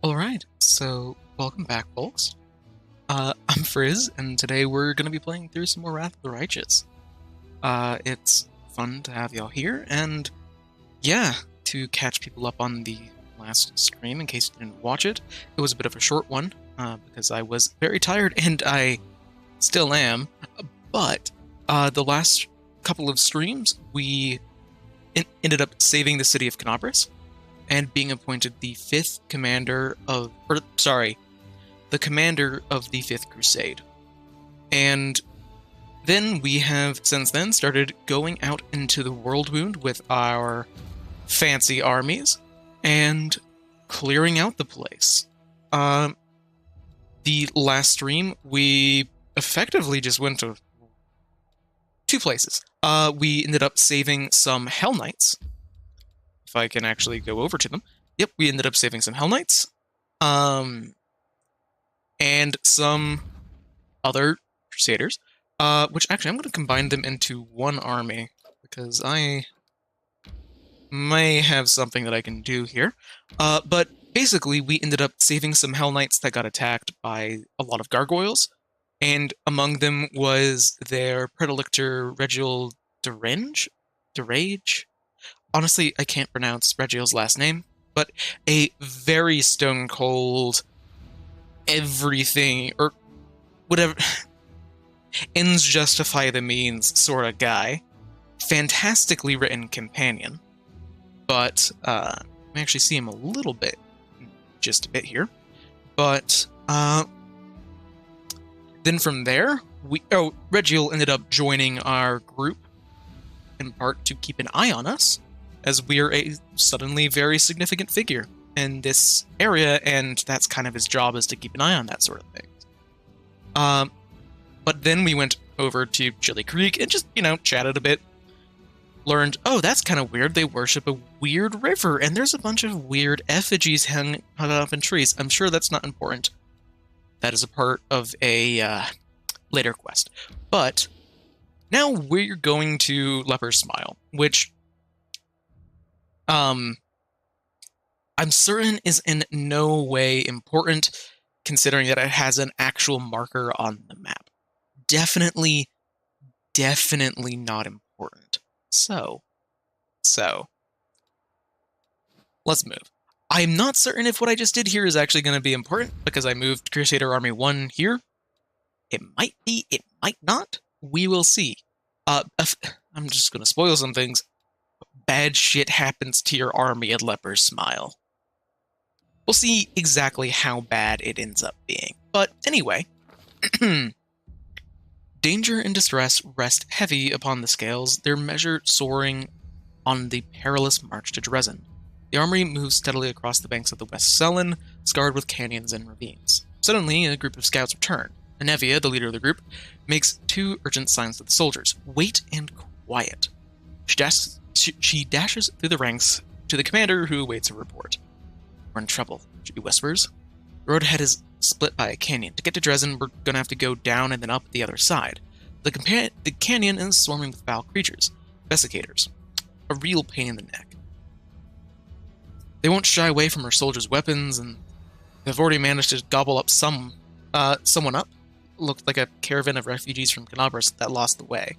Alright, so welcome back, folks. I'm Frizz, and today we're going to be playing through some more Wrath of the Righteous. It's fun to have y'all here, and yeah, to catch people up on the last stream, in case you didn't watch it. It was a bit of a short one, because I was very tired, and I still am, but the last couple of streams, we ended up saving the city of Canabris, and being appointed the the commander of the Fifth Crusade. And then we have, since then, started going out into the world wound with our fancy armies and clearing out the place. The last stream, we effectively just went to two places. We ended up saving some Hell Knights. If I can actually go over to them. Yep, we ended up saving some Hell Knights. And some other Crusaders. Which actually, I'm going to combine them into one army, because I may have something that I can do here. But basically, we ended up saving some Hell Knights that got attacked by a lot of gargoyles. And among them was their predilector, Regiel Derage? Honestly, I can't pronounce Regiel's last name, but a very stone-cold everything, or whatever, ends justify the means sort of guy. Fantastically written companion, but we actually see him a little bit, just a bit here. But then from there, Regiel ended up joining our group, in part to keep an eye on us, as we're a suddenly very significant figure in this area, and that's kind of his job, is to keep an eye on that sort of thing. But then we went over to Chili Creek and just, chatted a bit. Learned, oh, that's kind of weird. They worship a weird river, and there's a bunch of weird effigies hung up in trees. I'm sure that's not important. That is a part of a later quest. But now we're going to Leper's Smile, which I'm certain is in no way important, considering that it has an actual marker on the map. Definitely not important. So, let's move. I'm not certain if what I just did here is actually going to be important, because I moved Crusader Army 1 here. It might be, it might not. We will see. I'm just going to spoil some things. Bad shit happens to your army at Leper's Smile. We'll see exactly how bad it ends up being. But anyway, danger and distress rest heavy upon the scales, their measure soaring on the perilous march to Dresden. The army moves steadily across the banks of the West Selen, scarred with canyons and ravines. Suddenly, a group of scouts return. Anevia, the leader of the group, makes two urgent signs to the soldiers. Wait and quiet. She dashes through the ranks to the commander, who awaits a report. We're in trouble, she whispers. The road ahead is split by a canyon. To get to Dresden, we're gonna have to go down and then up the other side. The canyon is swarming with foul creatures, vesicators. A real pain in the neck. They won't shy away from our soldiers' weapons, and they've already managed to gobble up someone up. Looked like a caravan of refugees from Canabris that lost the way.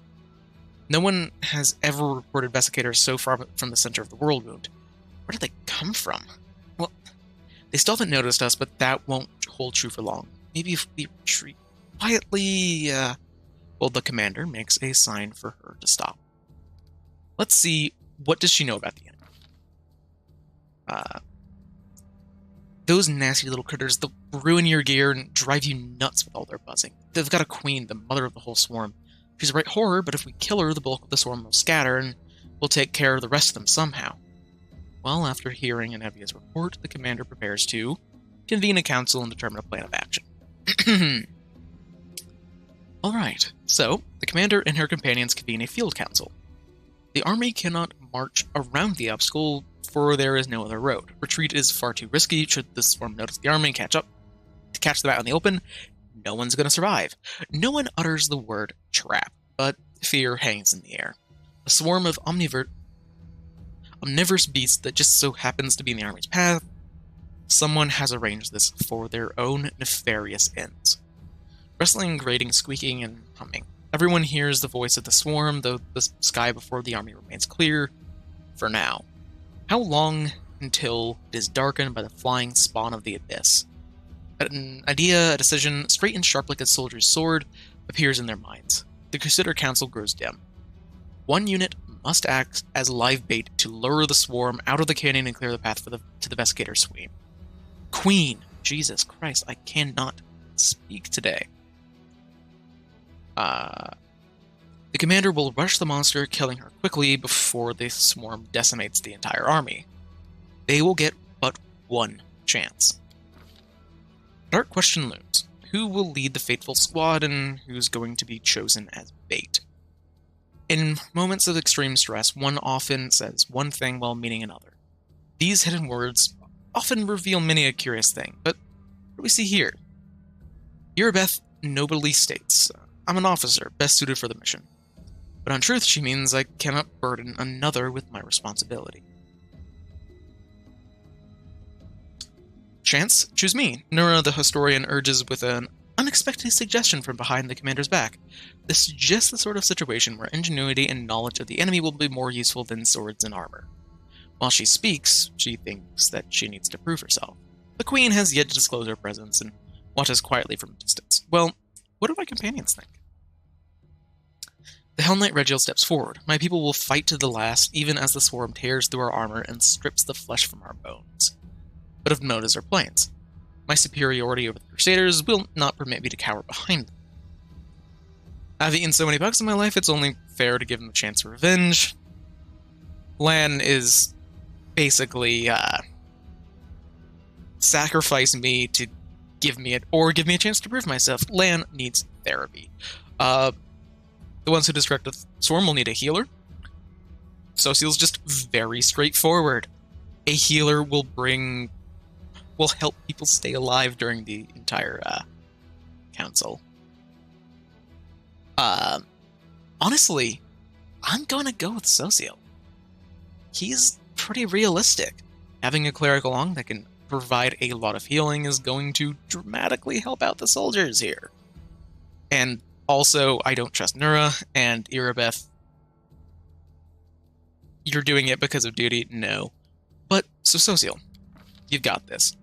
No one has ever reported vesicators so far from the center of the world wound. Where did they come from? Well, they still haven't noticed us, but that won't hold true for long. Maybe if we retreat quietly, well, the commander makes a sign for her to stop. Let's see, what does she know about the enemy? Those nasty little critters, they'll ruin your gear and drive you nuts with all their buzzing. They've got a queen, the mother of the whole swarm. She's a right horror, but if we kill her, the bulk of the swarm will scatter, and we'll take care of the rest of them somehow. Well, after hearing Anevia's report, the commander prepares to convene a council and determine a plan of action. Alright, so the commander and her companions convene a field council. The army cannot march around the obstacle, for there is no other road. Retreat is far too risky. Should the swarm notice the army and catch them out in the open, no one's going to survive. No one utters the word trap, but fear hangs in the air. A swarm of omnivorous beast that just so happens to be in the army's path Someone has arranged this for their own nefarious ends. Wrestling, grating, squeaking, and humming. Everyone hears the voice of the swarm, though the sky before the army remains clear for now. How long until it is darkened by the flying spawn of the abyss? An idea, a decision, straight and sharp like a soldier's sword, appears in their minds. The Crusader Council grows dim. One unit must act as live bait to lure the swarm out of the canyon and clear the path to the Vesicator Queen. Queen! Jesus Christ, I cannot speak today. The commander will rush the monster, killing her quickly before the swarm decimates the entire army. They will get but one chance. Dark question looms. Who will lead the fateful squad, and who's going to be chosen as bait? In moments of extreme stress, one often says one thing while meaning another. These hidden words often reveal many a curious thing, but what do we see here? Irabeth nobly states, I'm an officer, best suited for the mission. But in truth, she means I cannot burden another with my responsibility. Chance, choose me. Nura, the historian, urges with an unexpected suggestion from behind the commander's back. This is just the sort of situation where ingenuity and knowledge of the enemy will be more useful than swords and armor. While she speaks, she thinks that she needs to prove herself. The queen has yet to disclose her presence and watches quietly from a distance. Well, what do my companions think? The Hell Knight Regiel steps forward. My people will fight to the last, even as the swarm tears through our armor and strips the flesh from our bones. But of note is our plans. My superiority over the Crusaders will not permit me to cower behind them. I've eaten so many bugs in my life, it's only fair to give them a chance of revenge. Lan is basically, sacrifice me to give me a chance to prove myself. Lan needs therapy. The ones who distract the swarm will need a healer. Social's just very straightforward. A healer will help people stay alive during the entire council. Honestly, I'm gonna go with Socio. He's pretty realistic. Having a cleric along that can provide a lot of healing is going to dramatically help out the soldiers here. And also, I don't trust Nura and Irabeth. You're doing it because of duty? No. But, so Social, you've got this.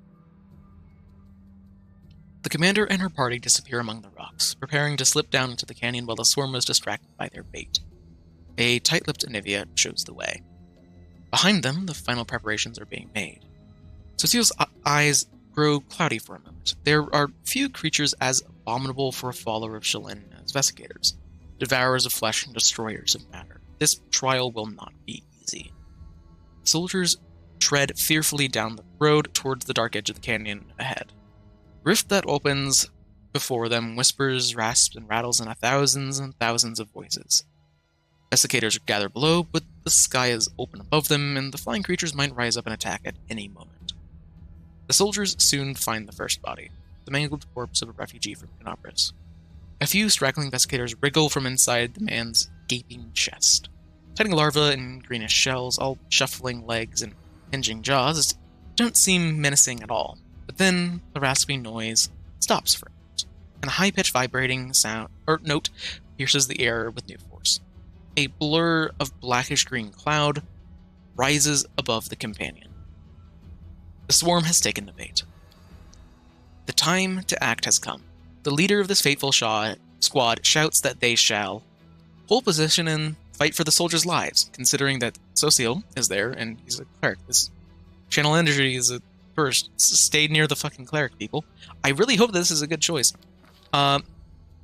The commander and her party disappear among the rocks, preparing to slip down into the canyon while the swarm is distracted by their bait. A tight-lipped Anivia shows the way. Behind them, the final preparations are being made. Socio's eyes grow cloudy for a moment. There are few creatures as abominable for a follower of Shalin as Vesicators, devourers of flesh and destroyers of matter. This trial will not be easy. Soldiers tread fearfully down the road towards the dark edge of the canyon ahead. The rift that opens before them whispers, rasps, and rattles in thousands and thousands of voices. Vesicators gather below, but the sky is open above them, and the flying creatures might rise up and attack at any moment. The soldiers soon find the first body, the mangled corpse of a refugee from Canopus. A few straggling Vesicators wriggle from inside the man's gaping chest. Tiny larvae and greenish shells, all shuffling legs and hinging jaws, don't seem menacing at all. But then the rasping noise stops for a moment, and a high-pitched vibrating note pierces the air with new force. A blur of blackish-green cloud rises above the companion. The swarm has taken the bait. The time to act has come. The leader of this fateful squad shouts that they shall hold position and fight for the soldiers' lives, considering that Socio is there and he's a cleric. This channel energy is a first. Stay near the fucking cleric, people. I really hope this is a good choice.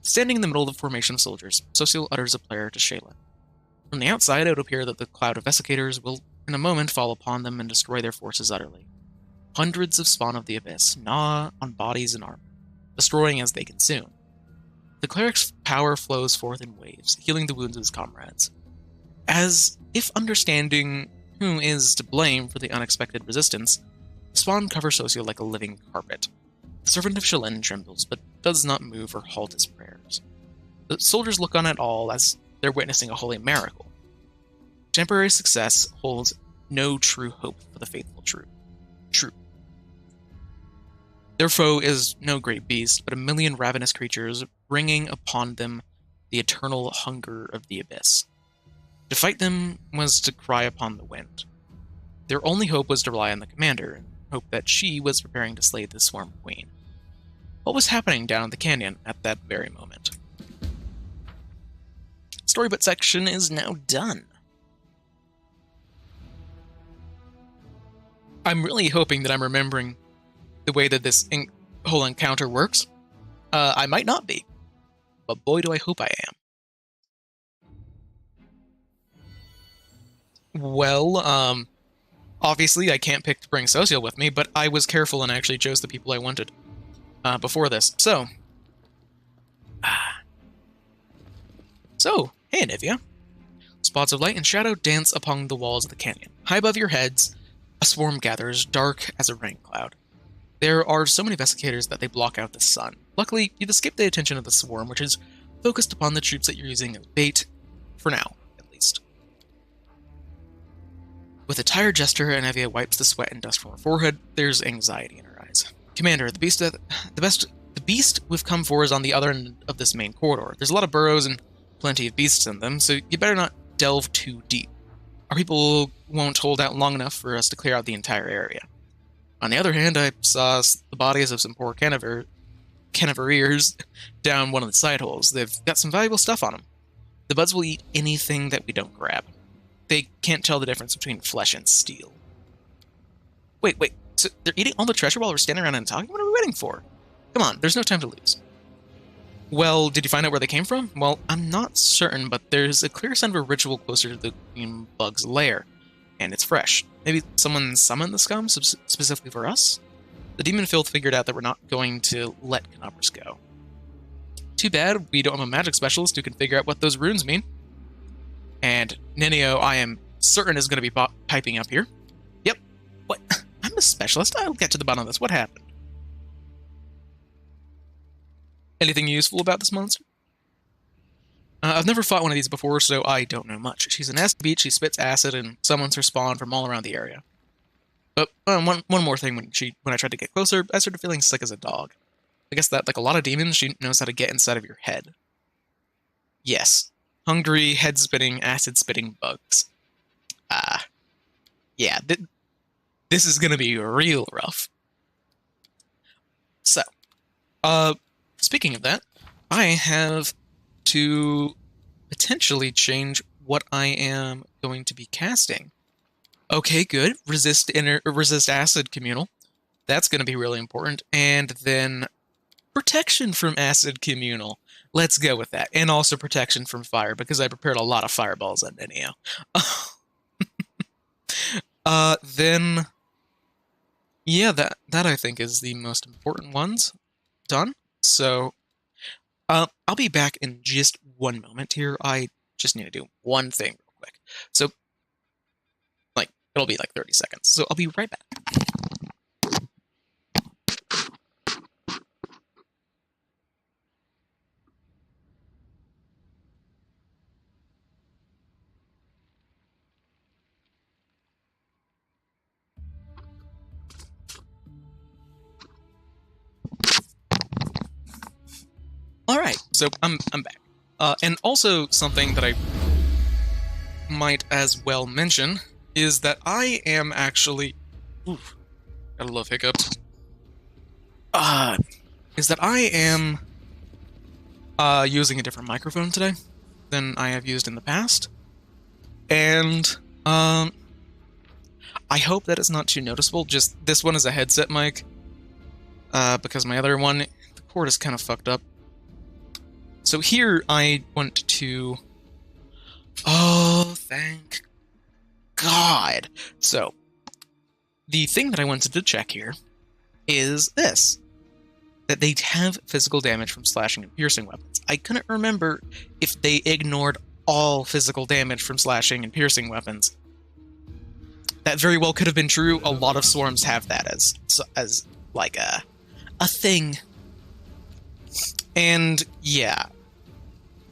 Standing in the middle of the formation of soldiers, Socio utters a prayer to Shaylin. From the outside, it would appear that the cloud of Vesicators will in a moment fall upon them and destroy their forces utterly. Hundreds of spawn of the abyss gnaw on bodies and armor, destroying as they consume. The cleric's power flows forth in waves, healing the wounds of his comrades. As if understanding who is to blame for the unexpected resistance, the spawn covers Socio like a living carpet. The servant of Shalin trembles, but does not move or halt his prayers. The soldiers look on it all as they're witnessing a holy miracle. Temporary success holds no true hope for the faithful true. Their foe is no great beast, but a million ravenous creatures bringing upon them the eternal hunger of the abyss. To fight them was to cry upon the wind. Their only hope was to rely on the commander, and hope that she was preparing to slay the Swarm Queen. What was happening down in the canyon at that very moment? Storybook section is now done. I'm really hoping that I'm remembering the way that this whole encounter works. I might not be, but boy do I hope I am. Well, obviously I can't pick to bring Social with me, but I was careful and actually chose the people I wanted before this. So, hey Anivia. Spots of light and shadow dance upon the walls of the canyon. High above your heads, a swarm gathers, dark as a rain cloud. There are so many vesicators that they block out the sun. Luckily, you've escaped the attention of the swarm, which is focused upon the troops that you're using as bait, for now, at least. With a tired gesture, Anivia wipes the sweat and dust from her forehead. There's anxiety in her eyes. Commander, the beast we've come for is on the other end of this main corridor. There's a lot of burrows and plenty of beasts in them, so you better not delve too deep. Our people won't hold out long enough for us to clear out the entire area. On the other hand, I saw the bodies of some poor canavereers down one of the side holes. They've got some valuable stuff on them. The buds will eat anything that we don't grab. They can't tell the difference between flesh and steel. Wait, so they're eating all the treasure while we're standing around and talking? What are we waiting for? Come on, there's no time to lose. Well, did you find out where they came from? Well, I'm not certain, but there's a clear sign of a ritual closer to the green bug's lair, and it's fresh. Maybe someone summoned the scum specifically for us? The demon filth figured out that we're not going to let Canopus go. Too bad we don't have a magic specialist who can figure out what those runes mean. And Nenio, I am certain, is going to be piping up here. Yep. What? I'm a specialist. I'll get to the bottom of this. What happened? Anything useful about this monster? I've never fought one of these before, so I don't know much. She's an acid beach, she spits acid, and summons her spawn from all around the area. But one more thing, when I tried to get closer, I started feeling sick as a dog. I guess that, like a lot of demons, she knows how to get inside of your head. Yes. Hungry, head-spitting, acid-spitting bugs. Yeah, this is gonna be real rough. So, speaking of that, I have to potentially change what I am going to be casting. Okay, good. Resist acid communal. That's going to be really important. And then protection from acid communal. Let's go with that. And also protection from fire, because I prepared a lot of fireballs on Nenio. Then, yeah, that I think is the most important ones done. So, I'll be back in just one moment here. I just need to do one thing real quick. So, it'll be like 30 seconds. So I'll be right back. Alright, so I'm back. And also something that I might as well mention is that I am actually... Oof, gotta love hiccups. Is that I am using a different microphone today than I have used in the past. And I hope that it's not too noticeable. Just this one is a headset mic. Because my other one, the cord is kind of fucked up. So here I want to... Oh, thank God. So, the thing that I wanted to check here is this. That they have physical damage from slashing and piercing weapons. I couldn't remember if they ignored all physical damage from slashing and piercing weapons. That very well could have been true. A lot of swarms have that as like a thing. And yeah.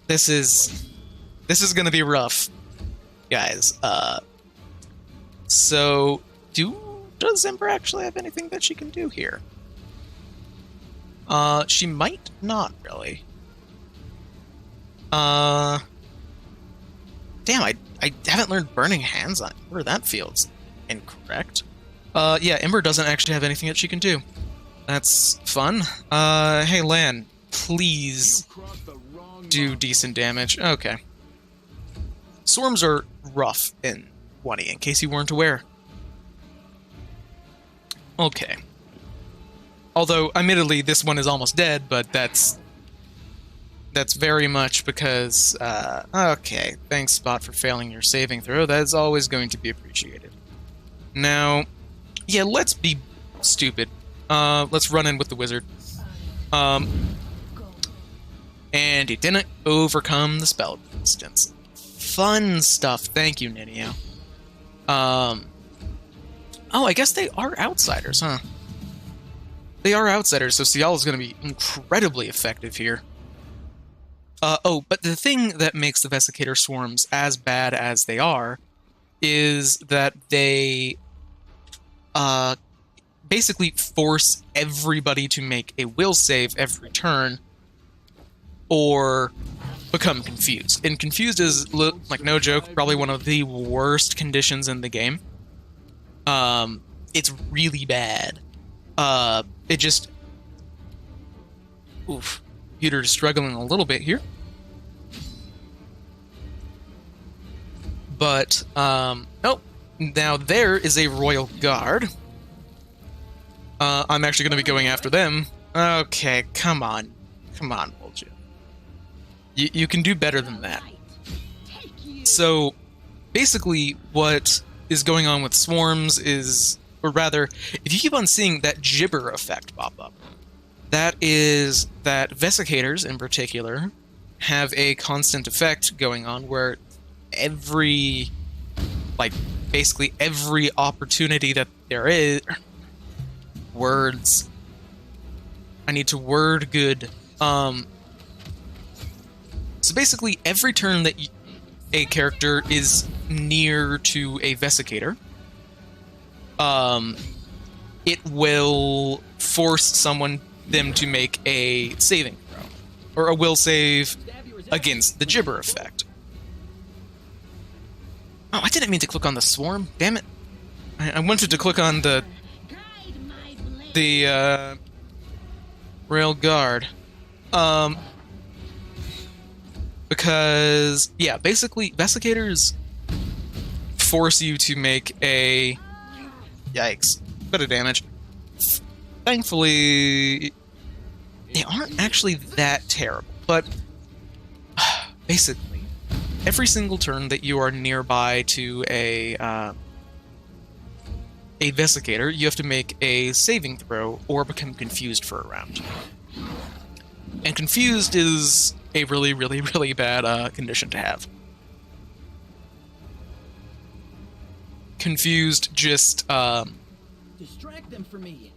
This is gonna be rough, guys. So, does Ember actually have anything that she can do here? She might not really. Damn, I haven't learned Burning Hands on Ember. That feels incorrect. Yeah, Ember doesn't actually have anything that she can do. That's fun. Hey, Lan, please do decent damage. Okay. Swarms are rough in 20, in case you weren't aware. Okay. Although, admittedly, this one is almost dead, but that's very much because, okay, thanks, Spot, for failing your saving throw. That's always going to be appreciated. Now, yeah, let's be stupid. Let's run in with the wizard. And it didn't overcome the spell resistance. Fun stuff. Thank you, Ninio. Oh, I guess they are outsiders, huh? They are outsiders, so Cial is going to be incredibly effective here. Oh, but the thing that makes the Vesicator Swarms as bad as they are is that they basically force everybody to make a will save every turn or become confused. And confused is, like, no joke, probably one of the worst conditions in the game. It's really bad. It just... Oof. Computer's struggling a little bit here. But, oh, now there is a Royal Guard. I'm actually going to be going after them. Okay, come on. Come on, Bulge. You can do better than that. So, basically, what is going on with swarms is, or rather, if you keep on seeing that gibber effect pop up, that is that vesicators, in particular, have a constant effect going on where every, like, basically every opportunity that there is... Words. I need to word good. So basically, every turn that a character is near to a vesicator, it will force them to make a saving throw, or a will save against the gibber effect. Oh, I didn't mean to click on the swarm. Damn it! I wanted to click on the Rail Guard. Because, yeah, basically, vesicators force you to make a... Yikes. Bit of damage. Thankfully, they aren't actually that terrible, but basically, every single turn that you are nearby to a vesicator, you have to make a saving throw or become confused for a round. And confused is a really, really, really bad condition to have. Confused just... Distract them for me.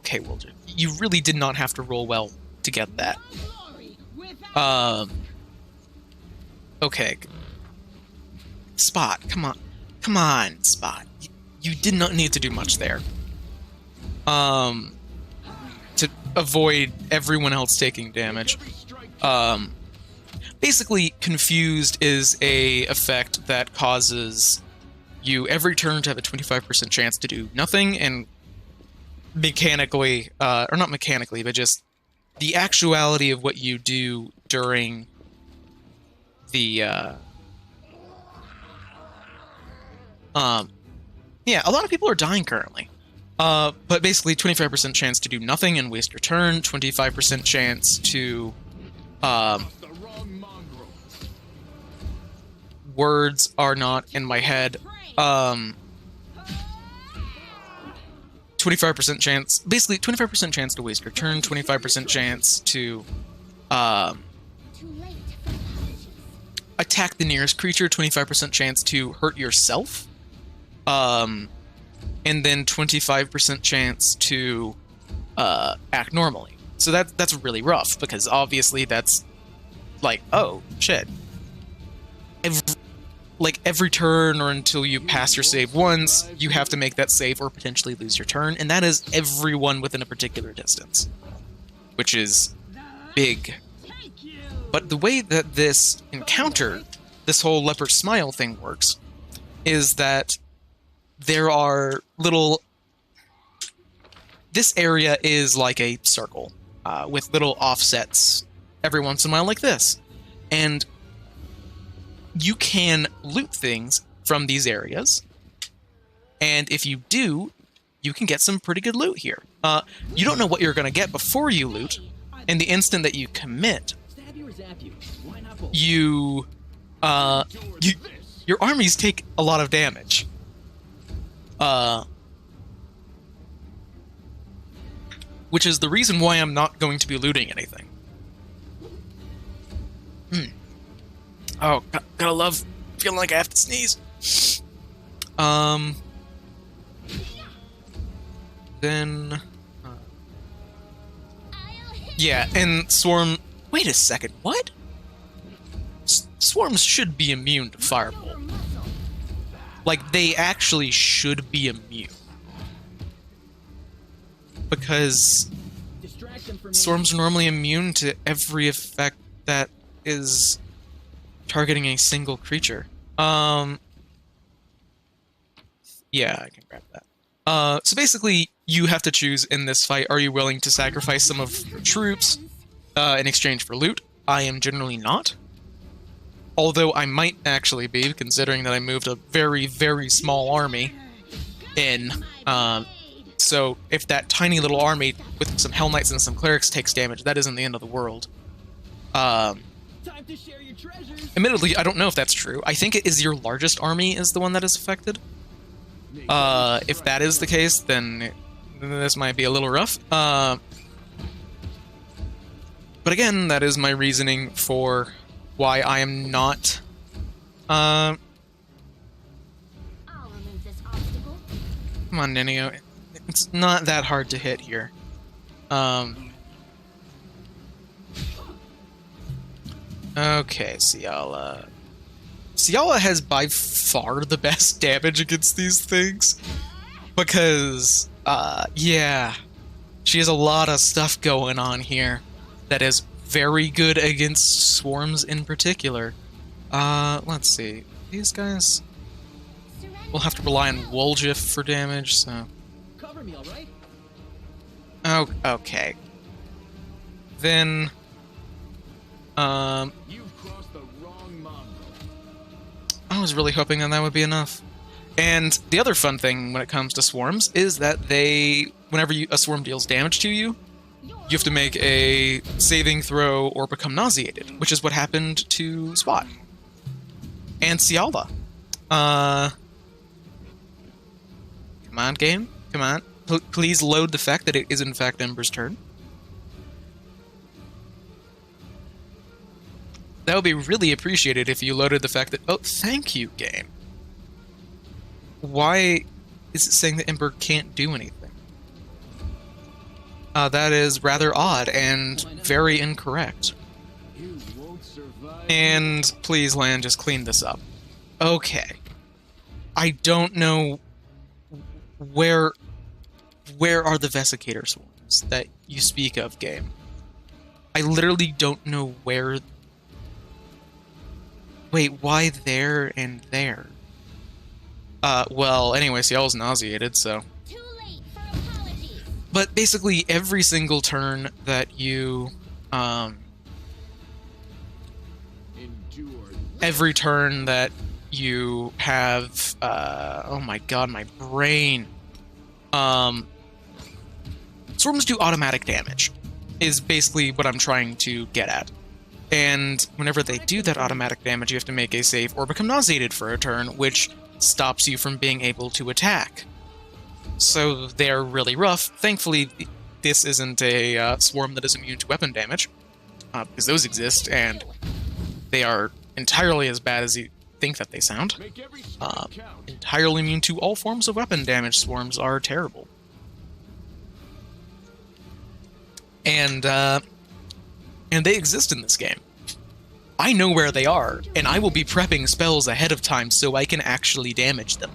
Okay, well, you really did not have to roll well to get that. Okay. Spot, come on. Come on, Spot. You did not need to do much there. To avoid everyone else taking damage. Basically, confused is a effect that causes you every turn to have a 25% chance to do nothing, and mechanically, or not mechanically, but just the actuality of what you do during the, yeah, a lot of people are dying currently. But basically, 25% chance to do nothing and waste your turn, 25% chance to, words are not in my head, 25% chance, basically 25% chance to waste your turn, 25% chance to, attack the nearest creature, 25% chance to hurt yourself, and then 25% chance to act normally. So that's really rough, because obviously that's like, oh, shit. Every turn or until you pass your save once, you have to make that save or potentially lose your turn, and that is everyone within a particular distance. which is big. But the way that this encounter, this whole leopard smile thing works, is that there are little... This area is like a circle, with little offsets every once in a while like this. And you can loot things from these areas, and if you do, you can get some pretty good loot here. You don't know what you're going to get before you loot, and the instant that you commit, your armies take a lot of damage. Which is the reason why I'm not going to be looting anything. Oh, gotta love feeling like I have to sneeze. Then... yeah, and Swarm... Wait a second, what? Swarms should be immune to Firebolt. Like, they actually should be immune. Because Swarms are normally immune to every effect that is targeting a single creature. Yeah, I can grab that. So basically, you have to choose in this fight, are you willing to sacrifice some of your troops in exchange for loot? I am generally not. Although I might actually be, considering that I moved a very, very small army in. So if that tiny little army with some Hell Knights and some Clerics takes damage, that isn't the end of the world. Admittedly, I don't know if that's true. I think it is your largest army is the one that is affected. If that is the case, then this might be a little rough. But again, that is my reasoning for why I am not... Come on, Ninio. It's not that hard to hit here. Okay, Ciala. Ciala has by far the best damage against these things. Because, yeah. She has a lot of stuff going on here that is very good against Swarms in particular. Let's see. These guys... We'll have to rely on Woljif for damage, so... Cover me, all right? Oh, okay. Then... You've crossed the wrong mongrel. I was really hoping that would be enough. And the other fun thing when it comes to Swarms is that they... Whenever a Swarm deals damage to you, you have to make a saving throw or become nauseated, which is what happened to Spot. And Ciala. Come on, game. Come on. Please load the fact that it is in fact Ember's turn. That would be really appreciated if you loaded the fact that... Oh, thank you, game. Why is it saying that Ember can't do anything? That is rather odd and very incorrect. And please, land, just clean this up. Okay. I don't know... Where are the Vesicator Swarms that you speak of, game? I literally don't know where... Wait, why there and there? Well, anyway, Ciala's nauseated, so... Too late for apologies. But basically, every single turn that you, every turn that you have, oh my god, my brain. Swarms do automatic damage, is basically what I'm trying to get at. And whenever they do that automatic damage, you have to make a save or become nauseated for a turn, which stops you from being able to attack. So they're really rough. Thankfully, this isn't a swarm that is immune to weapon damage, because those exist, and they are entirely as bad as you think that they sound. Entirely immune to all forms of weapon damage swarms are terrible. And they exist in this game. I know where they are, and I will be prepping spells ahead of time so I can actually damage them.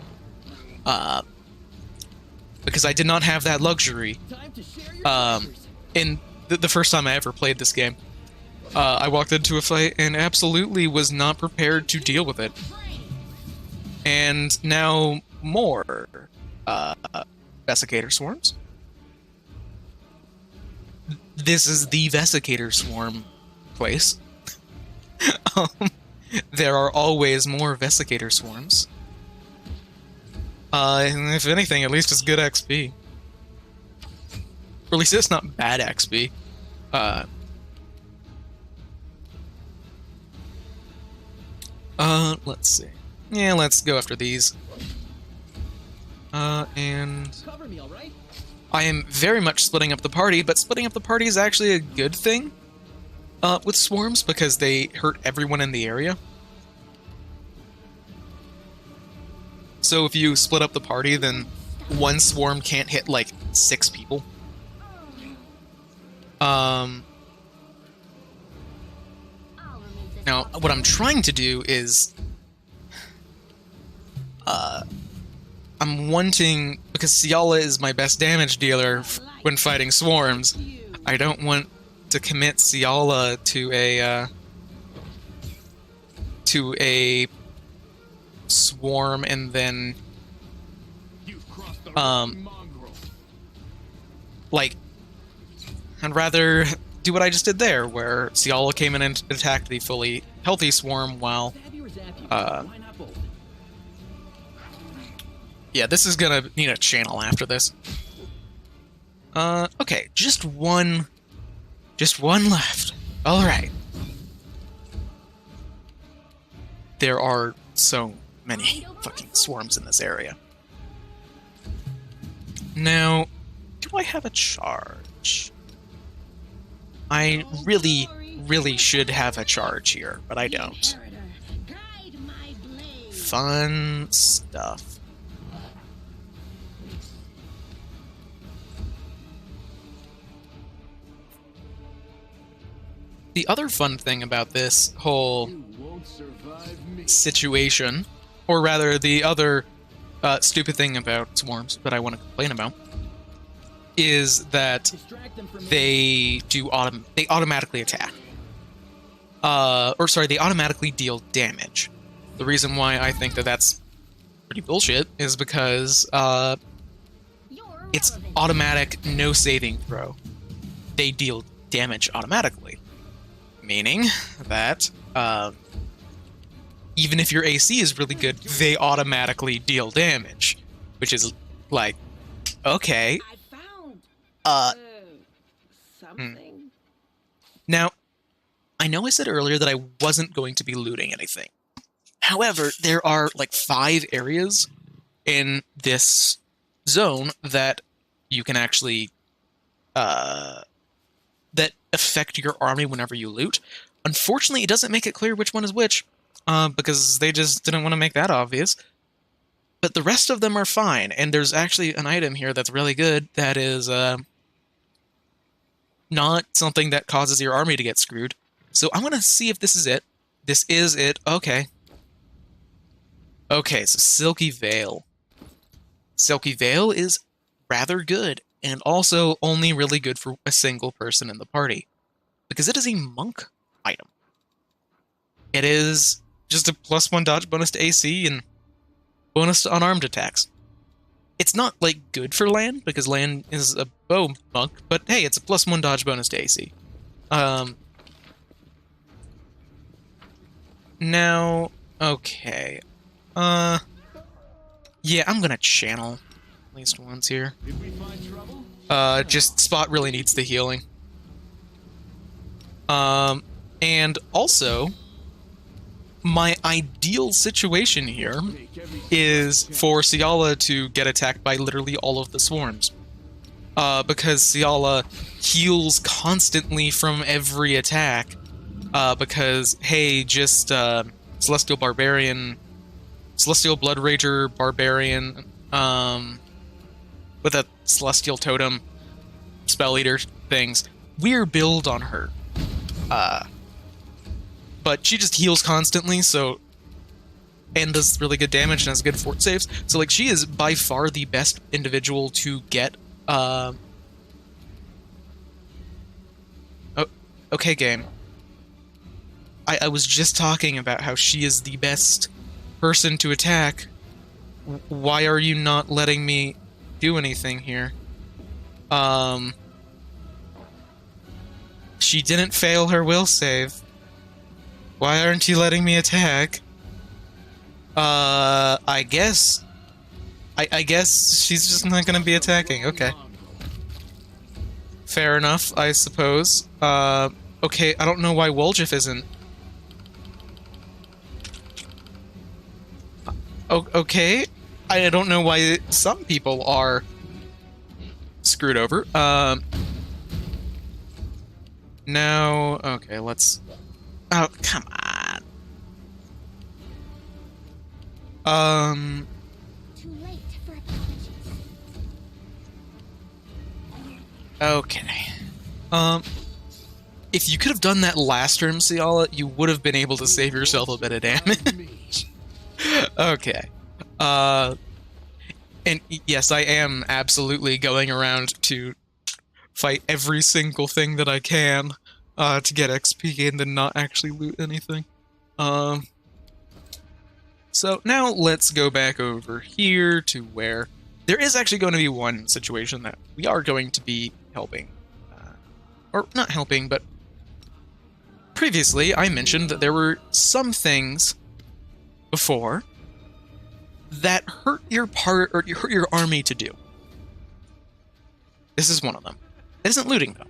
Because I did not have that luxury. In the first time I ever played this game. I walked into a fight and absolutely was not prepared to deal with it. And now more Vesicator Swarms. This is the Vesicator Swarm place. There are always more Vesicator Swarms. And if anything, at least it's good XP. Or at least it's not bad XP. Let's see. Yeah, let's go after these. And Cover me, all right? I am very much splitting up the party, but splitting up the party is actually a good thing with swarms because they hurt everyone in the area. So if you split up the party, then one swarm can't hit like 6 people. Now, what I'm trying to do is I'm wanting, because Ciala is my best damage dealer when fighting swarms, I don't want to commit Ciala to a swarm and then like I'd rather do what I just did there, where Ciala came in and attacked the fully healthy swarm while yeah, this is gonna need a channel after this. Okay, just one left. Alright. There are so many fucking swarms in this area. Now, do I have a charge? I really should have a charge here, but I don't. Fun stuff. The other fun thing about this whole situation, or rather the other stupid thing about swarms that I want to complain about, is that they automatically attack. They automatically deal damage. The reason why I think that that's pretty bullshit is because it's automatic, no saving throw. They deal damage automatically. Meaning that even if your AC is really good, they automatically deal damage. Which is like, okay. Something. Now, I know I said earlier that I wasn't going to be looting anything. However, there are like 5 areas in this zone that you can actually that affect your army whenever you loot. Unfortunately, it doesn't make it clear which one is which, because they just didn't want to make that obvious. But the rest of them are fine, and there's actually an item here that's really good that is not something that causes your army to get screwed. So I'm going to see if this is it. This is it. Okay. Okay, so Silky Veil. Silky Veil is rather good, and also only really good for a single person in the party, because it is a monk item. It is just a +1 dodge bonus to AC and bonus to unarmed attacks. It's not, like, good for land, because land is a bow monk, but hey, it's a +1 dodge bonus to AC. Now, okay. Yeah, I'm gonna channel at least once here. Just Spot really needs the healing. And also, my ideal situation here is for Ciala to get attacked by literally all of the swarms. Because Ciala heals constantly from every attack. Because, hey, just Celestial Barbarian, Celestial Blood Rager Barbarian, with a Celestial Totem, Spell Eater things. Weird build on her. But she just heals constantly, so, and does really good damage and has good fort saves. So, like, she is by far the best individual to get Okay, game. I was just talking about how she is the best person to attack. Why are you not letting me do anything here? She didn't fail her will save. Why aren't you letting me attack? I guess... I guess she's just not gonna be attacking. Okay. Fair enough, I suppose. Okay, I don't know why Woljif isn't. Okay. I don't know why some people are screwed over. No. Okay, let's... Oh, come on. Too late for apologies. Okay. If you could have done that last turn, Ciala, you would have been able to save yourself a bit of damage. Okay. And yes, I am absolutely going around to fight every single thing that I can, to get XP and then not actually loot anything. So now let's go back over here to where there is actually going to be one situation that we are going to be helping. Or not helping, but previously I mentioned that there were some things before that hurt your part or hurt your army to do. This is one of them. It isn't looting though.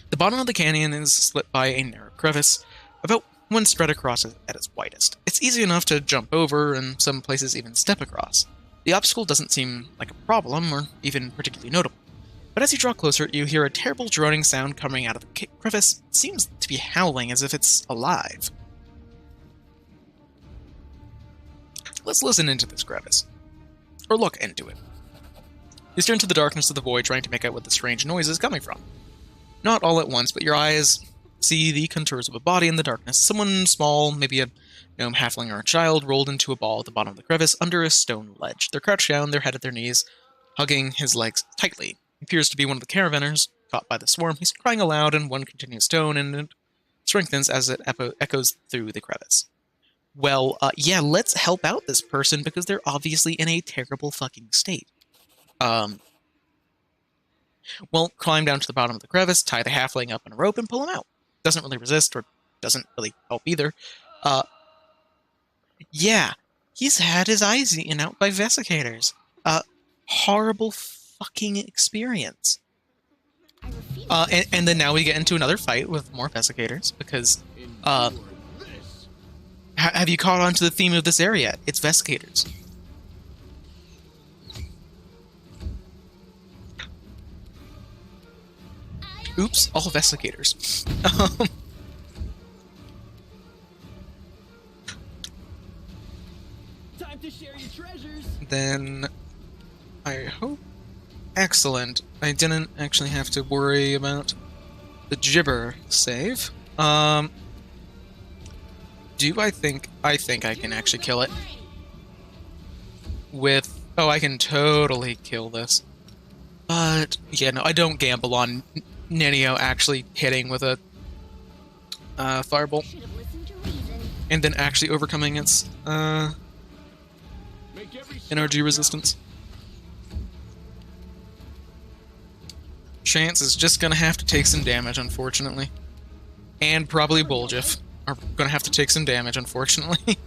The bottom of the canyon is split by a narrow crevice, about one spread across at its widest. It's easy enough to jump over and some places even step across. The obstacle doesn't seem like a problem or even particularly notable. But as you draw closer, you hear a terrible droning sound coming out of the crevice. It seems to be howling as if it's alive. Let's listen into this crevice. Or look into it. You stare into the darkness of the void, trying to make out what the strange noise is coming from. Not all at once, but your eyes see the contours of a body in the darkness. Someone small, maybe a gnome, halfling, or a child, rolled into a ball at the bottom of the crevice under a stone ledge. They're crouched down, their head at their knees, hugging his legs tightly. He appears to be one of the caravanners, caught by the swarm. He's crying aloud in one continuous tone, and it strengthens as it echoes through the crevice. Well, yeah, let's help out this person, because they're obviously in a terrible fucking state. Well, climb down to the bottom of the crevice, tie the halfling up in a rope, and pull him out. Doesn't really resist, or doesn't really help either. Yeah, he's had his eyes eaten out by vesicators. Horrible fucking experience. And then now we get into another fight with more vesicators, because, have you caught on to the theme of this area? It's vesicators. Oops, all vesicators. Time to share your treasures. Then I hope... Excellent. I didn't actually have to worry about the gibber save. I think I can actually kill it with... Oh, I can totally kill this. But, yeah, no, I don't gamble on Nenio actually hitting with a firebolt. And then actually overcoming its NRG resistance. Chance is just gonna have to take some damage, unfortunately. And probably Boljif are gonna have to take some damage, unfortunately.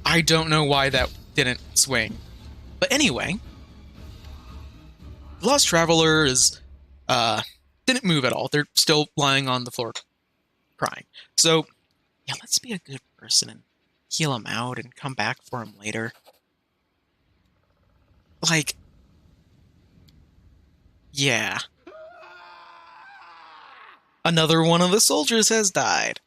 I don't know why that didn't swing. But anyway, the Lost Traveler is, didn't move at all. They're still lying on the floor crying. So, yeah, let's be a good person and heal him out and come back for him later. Like, yeah. Another one of the soldiers has died.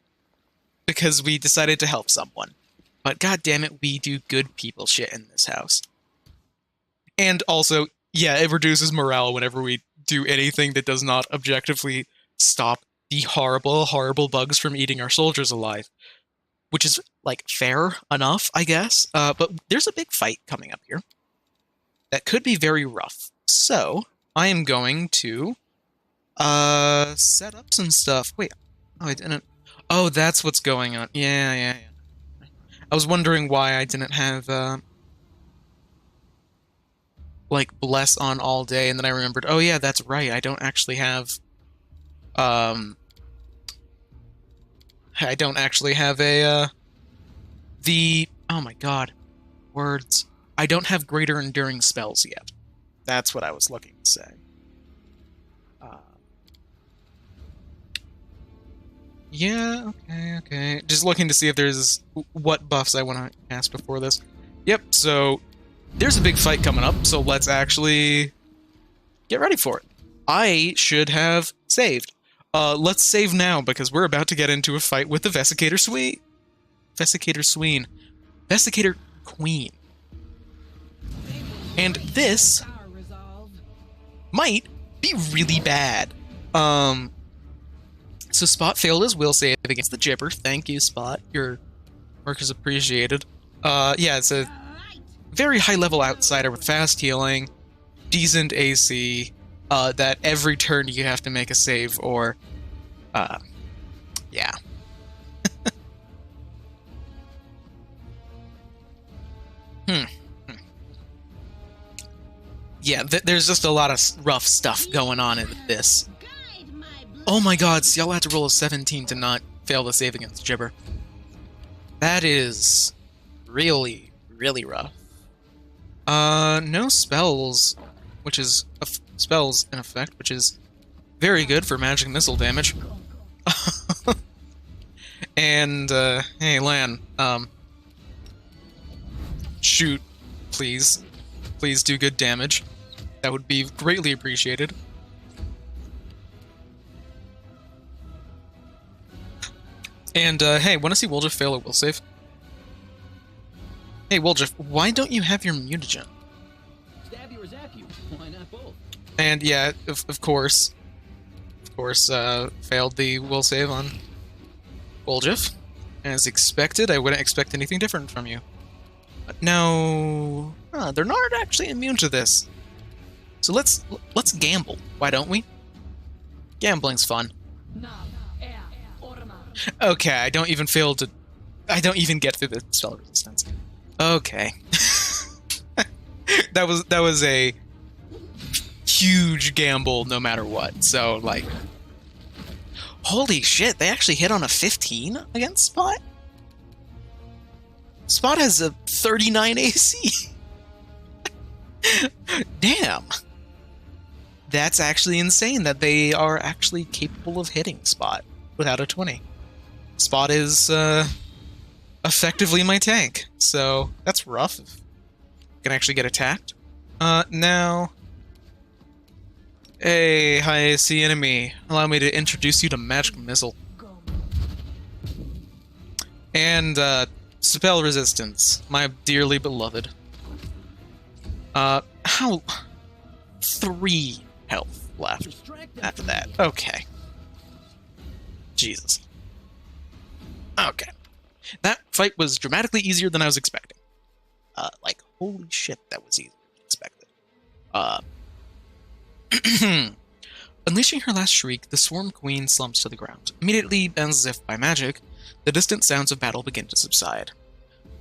Because we decided to help someone. But goddammit, we do good people shit in this house. And also, yeah, it reduces morale whenever we do anything that does not objectively stop the horrible, horrible bugs from eating our soldiers alive. Which is, like, fair enough, I guess. But there's a big fight coming up here that could be very rough. So, I am going to Setups and stuff. Wait. Oh, I didn't. Oh, that's what's going on. Yeah, yeah, yeah. I was wondering why I didn't have, like, Bless on all day, and then I remembered, oh yeah, that's right, I don't actually have, um... I don't actually have oh my god, words. I don't have greater enduring spells yet. That's what I was looking to say. Yeah, okay. Just looking to see if there's what buffs I want to cast before this. Yep, so there's a big fight coming up, so let's actually get ready for it. I should have saved. Let's save now, because we're about to get into a fight with the Vesicator Sween. Vesicator Queen. And this might be really bad. So Spot failed his will save against the Gibber. Thank you, Spot. Your work is appreciated. Yeah, it's a very high-level outsider with fast healing, decent AC, that every turn you have to make a save, or... yeah. Yeah, there's just a lot of rough stuff going on in this. Oh my god, so y'all had to roll a 17 to not fail the save against Gibber. That is really, really rough. No spells, which is spells in effect, which is very good for magic missile damage. And hey, Lan, shoot, please. Please do good damage. That would be greatly appreciated. And, hey, wanna see Woljif fail a will save? Hey, Woljif, why don't you have your mutagen? Stab you or zap you. Why not both? And, yeah, of course, failed the will save on Woljif. As expected, I wouldn't expect anything different from you. But no... they're not actually immune to this. So let's gamble, why don't we? Gambling's fun. Okay, I don't even get through the spell resistance. Okay. that was a huge gamble no matter what. So like, holy shit, they actually hit on a 15 against Spot? Spot has a 39 AC. Damn. That's actually insane that they are actually capable of hitting Spot without a 20. Spot is effectively my tank, so that's rough. Can actually get attacked. Now, hey, high AC enemy, allow me to introduce you to Magic Missile. And spell resistance, my dearly beloved. How? 3 health left after that. Okay. Jesus. Okay. That fight was dramatically easier than I was expecting. Like, holy shit, that was easier than expected. Unleashing her last shriek, the Swarm Queen slumps to the ground. Immediately, as if by magic, the distant sounds of battle begin to subside.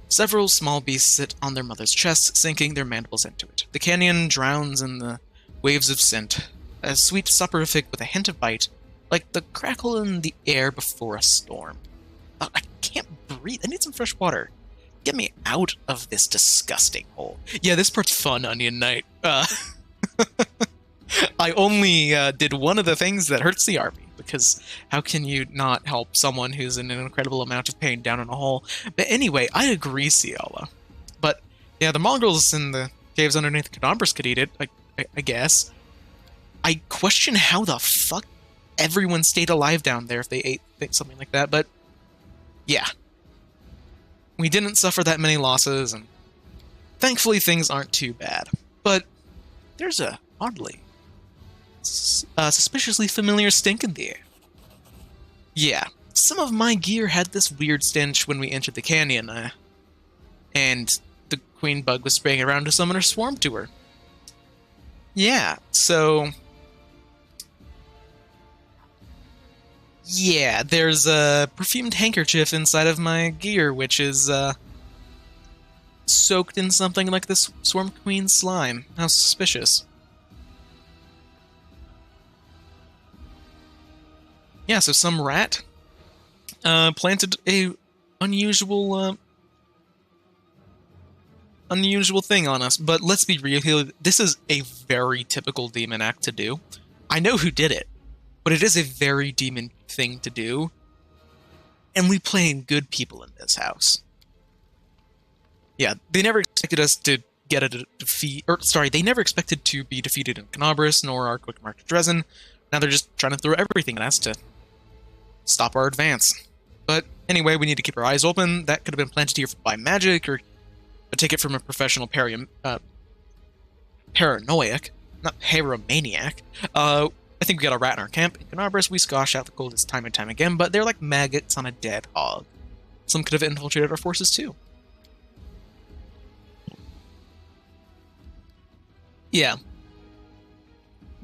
Several small beasts sit on their mother's chests, sinking their mandibles into it. The canyon drowns in the waves of scent, a sweet soporific with a hint of bite, like the crackle in the air before a storm. I can't breathe. I need some fresh water. Get me out of this disgusting hole. Yeah, this part's fun, Onion Knight. I only did one of the things that hurts the army, because how can you not help someone who's in an incredible amount of pain down in a hole? But anyway, I agree, Ciala. But, yeah, the mongrels in the caves underneath Cadabras could eat it, I guess. I question how the fuck everyone stayed alive down there if they ate something like that, but yeah. We didn't suffer that many losses, and thankfully things aren't too bad. But there's a, oddly, suspiciously familiar stink in the air. Yeah, some of my gear had this weird stench when we entered the canyon, and the queen bug was spraying around to summon her swarm to her. Yeah, so Yeah, there's a perfumed handkerchief inside of my gear, which is soaked in something like this Swarm Queen slime. How suspicious. Yeah, so some rat planted a unusual unusual thing on us, but let's be real here, this is a very typical demon act to do. I know who did it, but it is a very demon thing to do, and we playing good people in this house. Yeah, they never expected us to get a defeat, or sorry, they never expected to be defeated in Canabris, nor our quick march to Dresden. Now they're just trying to throw everything at us to stop our advance. But anyway, we need to keep our eyes open. That could have been planted here by magic, or a ticket from a professional paranoiac, not paramaniac. I think we got a rat in our camp. In Canabris, we squash out the coldest time and time again, but they're like maggots on a dead hog. Some could have infiltrated our forces too. Yeah.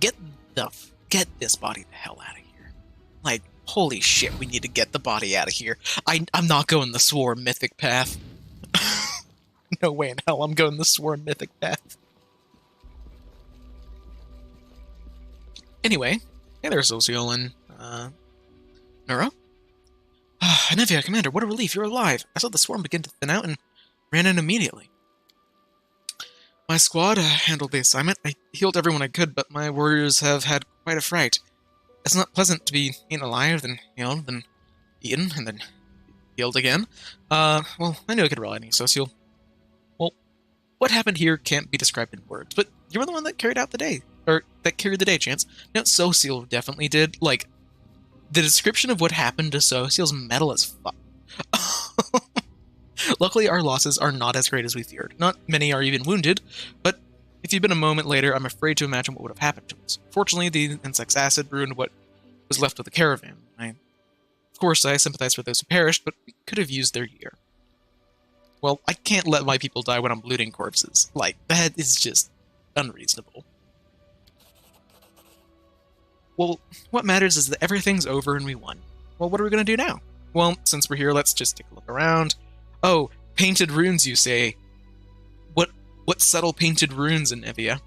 Get this body the hell out of here. Like, holy shit, we need to get the body out of here. I'm not going the Swarm Mythic path. No way in hell I'm going the Swarm Mythic path. Anyway, hey there, Social and, Nura? Anivia, Commander, what a relief, you're alive. I saw the swarm begin to thin out and ran in immediately. My squad handled the assignment. I healed everyone I could, but my warriors have had quite a fright. It's not pleasant to be eaten alive, then healed, then eaten, and then healed again. Well, I knew I could rely on you, Social. Well, what happened here can't be described in words, but you were the one that carried out the day. Or, that carried the day, Chance. No, Social definitely did. Like, the description of what happened to Social's metal as fuck. Luckily, our losses are not as great as we feared. Not many are even wounded, but if you'd been a moment later, I'm afraid to imagine what would have happened to us. Fortunately, the insect's acid ruined what was left of the caravan. Of course, I sympathize for those who perished, but we could have used their gear. Well, I can't let my people die when I'm looting corpses. Like, that is just unreasonable. Well, what matters is that everything's over and we won. Well, what are we going to do now? Well, since we're here, let's just take a look around. Oh, painted runes, you say? What subtle painted runes in Evia?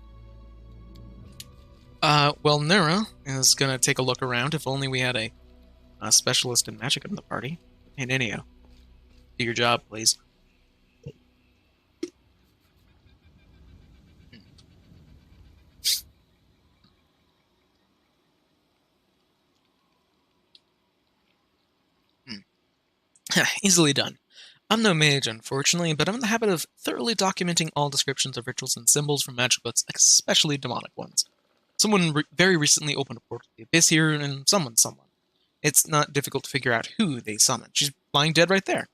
Well, Nura is going to take a look around. If only we had a specialist in magic in the party. Hey, Ninio, do your job, please. Easily done. I'm no mage, unfortunately, but I'm in the habit of thoroughly documenting all descriptions of rituals and symbols from magic books, especially demonic ones. Someone very recently opened a portal to the abyss here, and someone. It's not difficult to figure out who they summoned. She's lying dead right there.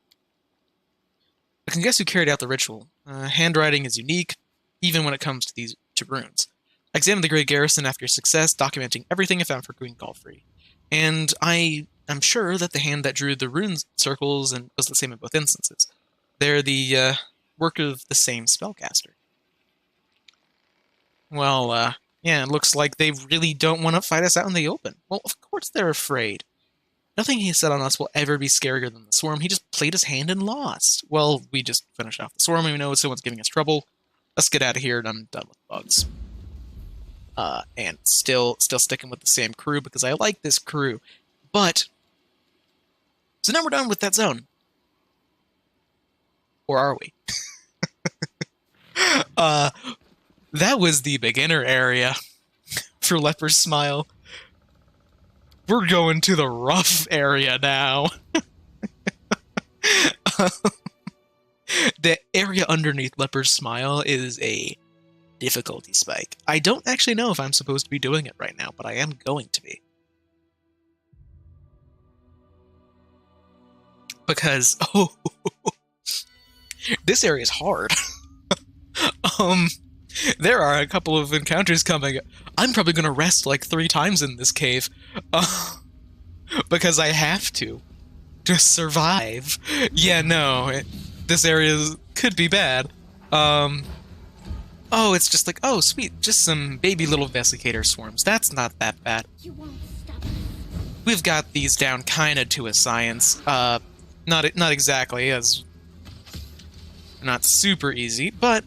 I can guess who carried out the ritual. Handwriting is unique, even when it comes to runes. I examined the Great Garrison after success, documenting everything I found for Queen Galfrey. And I'm sure that the hand that drew the rune circles and was the same in both instances. They're the work of the same spellcaster. Well, yeah, it looks like they really don't want to fight us out in the open. Well, of course they're afraid. Nothing he said on us will ever be scarier than the swarm. He just played his hand and lost. Well, we just finished off the swarm, and we know someone's giving us trouble. Let's get out of here, and I'm done with bugs. And still sticking with the same crew, because I like this crew. But, so now we're done with that zone. Or are we? That was the beginner area for Leper's Smile. We're going to the rough area now. The area underneath Leper's Smile is a difficulty spike. I don't actually know if I'm supposed to be doing it right now, but I am going to be. Because, this area is hard. There are a couple of encounters coming. I'm probably going to rest like 3 times in this cave. Because I have to survive. Yeah, no, this area could be bad. Oh, it's just like, oh, sweet, just some baby little vesicator swarms. That's not that bad. You won't stop us. we've got these down kind of to a science. Not exactly, as not super easy, but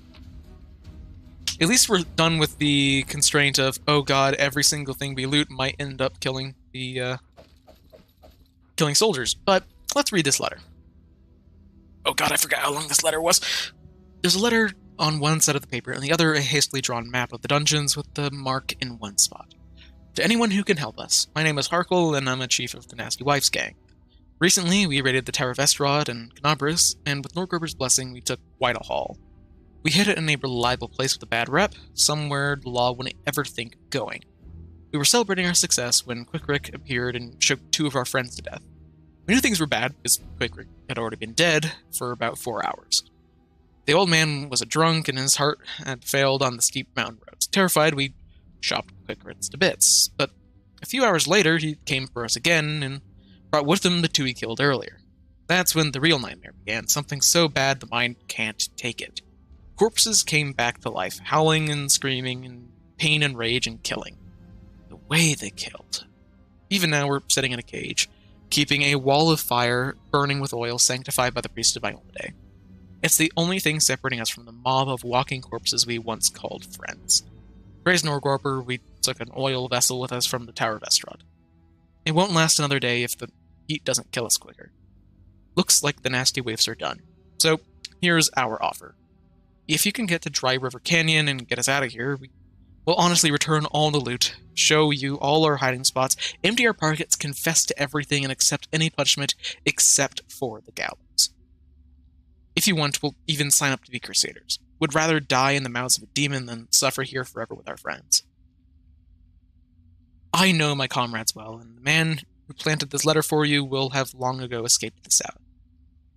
at least we're done with the constraint of, oh god, every single thing we loot might end up killing the killing soldiers. But let's read this letter. Oh god, I forgot how long this letter was. There's a letter on one side of the paper, and the other a hastily drawn map of the dungeons with the mark in one spot. To anyone who can help us, my name is Harkle, and I'm a chief of the Nasty Wives gang. Recently, we raided the Tower of Estrad and Knabris, and with Norgruber's blessing, we took Whitehall. We hid it in a reliable place with a bad rep, somewhere the law wouldn't ever think of going. We were celebrating our success when Quickrick appeared and choked 2 of our friends to death. We knew things were bad, because Quickrick had already been dead for about 4 hours. The old man was a drunk, and his heart had failed on the steep mountain roads. Terrified, we chopped Quickritz to bits, but a few hours later, he came for us again, and brought with him the 2 he killed earlier. That's when the real nightmare began, something so bad the mind can't take it. Corpses came back to life, howling and screaming in pain and rage and killing. The way they killed. Even now we're sitting in a cage, keeping a wall of fire burning with oil sanctified by the priest of Ionade. It's the only thing separating us from the mob of walking corpses we once called friends. Praise Norgorber, we took an oil vessel with us from the Tower of Estrad. It won't last another day if the heat doesn't kill us quicker. Looks like the nasty waifs are done. So, here's our offer. If you can get to Dry River Canyon and get us out of here, we will honestly return all the loot, show you all our hiding spots, empty our pockets, confess to everything, and accept any punishment except for the gallows. If you want, we'll even sign up to be crusaders. Would rather die in the mouths of a demon than suffer here forever with our friends. I know my comrades well, and the man who planted this letter for you will have long ago escaped the south.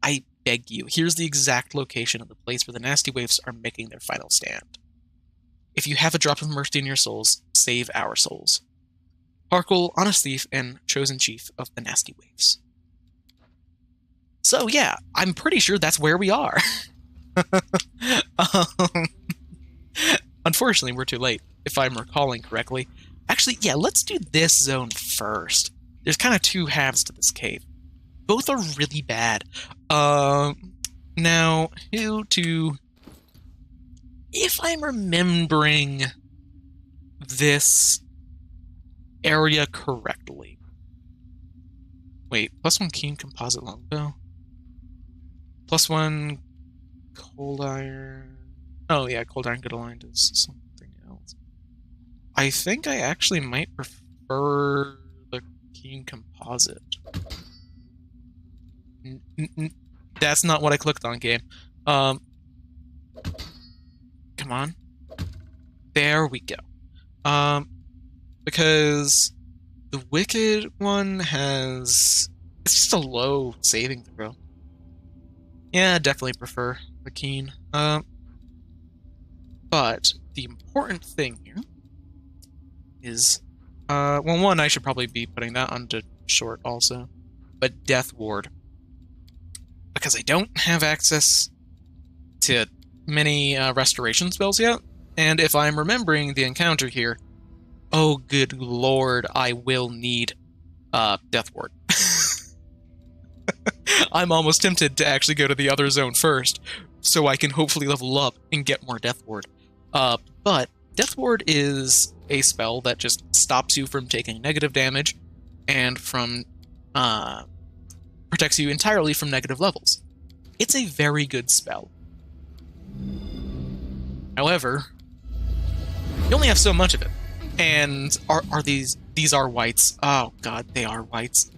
I beg you, here's the exact location of the place where the nasty waifs are making their final stand. If you have a drop of mercy in your souls, save our souls. Harkle, honest thief, and chosen chief of the nasty waifs. So yeah, I'm pretty sure that's where we are. Unfortunately, we're too late, if I'm recalling correctly. Actually, yeah, let's do this zone first. There's kind of 2 halves to this cave. Both are really bad. Now, who to... If I'm remembering this area correctly... Wait, +1 keen composite longbow? +1 cold iron... Oh yeah, cold iron good aligned is something else. I think I actually might prefer the keen composite. That's not what I clicked on, game. Come on. There we go. Because the wicked one has... It's just a low saving throw. Yeah, definitely prefer the keen. But the important thing here is... well, one, I should probably be putting that onto short also. But Death Ward. Because I don't have access to many restoration spells yet, and if I'm remembering the encounter here, oh good lord, I will need Death Ward. I'm almost tempted to actually go to the other zone first, so I can hopefully level up and get more Death Ward. But Death Ward is a spell that just stops you from taking negative damage, and from protects you entirely from negative levels. It's a very good spell. However, you only have so much of it. And are these are whites. Oh god, they are whites.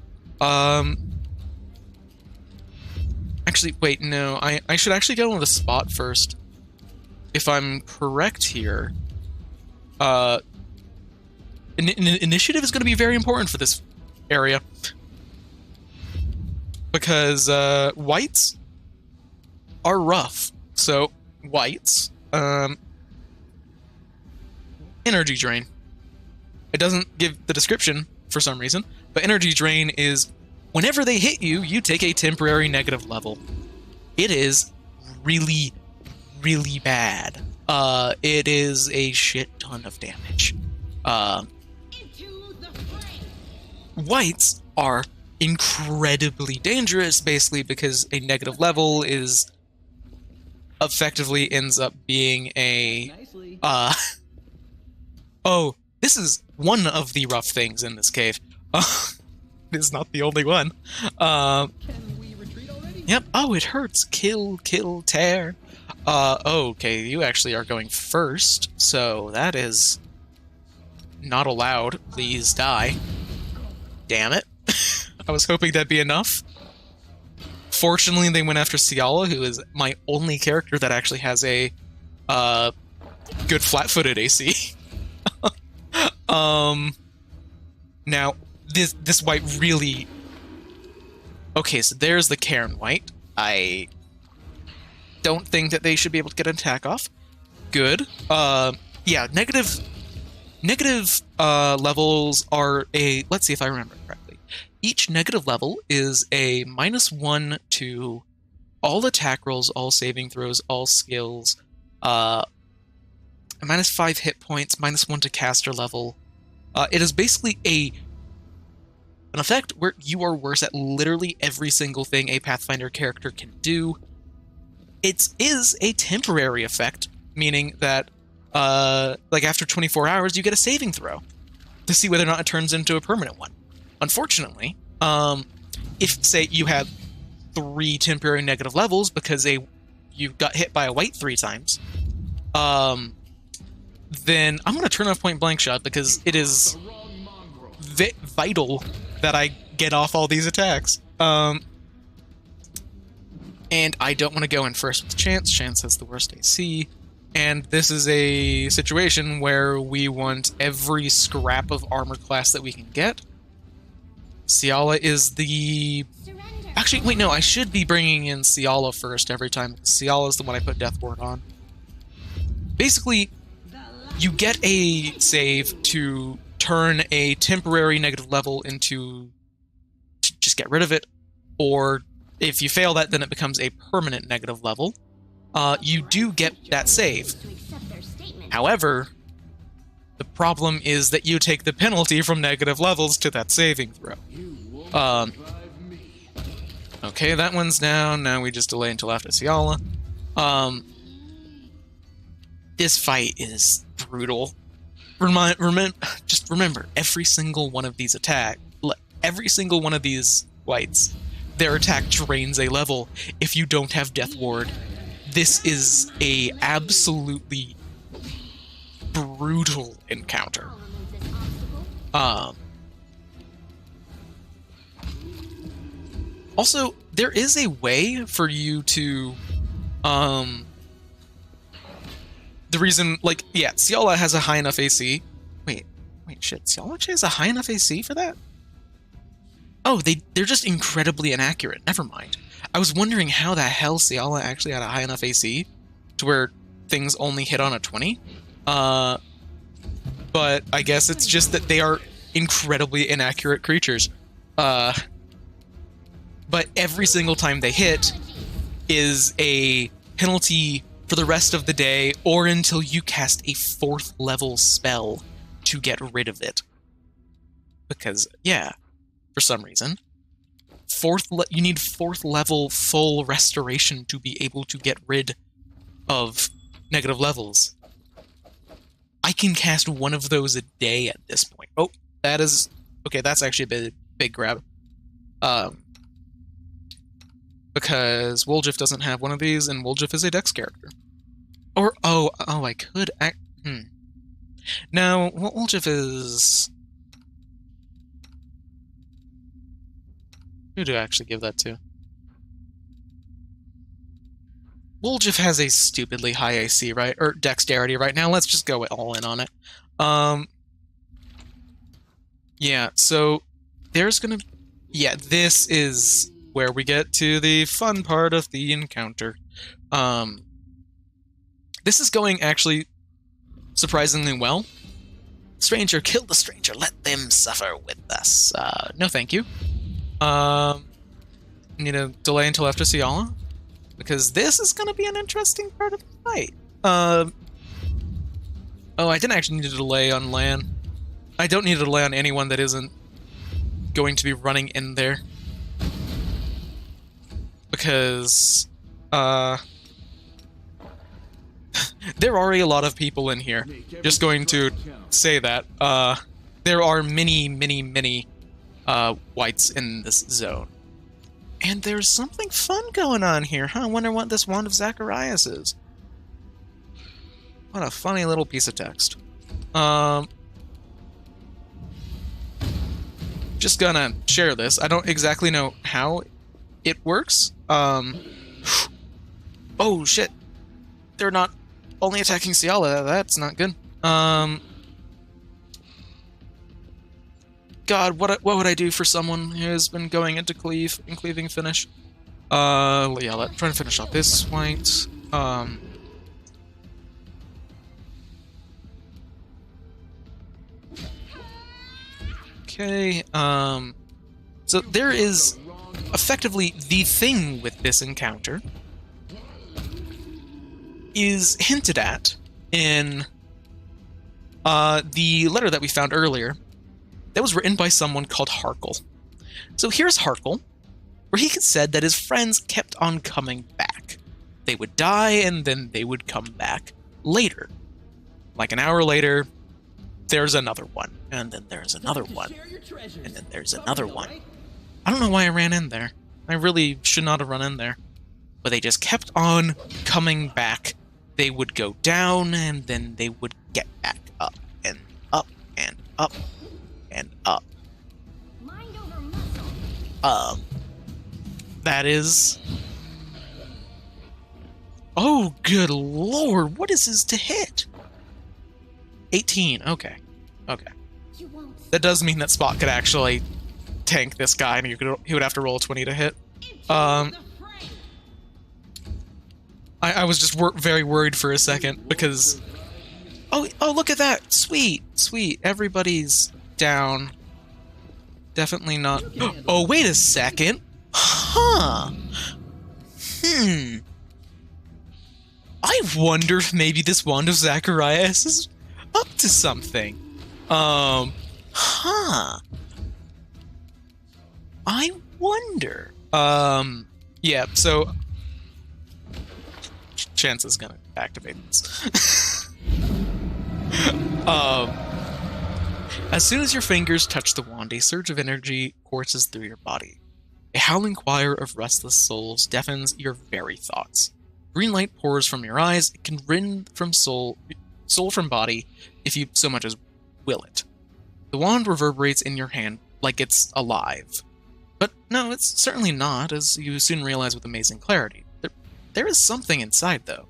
Actually, wait, no, I should actually go with a spot first. If I'm correct here, initiative is going to be very important for this area. Because whites are rough. So, whites, energy drain. It doesn't give the description for some reason, but energy drain is whenever they hit you, you take a temporary negative level. It is really, really bad. It is a shit ton of damage. whites are incredibly dangerous, basically because a negative level is effectively ends up being a Nicely. oh, this is one of the rough things in this cave. It's not the only one. Can we retreat already? Yep. Oh, it hurts. Kill, tear. Okay, you actually are going first, so that is not allowed. Please die. Damn it. I was hoping that'd be enough. Fortunately, they went after Ciala, who is my only character that actually has a good flat-footed AC. Now, this white really... Okay, so there's the Cairn white. I don't think that they should be able to get an attack off. Good. Yeah, negative levels are a... Let's see if I remember correctly. Each negative level is a -1 to all attack rolls, all saving throws, all skills, a -5 hit points, -1 to caster level. It is basically an effect where you are worse at literally every single thing a Pathfinder character can do. It is a temporary effect, meaning that like after 24 hours, you get a saving throw to see whether or not it turns into a permanent one. Unfortunately, if, say, you have 3 temporary negative levels because you got hit by a white 3 times, then I'm going to turn off point blank shot because it is vital that I get off all these attacks. And I don't want to go in first with Chance. Chance has the worst AC. And this is a situation where we want every scrap of armor class that we can get. Ciala is the... Surrender. Actually, wait, no, I should be bringing in Ciala first every time. Ciala is the one I put Death Ward on. Basically, you get a save to turn a temporary negative level into... to just get rid of it, or if you fail that, then it becomes a permanent negative level. You do get that save. To accept their statement. However, the problem is that you take the penalty from negative levels to that saving throw. Okay, that one's down. Now we just delay until after Ciala. This fight is brutal. Just remember, every single one of these every single one of these whites, their attack drains a level if you don't have Death Ward. This is a absolutely brutal encounter. Also, there is a way for you to, the reason, like, yeah, Ciala has a high enough AC. Wait, shit, Ciala actually has a high enough AC for that? Oh, they're just incredibly inaccurate. Never mind. I was wondering how the hell Ciala actually had a high enough AC to where things only hit on a 20. But I guess it's just that they are incredibly inaccurate creatures. But every single time they hit is a penalty for the rest of the day or until you cast a 4th level spell to get rid of it. Because, yeah, for some reason, you need 4th level full restoration to be able to get rid of negative levels. I can cast one of those a day at this point. Oh, that is... Okay, that's actually a big grab. Because Woljif doesn't have one of these, and Woljif is a Dex character. Or, I could act... No, Woljif is... Who do I actually give that to? Woljif has a stupidly high AC, right? Or dexterity right now. Let's just go all in on it. Yeah, so there's gonna... Yeah, this is where we get to the fun part of the encounter. This is going actually surprisingly well. Stranger, kill the stranger. Let them suffer with us. No thank you. Need to delay until after Ciala, because this is going to be an interesting part of the fight. Oh, I didn't actually need to delay on Lan. I don't need to delay on anyone that isn't going to be running in there because there are already a lot of people in here. Just going to say that there are many whites in this zone. And there's something fun going on here, huh? I wonder what this Wand of Zacharias is. What a funny little piece of text. Just gonna share this. I don't exactly know how it works. Oh shit. They're not only attacking Ciala. That's not good. God, what would I do for someone who has been going into cleaving finish? Yeah, try to finish off this white. Okay, so there is effectively the thing with this encounter is hinted at in the letter that we found earlier that was written by someone called Harkle. So here's Harkle, where he said that his friends kept on coming back. They would die, and then they would come back later. Like an hour later, there's another one, and then there's another one, and then there's another one. I don't know why I ran in there. I really should not have run in there. But they just kept on coming back. They would go down, and then they would get back up, and up, and up, and up. Mind over muscle. That is... Oh, good lord, what is this to hit? 18, okay. Okay. You won't. That does mean that Spot could actually tank this guy, and he would have to roll a 20 to hit. I was just very worried for a second, because... Oh, look at that! Sweet, sweet, everybody's down. Definitely not... Oh, wait a second! Huh! I wonder if maybe this Wand of Zacharias is up to something. I wonder. Yeah, so... Chance is gonna activate this. As soon as your fingers touch the wand, a surge of energy courses through your body. A howling choir of restless souls deafens your very thoughts. Green light pours from your eyes. It can rend from soul from body if you so much as will it. The wand reverberates in your hand like it's alive. But no, it's certainly not, as you soon realize with amazing clarity. There is something inside, though,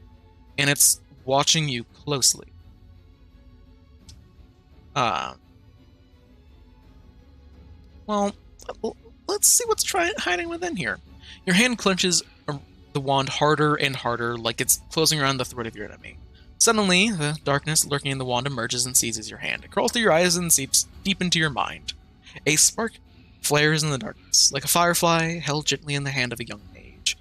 and it's watching you closely. Well, let's see what's hiding within here. Your hand clenches the wand harder and harder, like it's closing around the throat of your enemy. Suddenly, the darkness lurking in the wand emerges and seizes your hand. It crawls through your eyes and seeps deep into your mind. A spark flares in the darkness, like a firefly held gently in the hand of a young mage.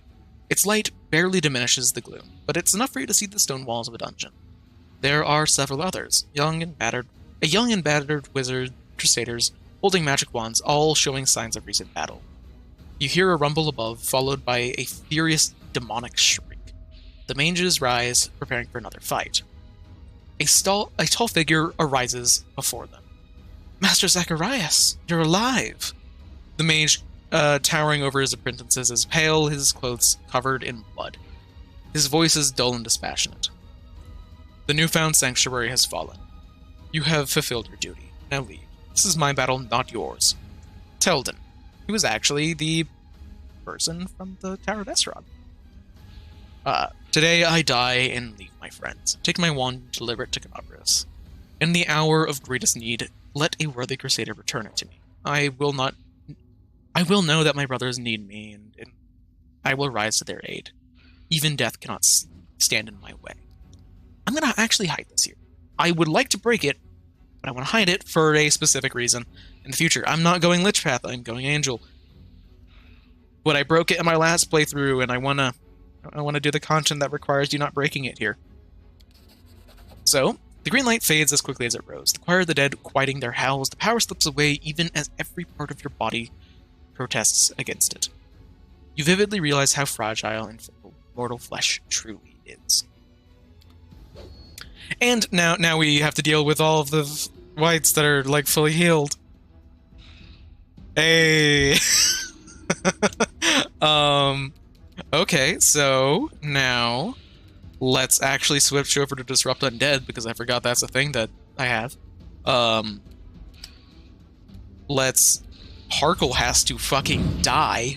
Its light barely diminishes the gloom, but it's enough for you to see the stone walls of a dungeon. There are several others, a young and battered wizard crusaders holding magic wands, all showing signs of recent battle. You hear a rumble above, followed by a furious demonic shriek. The mages rise, preparing for another fight. A tall figure arises before them. Master Zacharias, you're alive! The mage, towering over his apprentices, is pale, his clothes covered in blood. His voice is dull and dispassionate. The newfound sanctuary has fallen. You have fulfilled your duty. Now leave. This is my battle, not yours. Teldon. He was actually the person from the Tower of Esrog. Today I die and leave my friends. Take my wand and deliver it to Canobris. In the hour of greatest need, let a worthy crusader return it to me. I will know that my brothers need me, and I will rise to their aid. Even death cannot stand in my way. I'm going to actually hide this here. I would like to break it, but I want to hide it for a specific reason in the future. I'm not going Lich Path, I'm going Angel. But I broke it in my last playthrough, and I want to do the content that requires you not breaking it here. So, The green light fades as quickly as it rose. The choir of the dead quieting their howls. The power slips away even as every part of your body protests against it. You vividly realize how fragile and fickle mortal flesh truly is. And now we have to deal with all of the whites that are like fully healed. Hey. Okay, so now let's actually switch over to Disrupt Undead, because I forgot that's a thing that I have. Harkle has to fucking die.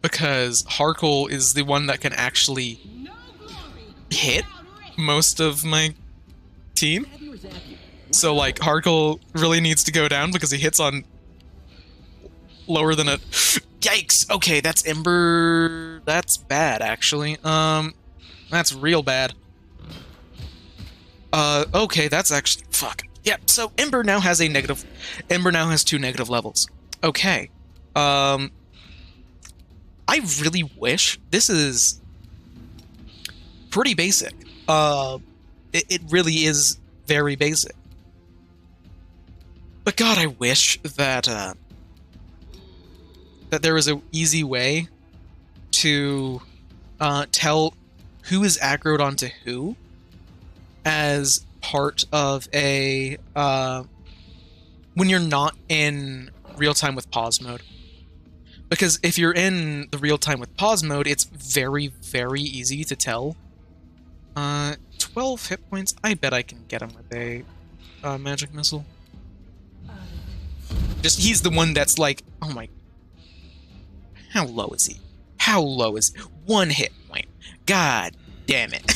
Because Harkle is the one that can actually hit most of my team. So, like, Harkle really needs to go down because he hits on lower than a... Yikes! Okay, that's Ember... That's bad, actually. That's real bad. Okay, that's actually... Fuck. Yeah, so Ember now has a negative... Ember now has 2 negative levels. Okay. I really wish... This is... pretty basic. It really is very basic. But God, I wish that that there was an easy way to tell who is aggroed onto who as part of a when you're not in real time with pause mode. Because if you're in the real time with pause mode, it's very, very easy to tell. 12 hit points. I bet I can get him with a magic missile. Just he's the one that's like, oh my. How low is he? How low is 1 hit point? God damn it.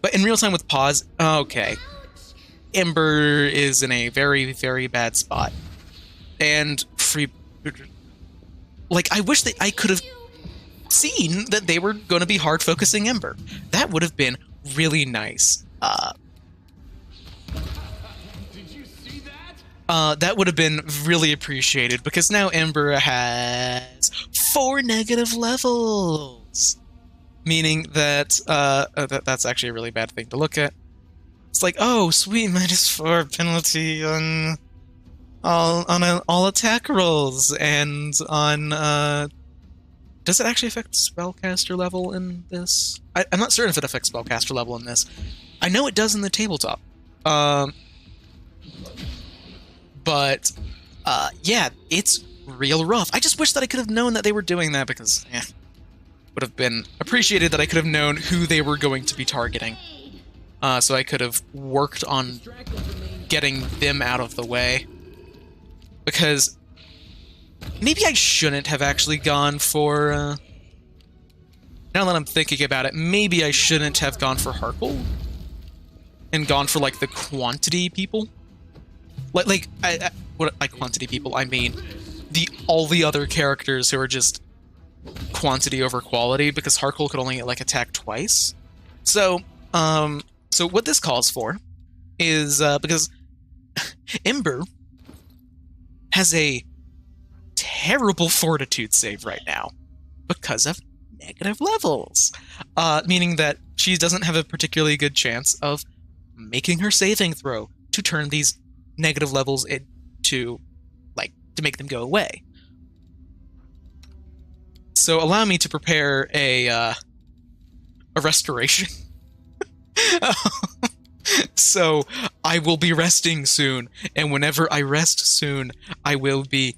But in real time with pause, okay. Ember is in a very, very bad spot. And free. Like, I wish that I could have seen that they were going to be hard focusing Ember. That would have been really nice. Did you see that? That would have been really appreciated, because now Ember has 4 negative levels. Meaning that, that's actually a really bad thing to look at. It's like, oh, sweet, -4 penalty on all attack rolls, and on, does it actually affect spellcaster level in this? I'm not certain if it affects spellcaster level in this. I know it does in the tabletop. But, yeah, it's real rough. I just wish that I could have known that they were doing that, because, would have been appreciated that I could have known who they were going to be targeting. So I could have worked on getting them out of the way. Because maybe I shouldn't have actually gone for... now that I'm thinking about it, maybe I shouldn't have gone for Harkle. And gone for, like, the quantity people. What by quantity people, I mean all the other characters who are just quantity over quality, because Harkle could only, like, attack twice. So what this calls for is, because Ember has a terrible fortitude save right now because of negative levels. Meaning that she doesn't have a particularly good chance of making her saving throw to turn these negative levels into, like, to make them go away. So allow me to prepare a restoration. So I will be resting soon, and whenever I rest soon, I will be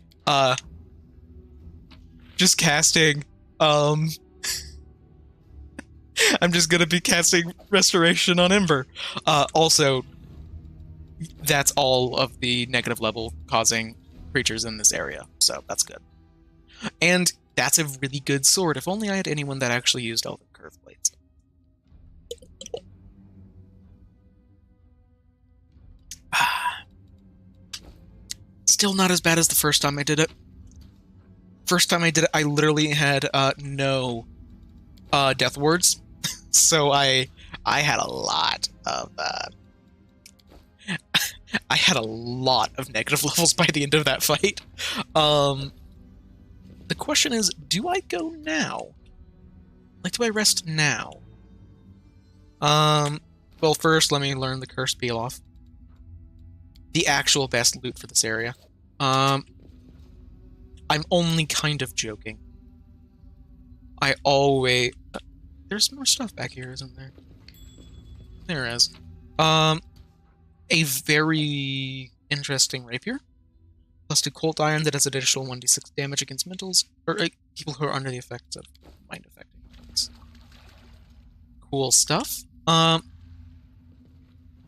just casting I'm just gonna be casting restoration on Ember. Also, that's all of the negative level causing creatures in this area, so that's good. And that's a really good sword. If only I had anyone that actually used Elven Curve Blades. Still not as bad as the first time I did it. First time I did it, I literally had no death wards, so I had a lot of I had a lot of negative levels by the end of that fight. The question is, do I go now? Like, do I rest now? Well, first, let me learn the curse peel off. The actual best loot for this area. I'm only kind of joking. I always... there's more stuff back here, isn't there? There is. A very interesting rapier. +2 cold iron that has additional 1d6 damage against mentals, or people who are under the effects of mind-affecting things. Cool stuff. I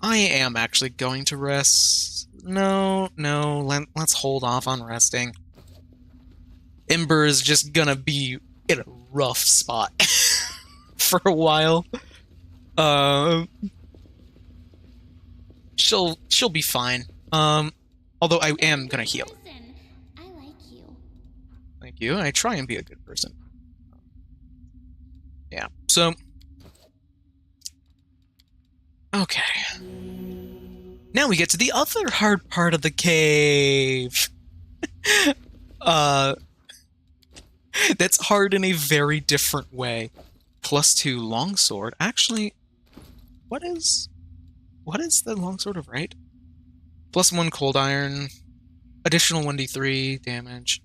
am actually going to rest. No, let's hold off on resting. Ember is just gonna be in a rough spot for a while. She'll be fine. Although I am gonna heal. Listen, I like you. Thank you. I try and be a good person. Yeah. So. Okay. Now we get to the other hard part of the cave. That's hard in a very different way. +2 longsword. Actually, what is the longsword of right? +1 cold iron, additional 1d3 damage.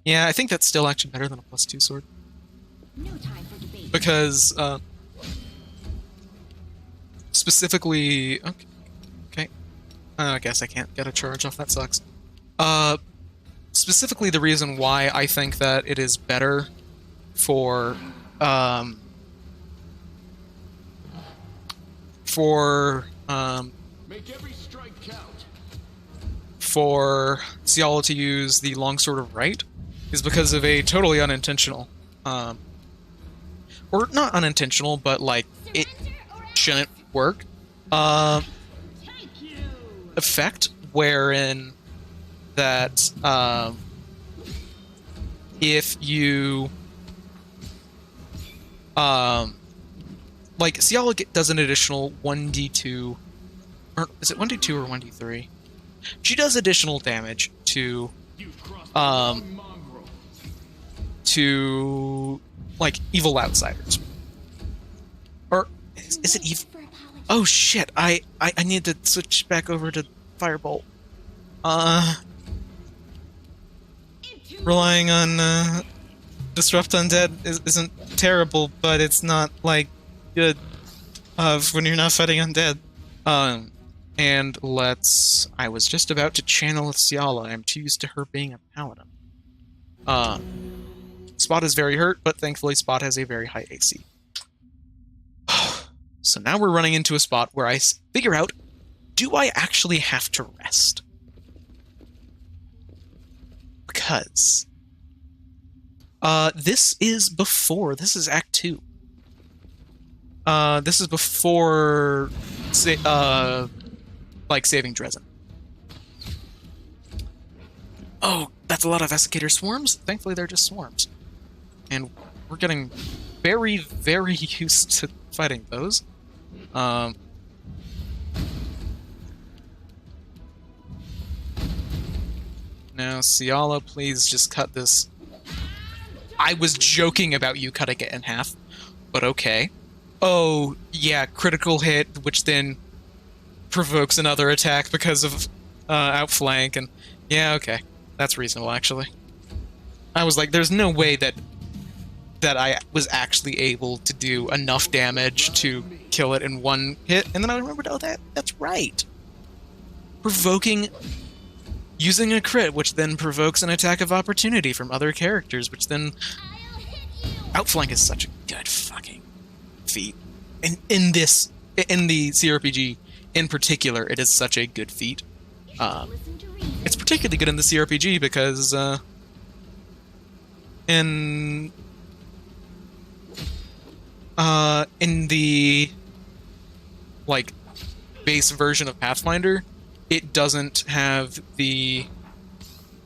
Yeah, I think that's still actually better than a +2 sword. No time for debate. Because specifically, okay. I guess I can't get a charge off. That sucks. Specifically, the reason why I think that it is better for Make every strike count. for Ciala to use the longsword of right is because of a totally unintentional, or not unintentional, but like it shouldn't work effect, wherein that if you like Ciala does an additional 1d2, or is it 1d2 or 1d3? She does additional damage to like evil outsiders. Or is it evil? Oh shit! I need to switch back over to Firebolt. Relying on Disrupt Undead isn't terrible, but it's not like good when you're not fighting undead. And I was just about to channel Ciala. I'm too used to her being a paladin. Spot is very hurt, but thankfully Spot has a very high AC. So now we're running into a spot where I figure out, do I actually have to rest? Because this is Act 2. This is before like saving Dresden. Oh, that's a lot of Vesicator swarms. Thankfully, they're just swarms. And we're getting very, very used to fighting those. Now, Ciala, please just cut this. I was joking about you cutting it in half, but okay. Oh, yeah, critical hit, which then provokes another attack because of outflank, and yeah, okay. That's reasonable, actually. I was like, there's no way that I was actually able to do enough damage to kill it in one hit, and then I remembered, oh, that's right. Using a crit, which then provokes an attack of opportunity from other characters, which then... Outflank is such a good fucking feat. And in the CRPG in particular, it is such a good feat. It's particularly good in the CRPG because in the like base version of Pathfinder, it doesn't have the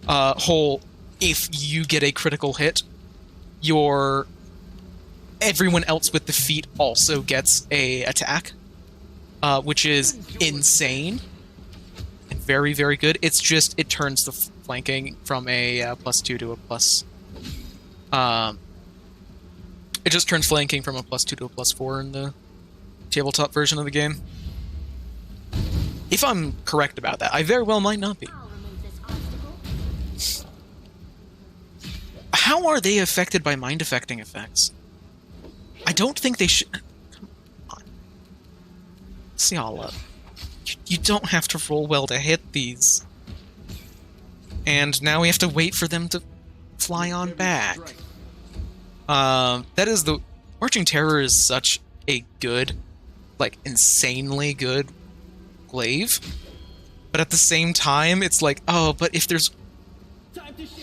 whole if you get a critical hit, everyone else with the feat also gets a attack, which is insane and very, very good. It's just it turns the flanking from a +2 to a It just turns flanking from a +2 to a +4 in the tabletop version of the game. If I'm correct about that, I very well might not be. I'll remove this obstacle. How are they affected by mind affecting effects? I don't think they should. Come on. See all up. You don't have to roll well to hit these. And now we have to wait for them to fly on back. That is the... Marching Terror is such a good, like, insanely good glaive. But at the same time, it's like, oh, but if there's...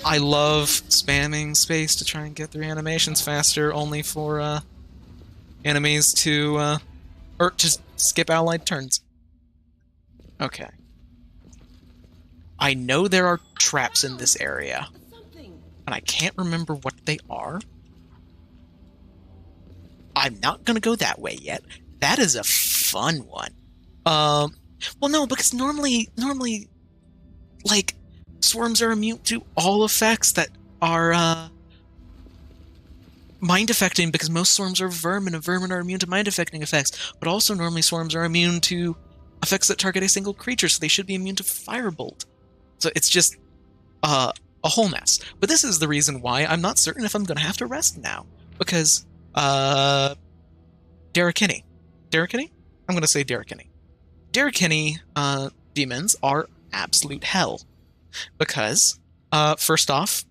I love spamming space to try and get through animations faster, only for, enemies to, or just skip allied turns. Okay. I know there are traps in this area, and I can't remember what they are. I'm not gonna go that way yet. That is a fun one. Well, no, because normally, like, swarms are immune to all effects that are, mind-affecting, because most swarms are vermin, and vermin are immune to mind-affecting effects, but also normally swarms are immune to effects that target a single creature, so they should be immune to Firebolt. So it's just, a whole mess. But this is the reason why I'm not certain if I'm gonna have to rest now, because, Darrakini. Darrakini? I'm gonna say Darrakini. Darrakini, demons are absolute hell. Because, first off,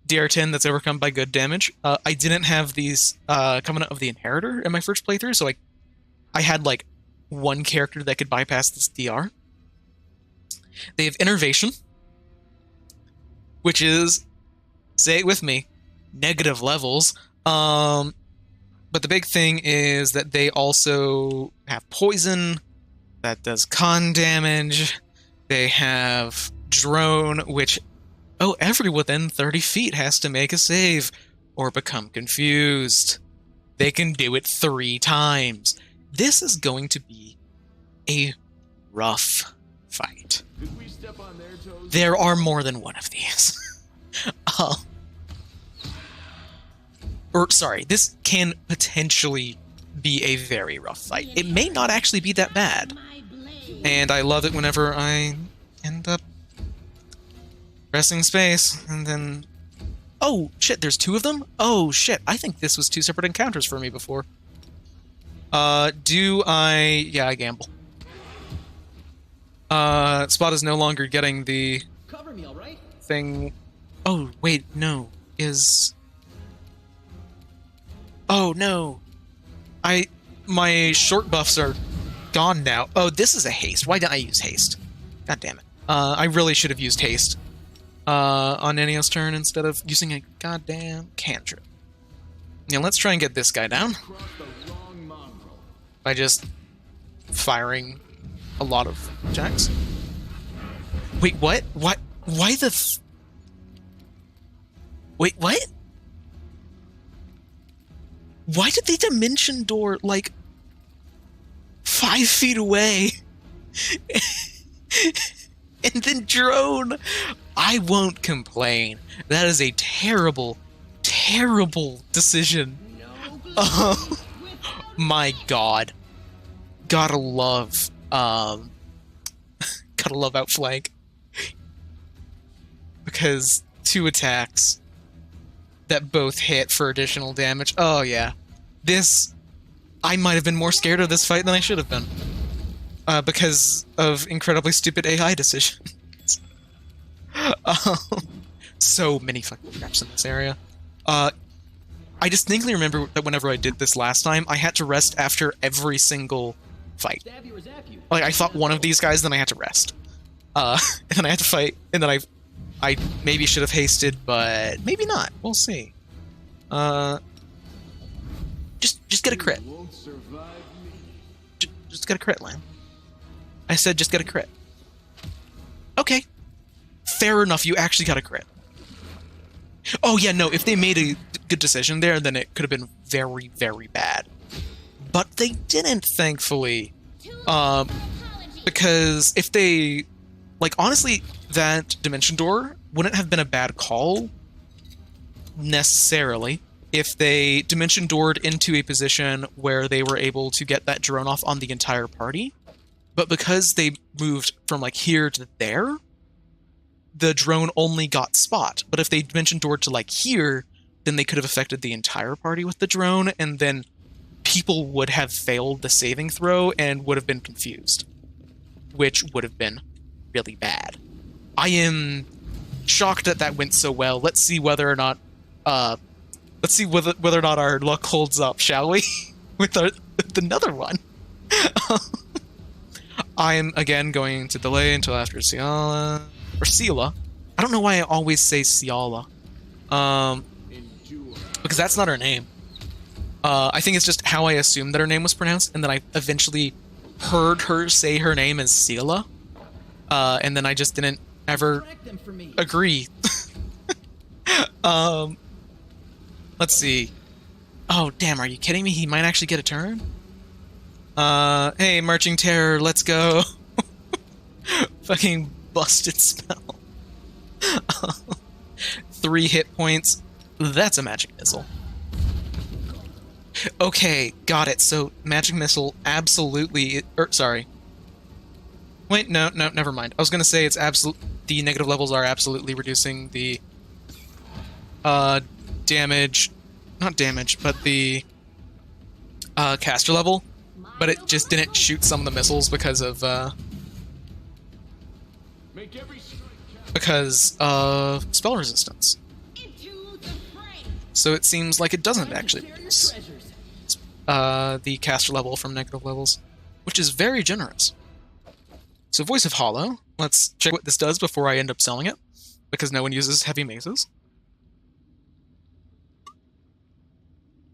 DR10 that's overcome by good damage. I didn't have these Covenant of the Inheritor in my first playthrough, so I had like one character that could bypass this DR. They have Innervation, which is, say it with me, negative levels. But the big thing is that they also have Poison, that does con damage. They have Drone, which... Oh, everyone within 30 feet has to make a save or become confused. They can do it 3 times. This is going to be a rough fight. Did we step on their toes? There are more than one of these. Sorry, this can potentially be a very rough fight. It may not actually be that bad. And I love it whenever I end up pressing space, and then... Oh, shit, there's 2 of them? Oh, shit, I think this was 2 separate encounters for me before. Do I... Yeah, I gamble. Spot is no longer getting the... Cover me, all right? Thing... Oh, wait, no. Is... Oh, no. My short buffs are gone now. Oh, this is a haste. Why didn't I use haste? God damn it. I really should have used haste. On Nenio's turn instead of using a goddamn cantrip. Now let's try and get this guy down by just firing a lot of attacks. Wait, what? What? Why the? Wait, what? Why did they dimension door like 5 feet away? And then drone? I won't complain. That is a terrible, terrible decision. Oh my god. Gotta love outflank. Because 2 attacks that both hit for additional damage. Oh yeah. This... I might have been more scared of this fight than I should have been. Because of incredibly stupid AI decisions. So many fucking traps in this area. I distinctly remember that whenever I did this last time, I had to rest after every single fight. Like, I fought one of these guys, then I had to rest. And then I had to fight, and then I maybe should have hasted, but maybe not. We'll see. Just get a crit. Just get a crit, Lamb. I said just get a crit. Okay. Fair enough, you actually got a crit. Oh yeah, no, if they made a good decision there, then it could have been very, very bad. But they didn't, thankfully. Because if they... Like, honestly, that Dimension Door wouldn't have been a bad call, necessarily. if they dimension doored into a position where they were able to get that drone off on the entire party. But because they moved from like here to there, the drone only got spot. But if they dimension doored to like here, then they could have affected the entire party with the drone, and then people would have failed the saving throw and would have been confused, which would have been really bad. I am shocked that that went so well. Let's see whether or not whether or not our luck holds up, shall we? with another one. I'm again going to delay until after Ciala or Sela. I don't know why I always say Ciala. Because that's not her name. I think it's just how I assumed that her name was pronounced, and then I eventually heard her say her name as Sela, and then I just didn't ever agree. Let's see. Oh, damn, are you kidding me? He might actually get a turn? Hey, Marching Terror, let's go. Fucking busted spell. 3 hit points. That's a magic missile. Okay, got it. So, magic missile absolutely... sorry. Wait, no, never mind. I was gonna say it's the negative levels are absolutely reducing the damage... Not damage, but the caster level. But it just didn't shoot some of the missiles because of spell resistance. So it seems like it doesn't actually reduce the caster level from negative levels, which is very generous. So Voice of Hollow, let's check what this does before I end up selling it, because no one uses heavy mazes.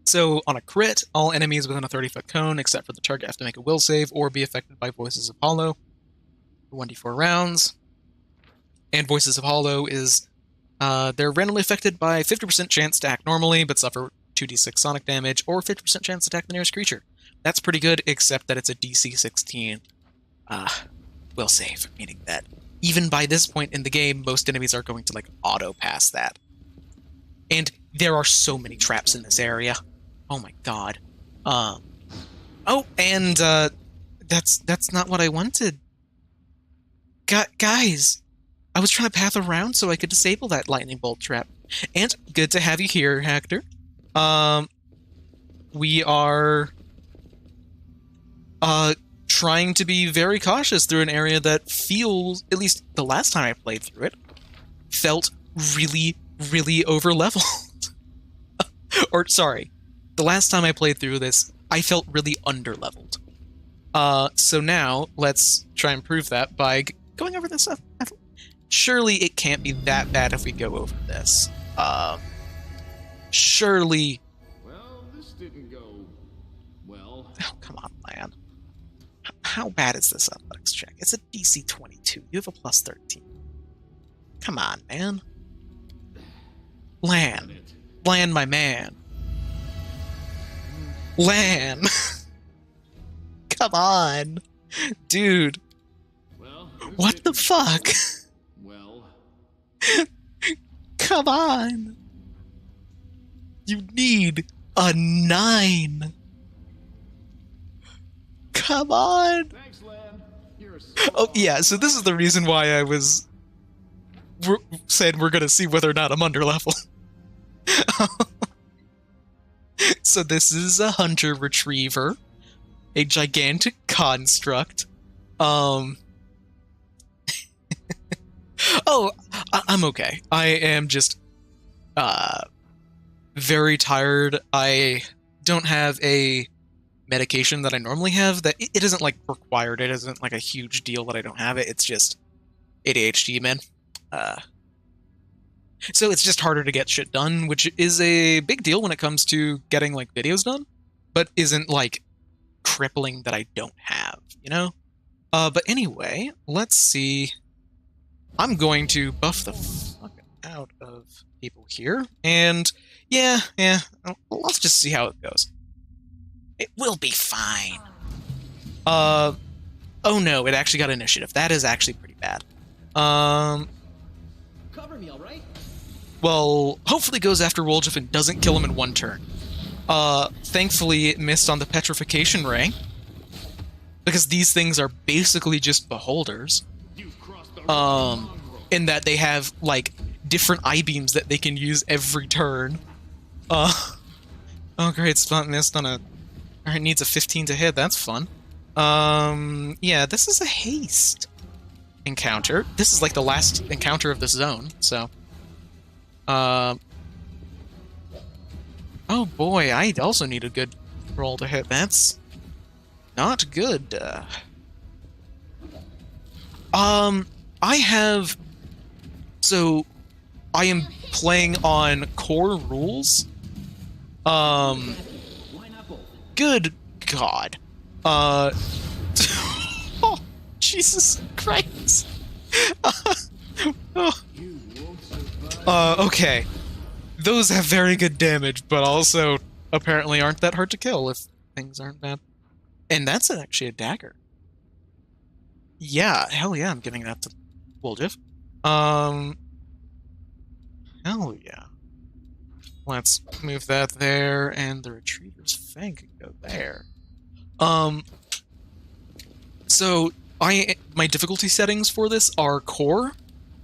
So on a crit, all enemies within a 30-foot cone, except for the target, have to make a will save or be affected by Voices of Hollow for 1d4 rounds. And Voices of Hollow is they're randomly affected by 50% chance to act normally, but suffer 2d6 sonic damage, or 50% chance to attack the nearest creature. That's pretty good, except that it's a DC 16 will save, meaning that even by this point in the game, most enemies are going to like auto pass that. And there are so many traps in this area. Oh my god. Oh, and that's not what I wanted. Guys, I was trying to path around so I could disable that lightning bolt trap. And good to have you here, Hector. We are trying to be very cautious through an area that feels, at least the last time I played through it, felt really, really over-leveled. Or, sorry, the last time I played through this, I felt really under-leveled. So now, let's try and prove that by going over this stuff. Surely it can't be that bad if we go over this. Surely... Well, this didn't go well. Oh, come on, man. How bad is this athletics check? It's a DC 22. You have a plus 13. Come on, man. Lan, my man. Lan. Come on. Dude. Well, what the fuck? Well. Come on. You need a 9. Come on. Thanks, Lan. You're a Oh, yeah, so this is the reason why I was saying we're going to see whether or not I'm under level. So this is a hunter retriever, a gigantic construct. Oh, I'm okay. I am just very tired. I don't have a medication that I normally have. That it isn't like required. It isn't like a huge deal that I don't have it. It's just ADHD, man. So it's just harder to get shit done, which is a big deal when it comes to getting like videos done, but isn't like crippling that I don't have, you know? But anyway, let's see. I'm going to buff the fuck out of people here, and yeah, let's just see how it goes. It will be fine. Oh no, it actually got initiative. That is actually pretty bad. Cover me, all right? well, hopefully goes after Woljif and doesn't kill him in one turn. Thankfully, it missed on the Petrification Ray, because these things are basically just beholders. In that they have, like, different I-beams that they can use every turn. Oh great, Spot missed on a... Alright, needs a 15 to hit, that's fun. Yeah, this is a haste encounter. This is like the last encounter of this zone, so... Oh boy, I also need a good roll to hit. That's not good. I have... So, I am playing on core rules. Good God. Oh, Jesus Christ. Okay. Those have very good damage, but also apparently aren't that hard to kill if things aren't that. And that's actually a dagger. Yeah, hell yeah, I'm giving that to Woljif. Hell yeah. Let's move that there, and the Retriever's Fang can go there. So, my difficulty settings for this are core.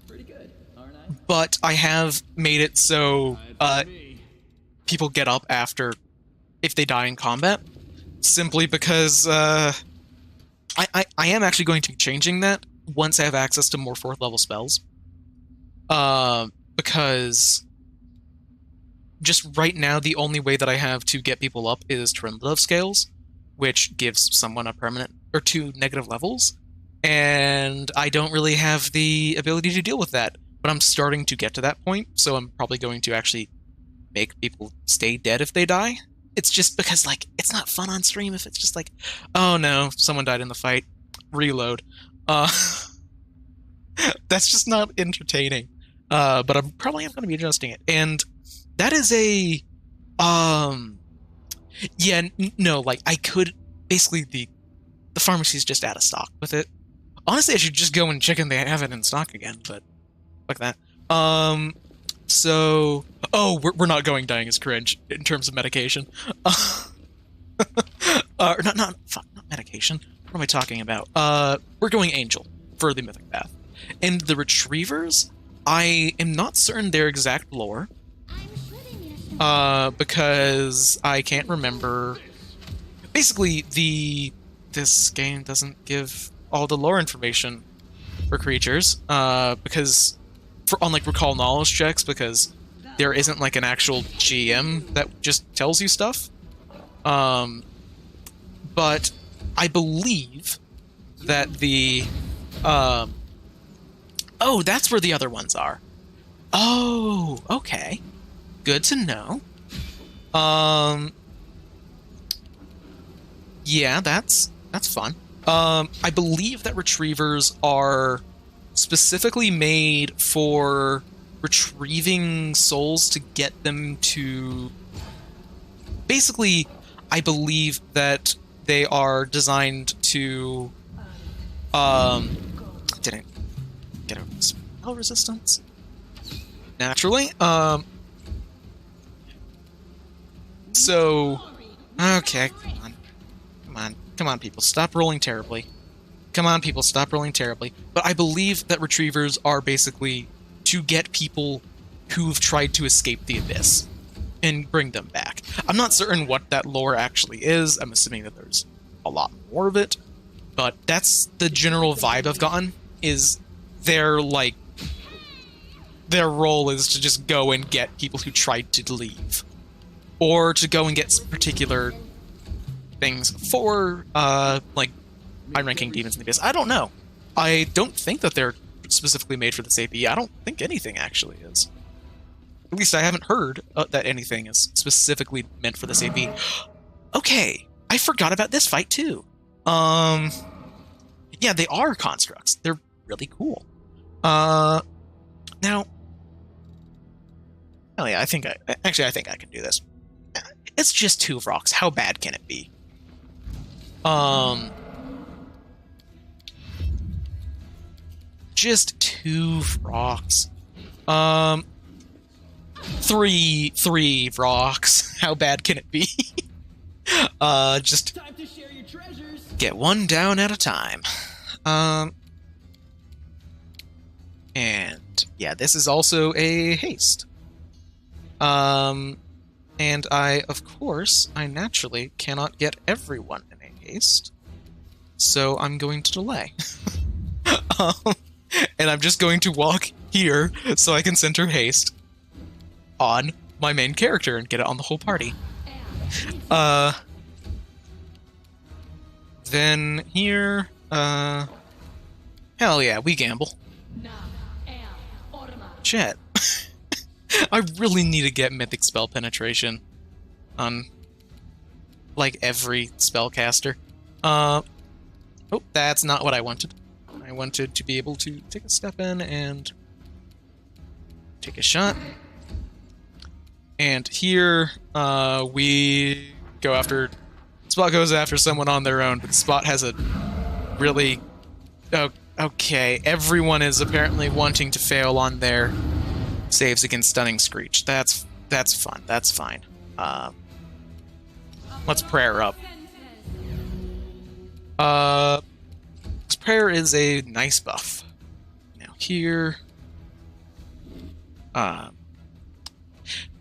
Pretty good, aren't I? But I have made it so, people get up after, if they die in combat. Simply because, I am actually going to be changing that once I have access to more 4th level spells. Because just right now, the only way that I have to get people up is Tremblev Scales, which gives someone a permanent, or 2 negative levels, and I don't really have the ability to deal with that. But I'm starting to get to that point, so I'm probably going to actually make people stay dead if they die. It's just because, like, it's not fun on stream if it's just like, oh no, someone died in the fight, reload. That's just not entertaining. But I'm probably going to be adjusting it. And that is a, yeah, no, like, I could, basically, the pharmacy's just out of stock with it. Honestly, I should just go and check and they have it in stock again, but fuck that. So, oh, we're not going Dying is Cringe in terms of medication. Not medication. What am I talking about? We're going Angel for the Mythic Path. And the Retrievers, I am not certain their exact lore. Because I can't remember. Basically, this game doesn't give all the lore information for creatures, because on like recall knowledge checks, because there isn't like an actual GM that just tells you stuff. But I believe that the oh, that's where the other ones are. Oh, okay. Good to know. Yeah, that's fun. I believe that Retrievers are specifically made for retrieving souls to get them to... Basically, I believe that they are designed to... Didn't get a spell resistance? Naturally. So... Okay, come on, people. Stop rolling terribly. Come on, people. Stop rolling terribly. But I believe that Retrievers are basically to get people who've tried to escape the Abyss and bring them back. I'm not certain what that lore actually is. I'm assuming that there's a lot more of it. But that's the general vibe I've gotten, is their role is to just go and get people who tried to leave. Or to go and get particular things for, like, high-ranking demons in the Abyss. I don't know. I don't think that they're specifically made for this AP. I don't think anything actually is. At least I haven't heard that anything is specifically meant for this AP. Okay, I forgot about this fight too. Yeah, they are constructs. They're really cool. Now, oh yeah, I think I can do this. It's just 2 rocks. How bad can it be? Just 2 rocks. Three rocks. How bad can it be? Just Time to share your treasures. get one down at a time. And yeah, this is also a haste. And of course, I naturally cannot get everyone in a haste. So I'm going to delay. And I'm just going to walk here so I can center haste on my main character and get it on the whole party. Then here, hell yeah, we gamble. Shit. I really need to get mythic spell penetration on, like, every spellcaster. Oh, that's not what I wanted. I wanted to be able to take a step in and take a shot. And here, we go after... Spot goes after someone on their own, but Spot has a really... Oh, okay, everyone is apparently wanting to fail on their saves against Stunning Screech. That's fun. That's fine. Let's prayer up. Prayer is a nice buff. Now here...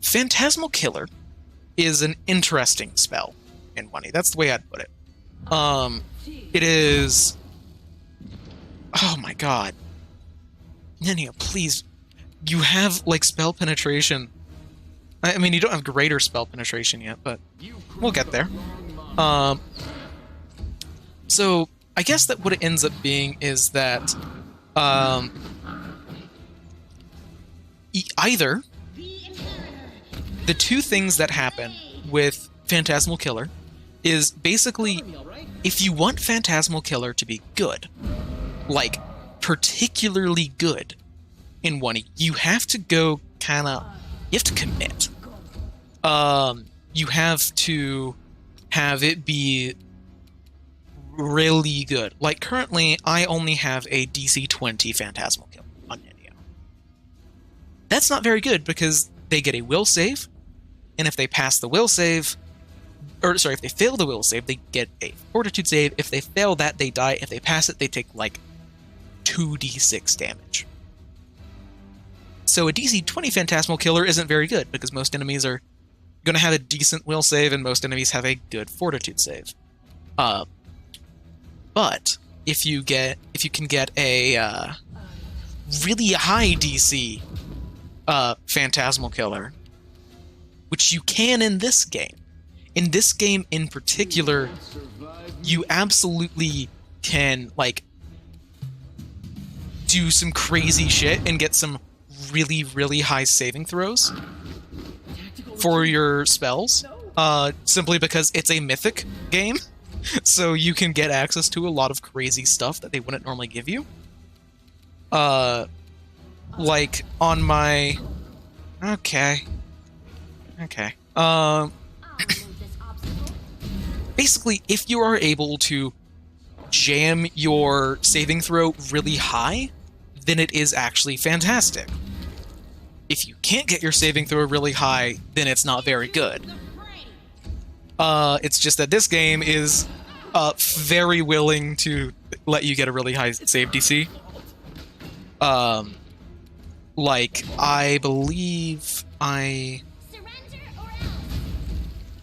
Phantasmal Killer is an interesting spell in 1E. That's the way I'd put it. It is... Oh my god. Nenia, please. You have, like, spell penetration. I mean, you don't have greater spell penetration yet, but we'll get there. So, I guess that what it ends up being is that, either the two things that happen with Phantasmal Killer is basically, if you want Phantasmal Killer to be good, like, particularly good in 1E, you have to go you have to commit. You have to have it be really good. Like, currently, I only have a DC 20 Phantasmal Killer on Nenia. That's not very good, because they get a will save, and if they pass the will save... Or, sorry, if they fail the will save, they get a fortitude save. If they fail that, they die. If they pass it, they take, like, 2d6 damage. So a DC 20 Phantasmal Killer isn't very good, because most enemies are going to have a decent will save, and most enemies have a good fortitude save. But if you can get a really high DC Phantasmal Killer, which you can in this game. In this game in particular, you absolutely can, like, do some crazy shit and get some really, really high saving throws for your spells, simply because it's a mythic game, so you can get access to a lot of crazy stuff that they wouldn't normally give you. Like, on my... Okay. Basically, if you are able to jam your saving throw really high, then it is actually fantastic. If you can't get your saving throw really high, then it's not very good. It's just that this game is very willing to let you get a really high save DC. Like, I believe I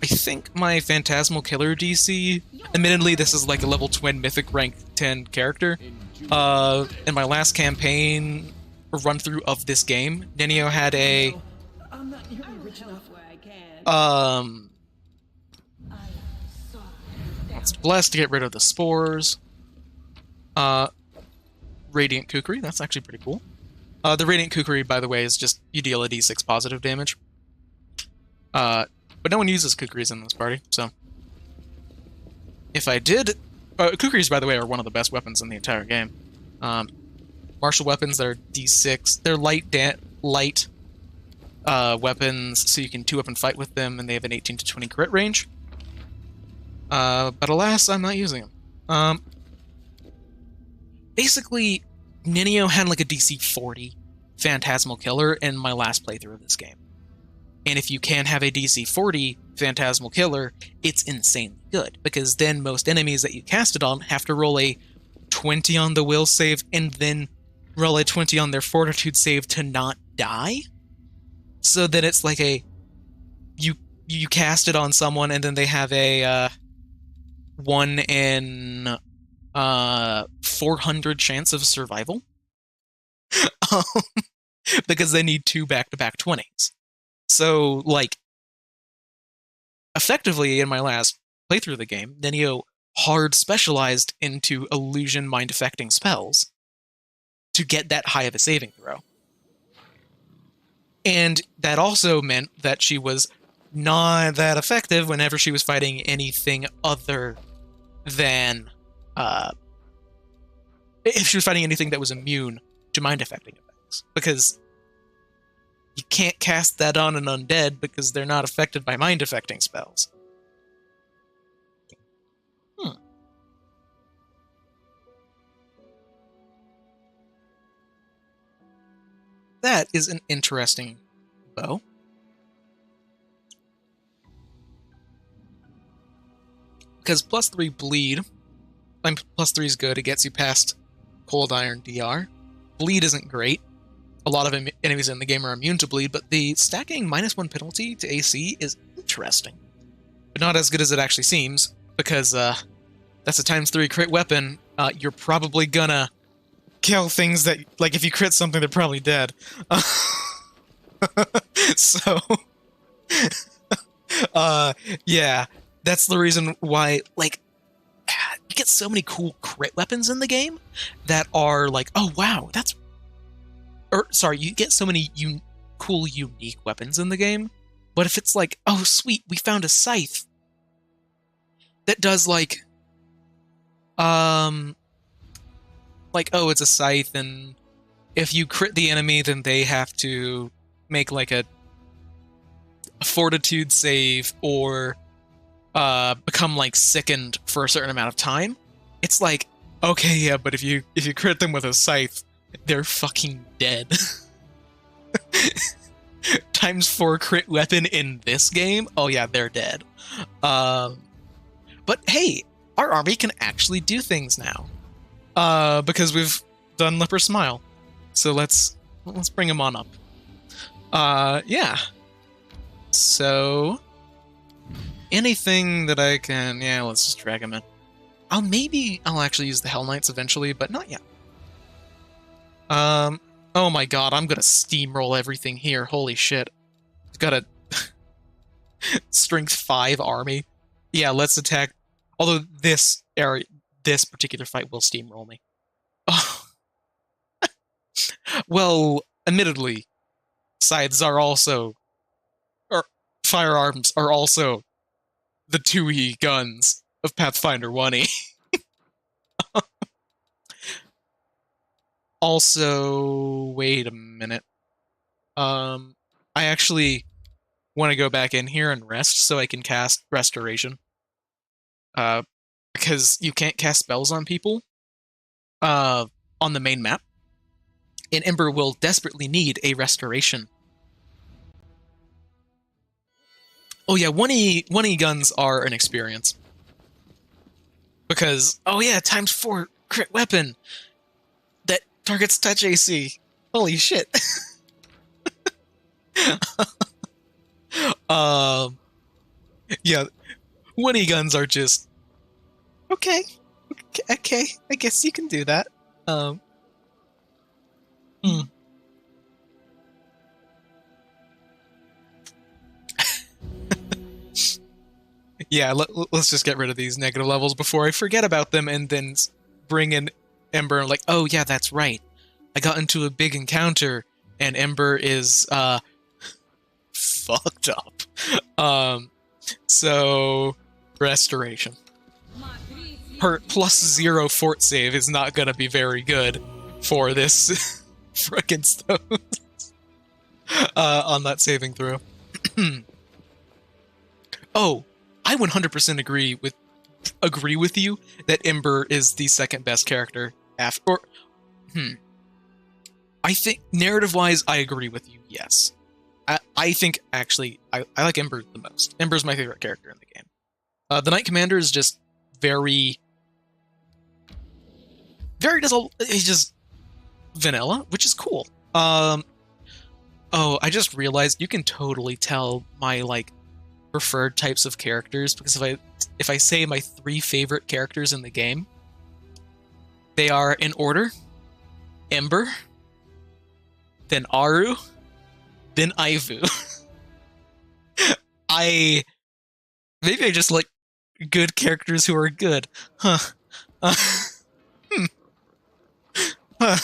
think my Phantasmal Killer DC, admittedly this is like a level twin mythic rank 10 character, in my last campaign run through of this game, Nenio had a it's blessed to get rid of the spores. Radiant Kukri, that's actually pretty cool. The Radiant Kukri, by the way, is just you deal a d6 positive damage. But no one uses Kukris in this party, so... If I did... Kukris, by the way, are one of the best weapons in the entire game. Martial weapons that are d6. They're light weapons, so you can 2-up and fight with them, and they have an 18 to 20 crit range. But alas, I'm not using them. Basically, Nenio had like a DC 40 Phantasmal Killer in my last playthrough of this game. And if you can have a DC 40 Phantasmal Killer, it's insanely good, because then most enemies that you cast it on have to roll a 20 on the will save and then roll a 20 on their fortitude save to not die. So that it's like you cast it on someone and then they have a 1 in 400 chance of survival. Because they need 2 back-to-back 20s. So, like, effectively, in my last playthrough of the game, Nenio hard specialized into illusion mind-affecting spells to get that high of a saving throw. And that also meant that she was not that effective whenever she was fighting anything other than... if she was fighting anything that was immune to mind-affecting effects. Because you can't cast that on an undead because they're not affected by mind-affecting spells. That is an interesting bow. Because +3 bleed, and +3 is good, it gets you past Cold Iron DR. Bleed isn't great. A lot of enemies in the game are immune to bleed, but the stacking -1 penalty to AC is interesting. But not as good as it actually seems, because that's a ×3 crit weapon. You're probably gonna kill things that, like, if you crit something, they're probably dead. So, yeah, that's the reason why, like, you get so many cool crit weapons in the game that are like, oh wow, that's... Or, sorry, you get so many cool, unique weapons in the game, but if it's like, oh sweet, we found a scythe that does, like, oh, it's a scythe, and if you crit the enemy, then they have to make, like, a fortitude save, or become, like, sickened for a certain amount of time. It's like, okay, yeah, but if you crit them with a scythe, they're fucking dead. ×4 crit weapon in this game? Oh yeah, they're dead. But hey, our army can actually do things now. Because we've done Leper Smile. So let's bring him on up. Yeah. So anything that I can... Yeah, let's just drag him in. I'll actually use the Hell Knights eventually, but not yet. Oh my god, I'm gonna steamroll everything here. Holy shit. I've got a strength 5 army. Yeah, let's attack. Although this particular fight will steamroll me. Oh. Well, admittedly, scythes are also... or firearms are also the 2E guns of Pathfinder 1E. Also, wait a minute. I actually want to go back in here and rest so I can cast Restoration. Because you can't cast spells on people on the main map. And Ember will desperately need a Restoration. Oh yeah, 1E guns are an experience. Because, oh yeah, ×4 crit weapon that targets touch AC. Holy shit. Yeah, 1E guns are just... Okay, I guess you can do that. Yeah, let's just get rid of these negative levels before I forget about them and then bring in Ember and like, oh yeah, that's right. I got into a big encounter and Ember is fucked up. So Restoration. Her +0 fort save is not gonna be very good for this frickin' stone on that saving throw. Oh, I 100% agree with you that Ember is the second best character after. I think narrative-wise, I agree with you. Yes, I think actually I like Ember the most. Ember's my favorite character in the game. The Knight Commander is just very he's just vanilla, which is cool. Oh, I just realized you can totally tell my like preferred types of characters because if I say my 3 favorite characters in the game, they are in order: Ember, then Aru, then Aivu. Maybe I just like good characters who are good. Huh. Hmm. Huh.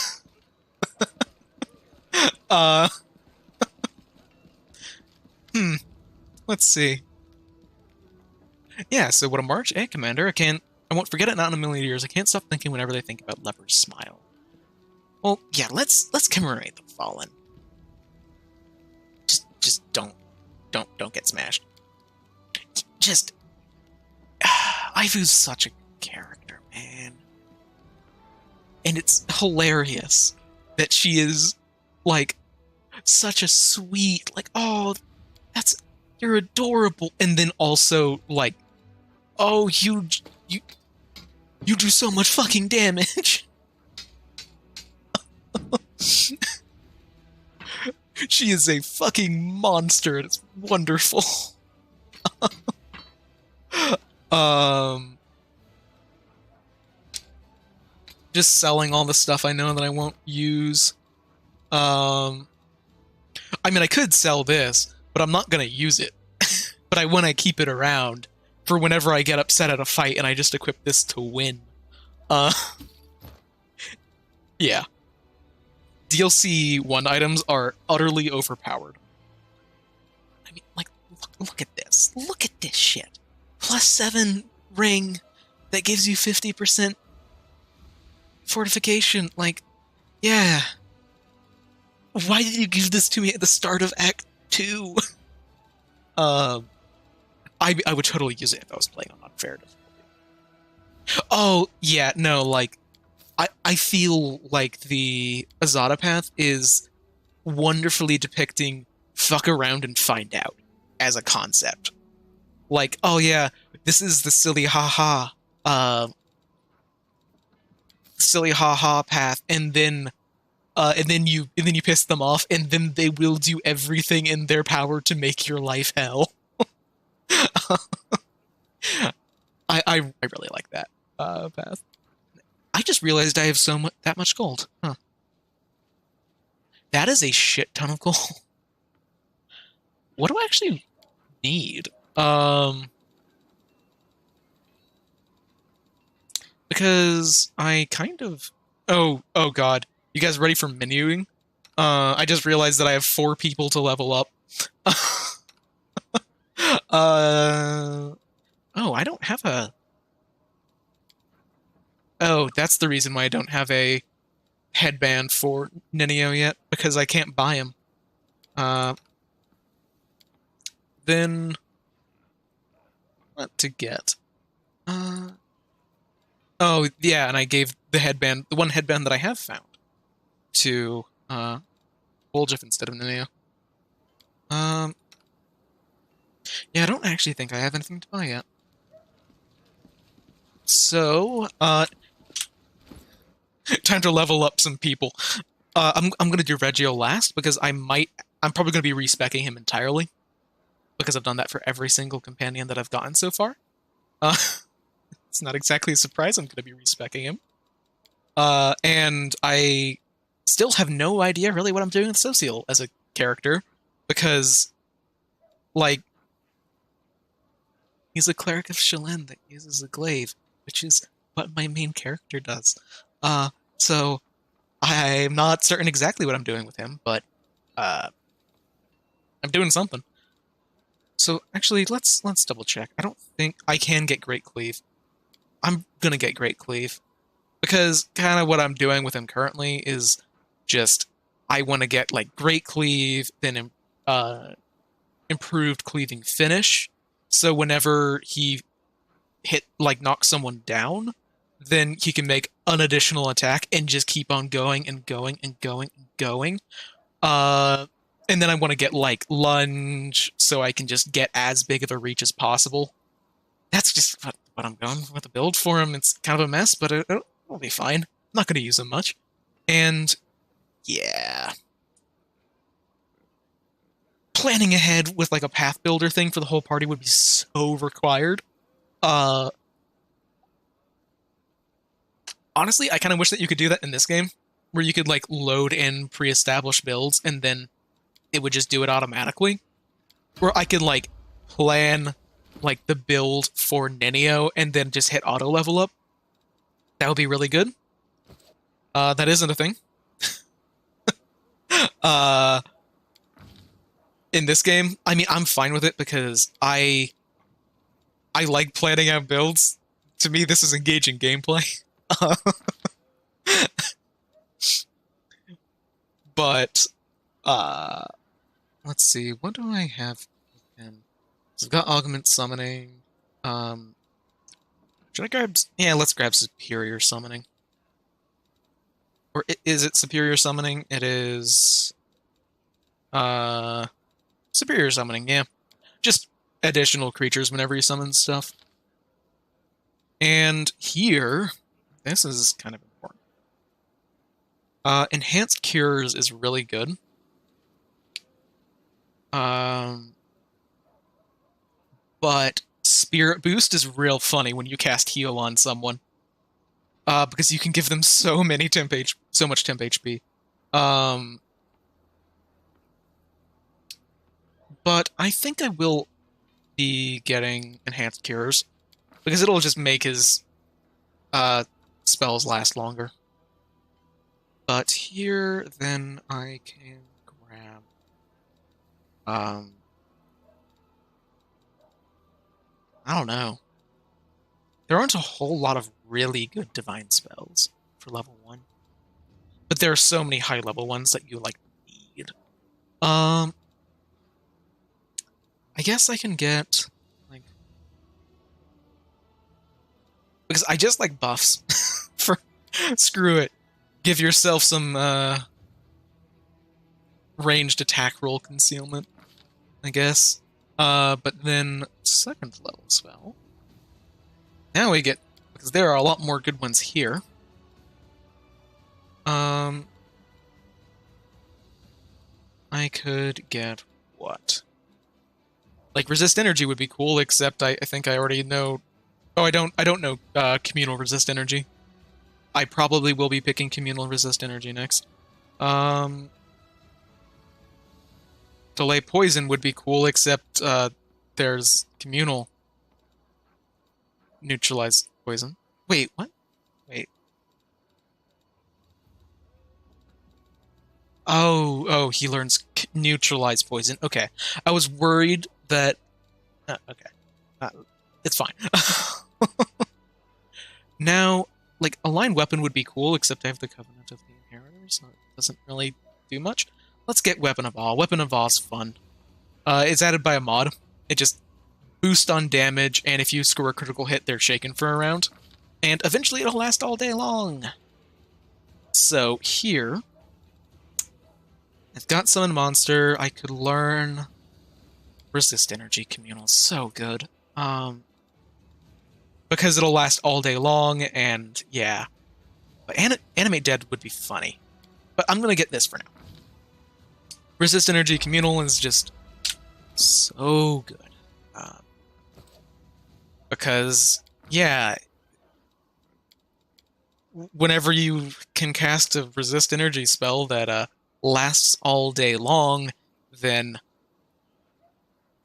Hmm. Let's see. Yeah, so what a March Commander. I won't forget it, not in a million years. I can't stop thinking whenever they think about Leper's Smile. Well, yeah, let's commemorate the fallen. Just don't get smashed. Just Ivu's such a character, man. And it's hilarious that she is like such a sweet, like, oh, you're adorable, and then also like, oh, you do so much fucking damage. She is a fucking monster, and it's wonderful. Just selling all the stuff I know that I won't use. I mean, I could sell this, but I'm not gonna use it. But I want to keep it around for whenever I get upset at a fight and I just equip this to win. Yeah. DLC 1 items are utterly overpowered. I mean, like, look at this. Look at this shit. +7 ring that gives you 50% fortification. Like, yeah. Why did you give this to me at the start of Act 2? I would totally use it if I was playing on unfair difficulty. Oh, yeah, no, like, I feel like the Azada path is wonderfully depicting fuck around and find out as a concept. Like, oh yeah, this is the silly haha path, and then you piss them off, and then they will do everything in their power to make your life hell. I really like that path. I just realized I have that much gold. Huh. That is a shit ton of gold. What do I actually need? Because I kind of... Oh god. You guys ready for menuing? I just realized that I have 4 people to level up. Oh, I don't have a... Oh, that's the reason why I don't have a headband for Ninio yet, because I can't buy him. Then... What to get? Oh, yeah, and I gave the one headband that I have found, to, Woljif instead of Ninio. Yeah, I don't actually think I have anything to buy yet. So, time to level up some people. I'm gonna do Reggio last, because I'm probably gonna be respecking him entirely. Because I've done that for every single companion that I've gotten so far. It's not exactly a surprise I'm gonna be respecking him. And I still have no idea really what I'm doing with Social as a character, because, like, he's a cleric of Shalem that uses a glaive, which is what my main character does. So I'm not certain exactly what I'm doing with him, but I'm doing something. So actually, let's double check. I don't think I can get Great Cleave. I'm gonna get Great Cleave, because kind of what I'm doing with him currently is just I want to get like Great Cleave, then improved cleaving finish. So whenever he knocks someone down, then he can make an additional attack and just keep on going and going and going and going. And then I want to get like lunge so I can just get as big of a reach as possible. That's just what I'm going with the build for him. It's kind of a mess, but it'll be fine. I'm not going to use him much. And yeah. Planning ahead with like a path builder thing for the whole party would be so required. Honestly, I kind of wish that you could do that in this game, where you could like load in pre-established builds and then it would just do it automatically. Where I could like plan like the build for Nenio and then just hit auto level up. That would be really good. That isn't a thing. In this game, I mean, I'm fine with it because I like planning out builds. To me, this is engaging gameplay. But, let's see, what do I have in? So I've got Augment Summoning. Should I grab... Yeah, let's grab Superior Summoning. Or is it Superior Summoning? It is... Superior Summoning, yeah. Just additional creatures whenever you summon stuff. And here... This is kind of important. Enhanced Cures is really good. But Spirit Boost is real funny when you cast Heal on someone. Because you can give them so much temp HP. But I think I will be getting Enhanced Cures. Because it'll just make his spells last longer. But here, then I can grab... I don't know. There aren't a whole lot of really good divine spells for level 1. But there are so many high-level ones that you, like, need. I guess I can get, like... Because I just like buffs. Screw it. Give yourself some, ranged attack roll concealment, I guess. But then, second level spell. Now we get... Because there are a lot more good ones here. I could get what? Like, Resist Energy would be cool, except I think I already know... Oh, I don't know Communal Resist Energy. I probably will be picking Communal Resist Energy next. Delay Poison would be cool, except there's Communal Neutralize Poison. Wait, what? Wait. Oh, he learns Neutralize Poison. Okay. I was worried that... okay. It's fine. Now, like, Aligned Weapon would be cool, except I have the Covenant of the Inheritor, so it doesn't really do much. Let's get Weapon of Awe. Weapon of Awe is fun. It's added by a mod. It just boosts on damage, and if you score a critical hit, they're shaken for a round. And eventually it'll last all day long. So, here... I've got Summon Monster. I could learn... Resist Energy Communal. So good. Because it'll last all day long, and yeah. But Animate Dead would be funny. But I'm gonna get this for now. Resist Energy Communal is just so good. Because, yeah, whenever you can cast a Resist Energy spell that lasts all day long, then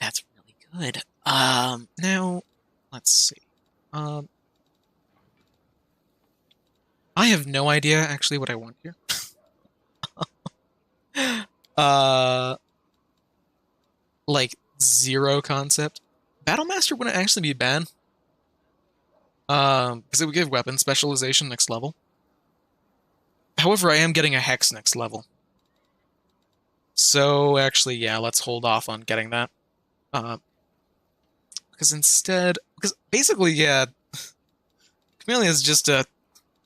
that's really good. Now, let's see. I have no idea, actually, what I want here. Like, zero concept. Battlemaster wouldn't actually be bad. Because it would give weapon specialization next level. However, I am getting a Hex next level. So, actually, yeah, let's hold off on getting that. Because instead... Because basically, yeah, Camellia is just a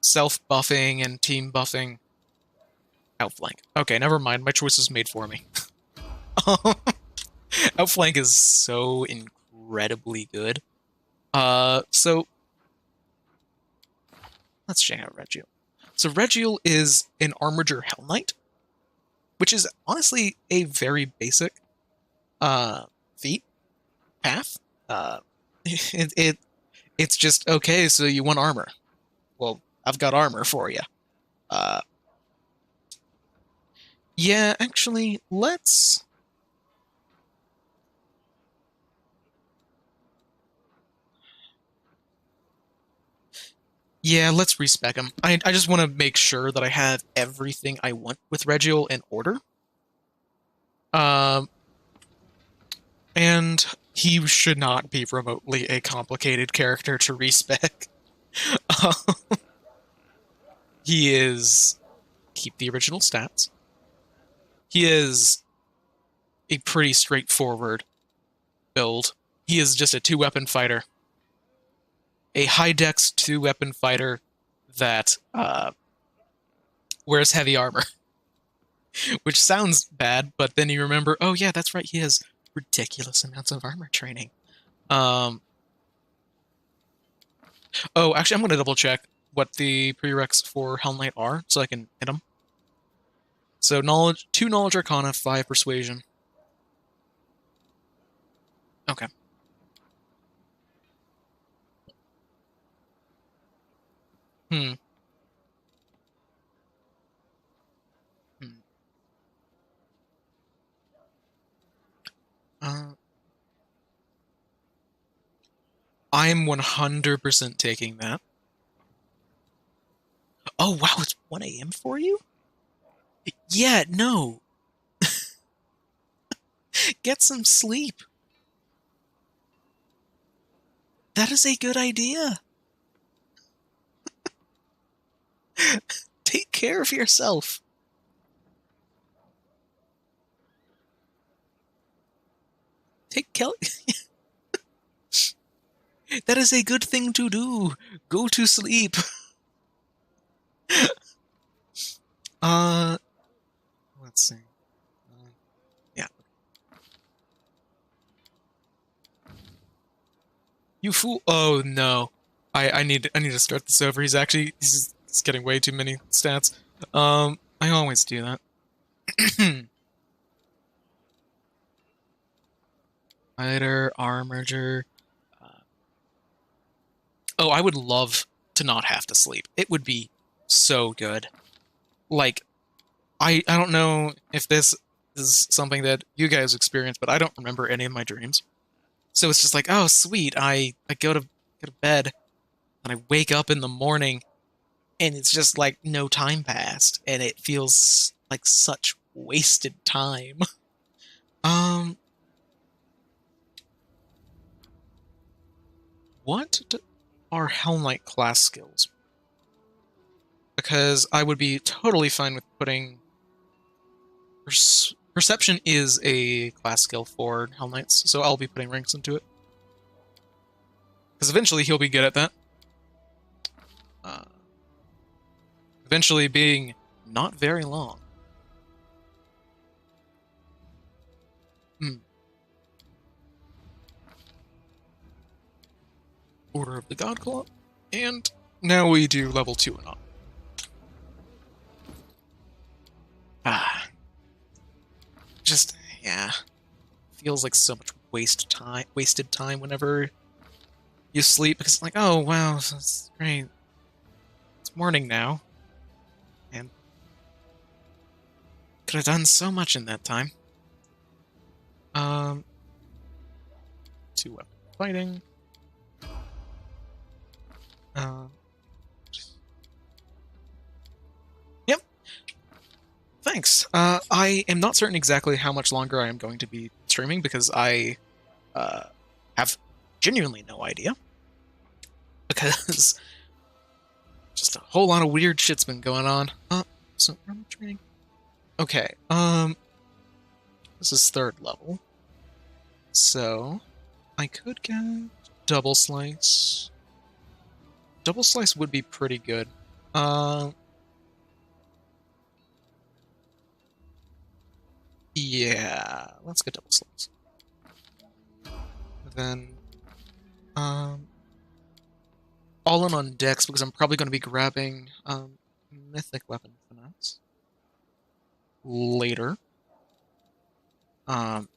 self-buffing and team-buffing outflank. Okay, never mind. My choice was made for me. Outflank is so incredibly good. So let's check out Regiel. So Regiel is an Armiger Hell Knight, which is honestly a very basic feat path. It's just okay. So you want armor? Well, I've got armor for you. Yeah, actually, let's. Yeah, let's respec him. I just want to make sure that I have everything I want with Regiel in order. And he should not be remotely a complicated character to respec. He is... Keep the original stats. He is a pretty straightforward build. He is just a 2-weapon fighter. A high-dex 2-weapon fighter that wears heavy armor. Which sounds bad, but then you remember, oh yeah, that's right, he has ridiculous amounts of armor training. Oh, actually, I'm going to double-check what the prereqs for Hell Knight are, so I can hit them. So, knowledge, 2 Knowledge Arcana, 5 Persuasion. Okay. Hmm. I'm 100% taking that. Oh, wow, it's 1 a.m. for you? Yeah, no. Get some sleep. That is a good idea. Take care of yourself. Take care. That is a good thing to do. Go to sleep. Let's see. Yeah. You fool! Oh no, I need to start this over. He's getting way too many stats. I always do that. Fighter, Armiger. Oh, I would love to not have to sleep. It would be so good. Like, I don't know if this is something that you guys experience, but I don't remember any of my dreams. So it's just like, oh, sweet. I go to bed, and I wake up in the morning, and it's just like no time passed, and it feels like such wasted time. What are Hell Knight class skills? Because I would be totally fine with putting... Perception is a class skill for Hell Knights, so I'll be putting ranks into it. Because eventually he'll be good at that. Eventually being not very long. Order of the God Claw. And now we do level 2 and up. Just, yeah. Feels like so much wasted time whenever you sleep, because it's like, oh, wow, that's great. It's morning now. And could have done so much in that time. 2-weapon fighting. Yep. Thanks. I am not certain exactly how much longer I am going to be streaming, because I have genuinely no idea. Because just a whole lot of weird shit's been going on. So armor training. Okay. This is 3rd level. So I could get double slice. Double slice would be pretty good. Yeah, let's get double slugs. Then, um, all in on Dex because I'm probably going to be grabbing Mythic Weapon Finesse later. Um,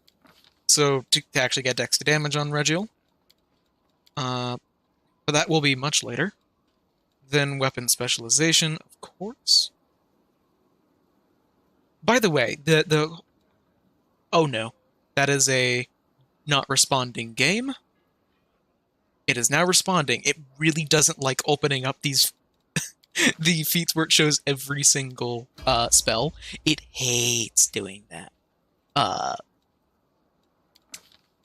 so to actually get Dex to damage on Regiel. But that will be much later. Then Weapon Specialization, of course. By the way, the oh no, that is a not responding game. It is now responding. It really doesn't like opening up these the feats where it shows every single spell. It hates doing that. Uh,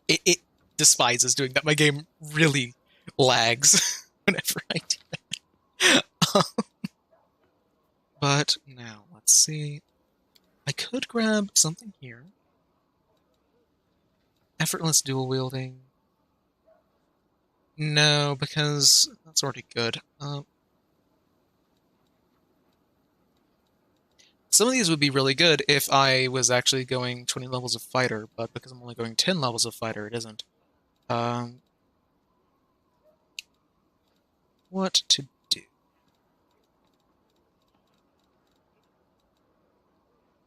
it despises doing that. My game really lags whenever I do that. But now, let's see. I could grab something here. Effortless dual wielding. No, because that's already good. Some of these would be really good if I was actually going 20 levels of fighter, but because I'm only going 10 levels of fighter, it isn't. What to do?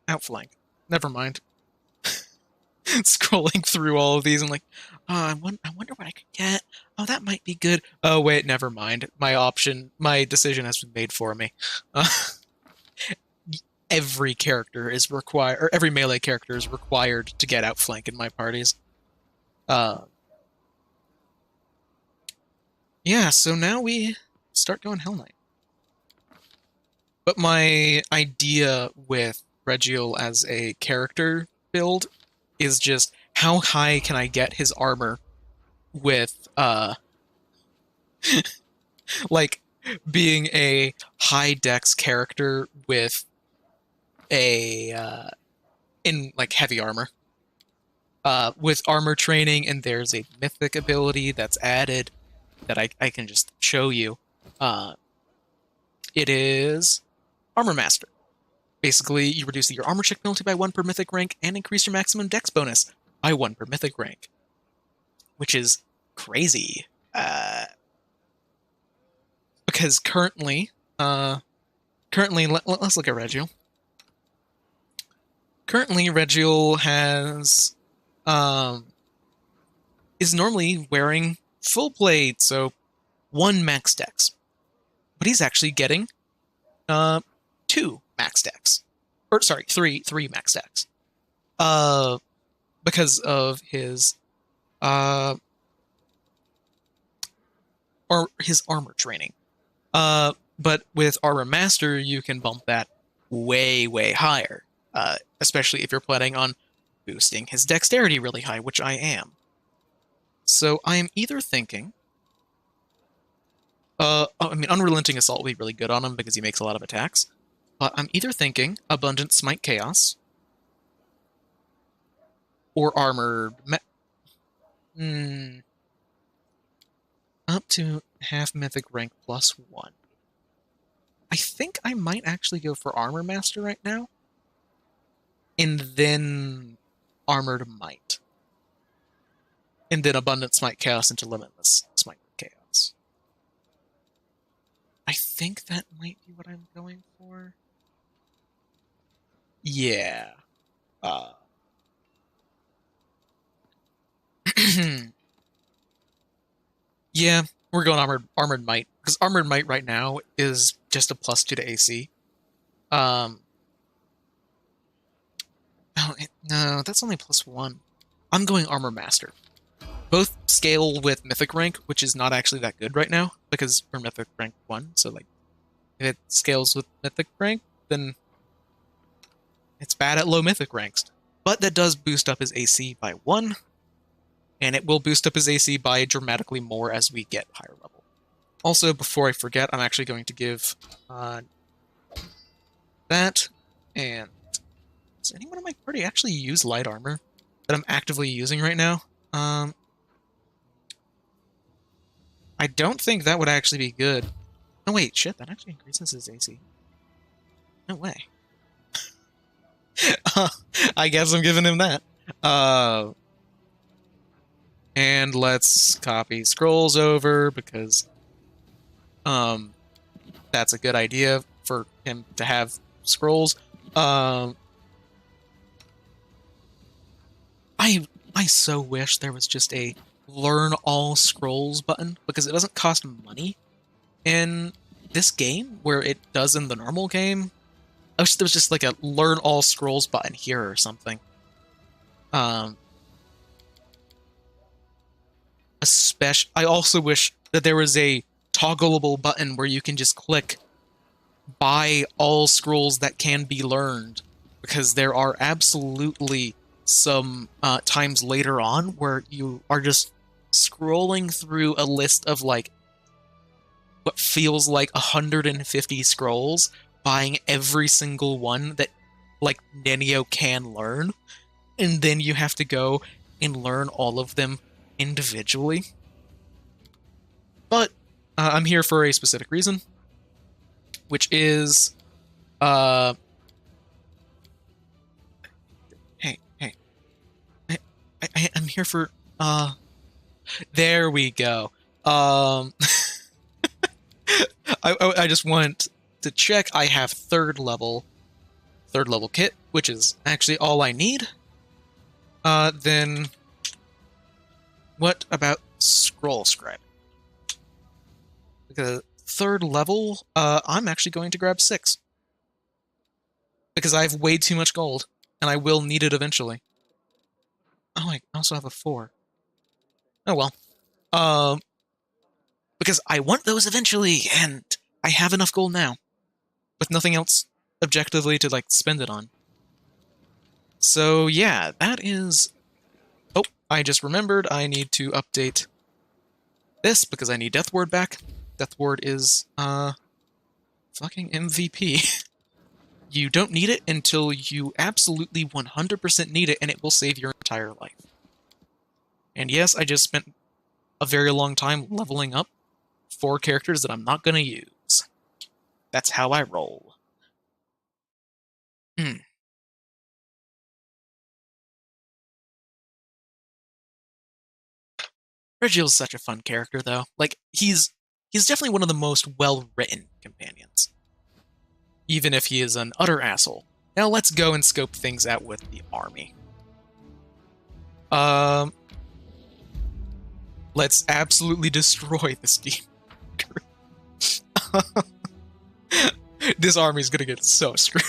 Outflank. Never mind. Scrolling through all of these, I'm like, oh, I wonder what I could get. Oh, that might be good. Oh, wait, never mind. My decision has been made for me. Every character is required, or every melee character is required to get outflank in my parties. Yeah, so now we start going Hell Knight. But my idea with Regiel as a character build is just how high can I get his armor with like being a high dex character with a in like heavy armor. With armor training, and there's a mythic ability that's added that I can just show you. It is Armor Master. Basically, you reduce your armor check penalty by 1 per mythic rank and increase your maximum dex bonus by 1 per mythic rank. Which is crazy. Because currently, let's look at Regiel. Currently, Regiel has, is normally wearing full plate, so 1 max dex. But he's actually getting, 2 max dex. Or, sorry, 3 max dex. Because of his, or his armor training. But with Armor Master, you can bump that way, way higher. Especially if you're planning on boosting his dexterity really high, which I am. So I am either thinking... Unrelenting Assault will be really good on him because he makes a lot of attacks. But I'm either thinking Abundant Smite Chaos or Armored... Up to half Mythic rank plus 1. I think I might actually go for Armor Master right now. And then Armored Might. And then Abundant Smite Chaos into Limitless Smite Chaos. I think that might be what I'm going for. Yeah. Yeah, we're going Armored Might. Because Armored Might right now is just a +2 to AC. Oh, no, that's only +1. I'm going Armor Master. Both scale with Mythic rank, which is not actually that good right now, because we're Mythic rank 1, so like, if it scales with Mythic rank, then it's bad at low Mythic ranks. But that does boost up his AC by 1, and it will boost up his AC by dramatically more as we get higher level. Also, before I forget, I'm actually going to give that, and does anyone in my party actually use light armor that I'm actively using right now? I don't think that would actually be good. Oh wait, shit, that actually increases his AC. No way. I guess I'm giving him that. And let's copy scrolls over because that's a good idea for him to have scrolls. I so wish there was just a learn all scrolls button because it doesn't cost money in this game where it does in the normal game. I wish there was just like a learn all scrolls button here or something. I also wish that there was a toggleable button where you can just click buy all scrolls that can be learned, because there are absolutely some times later on where you are just scrolling through a list of like what feels like 150 scrolls, buying every single one that like Nenio can learn, and then you have to go and learn all of them individually. But I'm here for a specific reason, which is hey, I'm here for there we go. I just want to check I have third level kit, which is actually all I need. Then what about scroll scribe? Because third level, I'm actually going to grab 6. Because I have way too much gold, and I will need it eventually. Oh, I also have a 4. Oh well. Because I want those eventually, and I have enough gold now. With nothing else objectively to, like, spend it on. So, yeah, that is... Oh, I just remembered I need to update this, because I need Death Ward back. Death Ward is, fucking MVP. You don't need it until you absolutely 100% need it, and it will save your entire life. And yes, I just spent a very long time leveling up 4 characters that I'm not going to use. That's how I roll. Regiel's such a fun character, though. Like, he's definitely one of the most well-written companions. Even if he is an utter asshole. Now let's go and scope things out with the army. Let's absolutely destroy this demon group. This army's gonna get so screwed.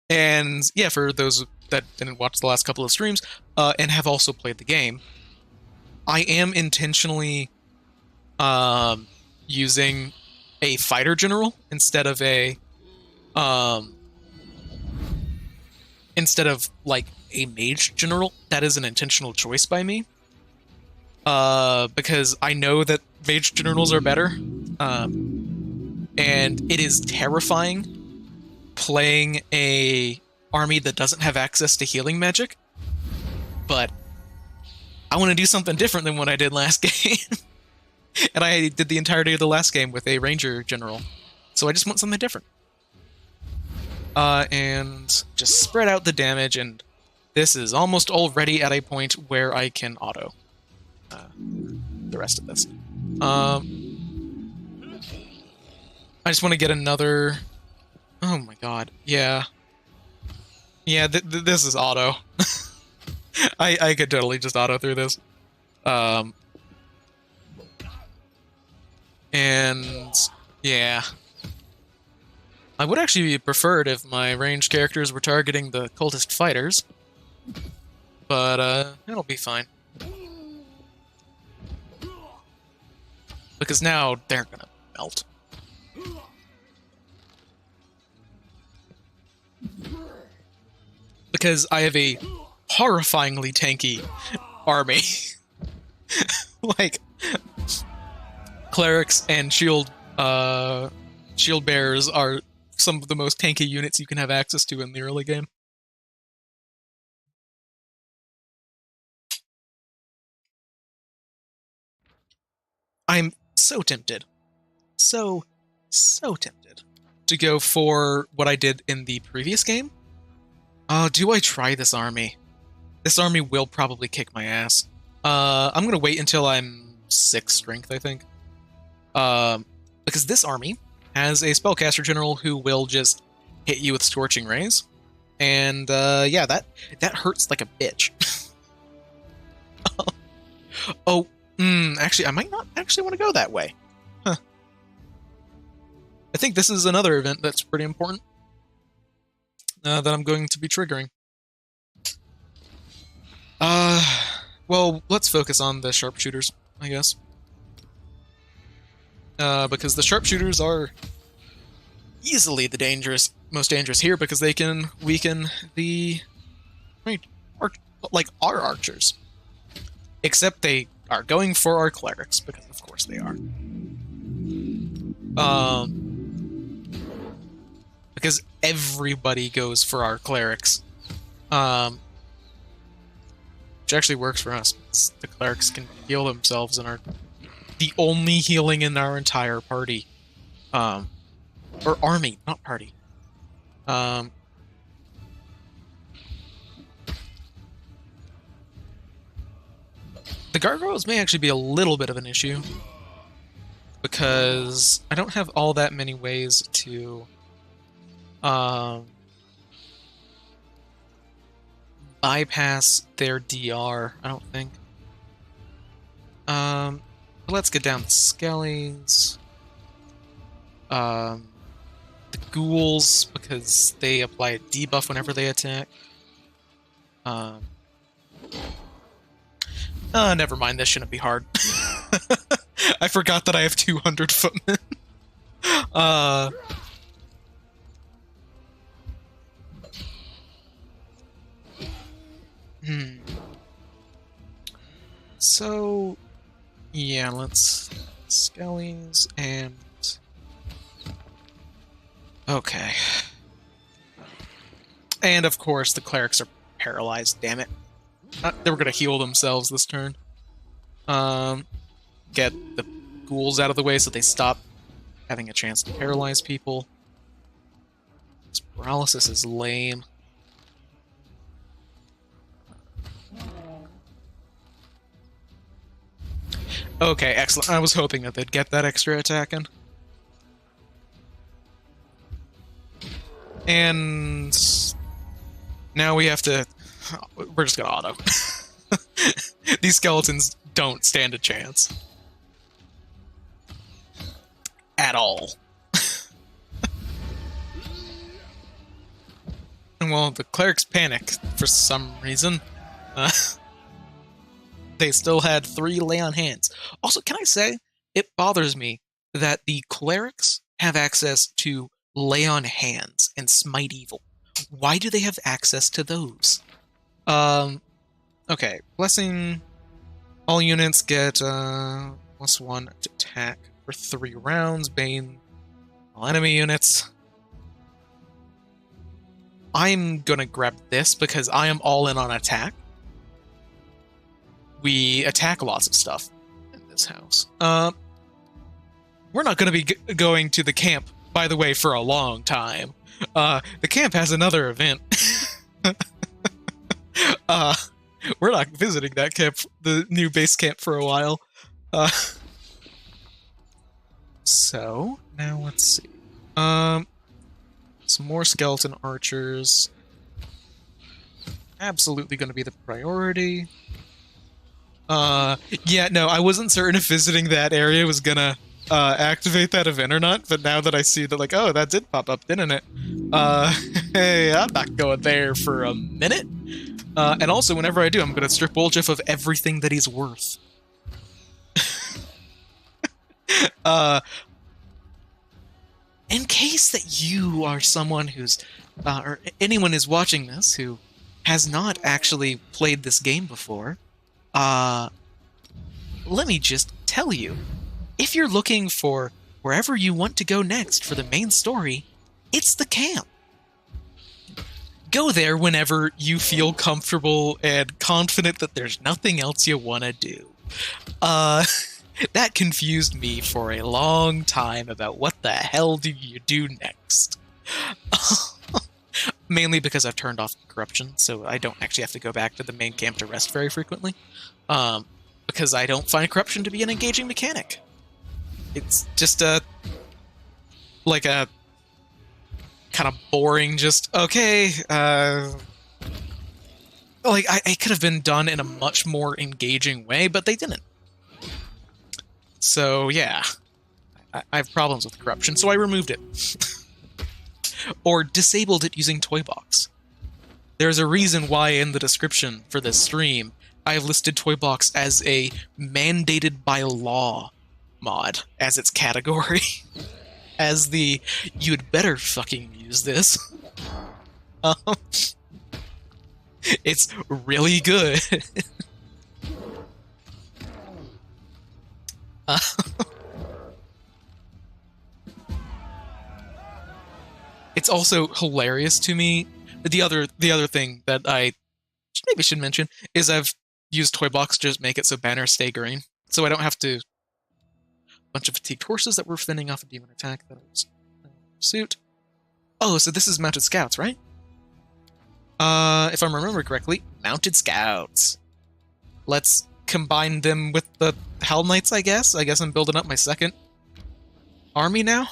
And yeah, for those that didn't watch the last couple of streams, and have also played the game, I am intentionally using a fighter general instead of like a mage general. That is an intentional choice by me. Because I know that mage generals are better. And it is terrifying playing a army that doesn't have access to healing magic. But I want to do something different than what I did last game. And I did the entirety of the last game with a ranger general. So I just want something different. And just spread out the damage, and this is almost already at a point where I can auto the rest of this. I just want to get another... Oh my god, yeah. Yeah, this is auto. I could totally just auto through this. And yeah. I would actually be preferred if my ranged characters were targeting the cultist fighters. But it'll be fine. Because now they're gonna melt. Because I have a horrifyingly tanky army. Like, clerics and shield bearers are some of the most tanky units you can have access to in the early game. I'm so tempted. So tempted to go for what I did in the previous game. Do I try this army? This army will probably kick my ass. I'm going to wait until I'm 6 strength, I think. Because this army has a spellcaster general who will just hit you with Scorching Rays. And, yeah, that hurts like a bitch. Actually, I might not actually want to go that way. Huh. I think this is another event that's pretty important that I'm going to be triggering. Well, let's focus on the sharpshooters, I guess. Because the sharpshooters are easily the most dangerous here because they can weaken the, our archers. Except they are going for our clerics, because of course they are. Because everybody goes for our clerics. Which actually works for us, because the clerics can heal themselves and are the only healing in our entire party. Or army, not party. The gargoyles may actually be a little bit of an issue, because I don't have all that many ways to bypass their DR, I don't think. But let's get down to Skellies. The ghouls, because they apply a debuff whenever they attack. Never mind, this shouldn't be hard. I forgot that I have 200 footmen. So, yeah, let's... Skellies and... Okay. And, of course, the clerics are paralyzed, damn it. They were going to heal themselves this turn. Get the ghouls out of the way so they stop having a chance to paralyze people. This paralysis is lame. Okay, excellent. I was hoping that they'd get that extra attack in. And now we have to... We're just gonna auto. These skeletons don't stand a chance. At all. And well, the clerics panic for some reason. They still had 3 lay on hands. Also, can I say, it bothers me that the clerics have access to lay on hands and smite evil. Why do they have access to those? Okay, blessing. All units get +1 to attack for 3 rounds. Bane, all enemy units. I'm gonna grab this because I am all in on attack. We attack lots of stuff in this house. We're not gonna be going to the camp, by the way, for a long time. The camp has another event. We're not visiting that camp, the new base camp, for a while. So, now let's see. Some more skeleton archers. Absolutely going to be the priority. Yeah, no, I wasn't certain if visiting that area was gonna activate that event or not, but now that I see that, like, oh, that did pop up, didn't it? Hey, I'm not going there for a minute. And also, whenever I do, I'm gonna strip Woljeff of everything that he's worth. In case that you are someone who's, or anyone who's watching this who has not actually played this game before, let me just tell you, if you're looking for wherever you want to go next for the main story, it's the camp. Go there whenever you feel comfortable and confident that there's nothing else you want to do. That confused me for a long time about what the hell do you do next. Mainly because I've turned off corruption, so I don't actually have to go back to the main camp to rest very frequently. Because I don't find corruption to be an engaging mechanic. It's just a kind of boring, just, okay, it could have been done in a much more engaging way, but they didn't. So, yeah. I have problems with corruption, so I removed it. Or disabled it using Toybox. There's a reason why in the description for this stream, I have listed Toybox as a mandated by law mod as its category. As the, you'd better fucking use this. It's really good. It's also hilarious to me. The other thing that I maybe should mention is I've used Toybox to just make it so banners stay green, so I don't have to. Bunch of fatigued horses that were fending off a demon attack that was pursuit. Oh, so this is mounted scouts, right? If I'm remembering correctly, mounted scouts. Let's combine them with the Hell Knights, I guess. I guess I'm building up my second army now.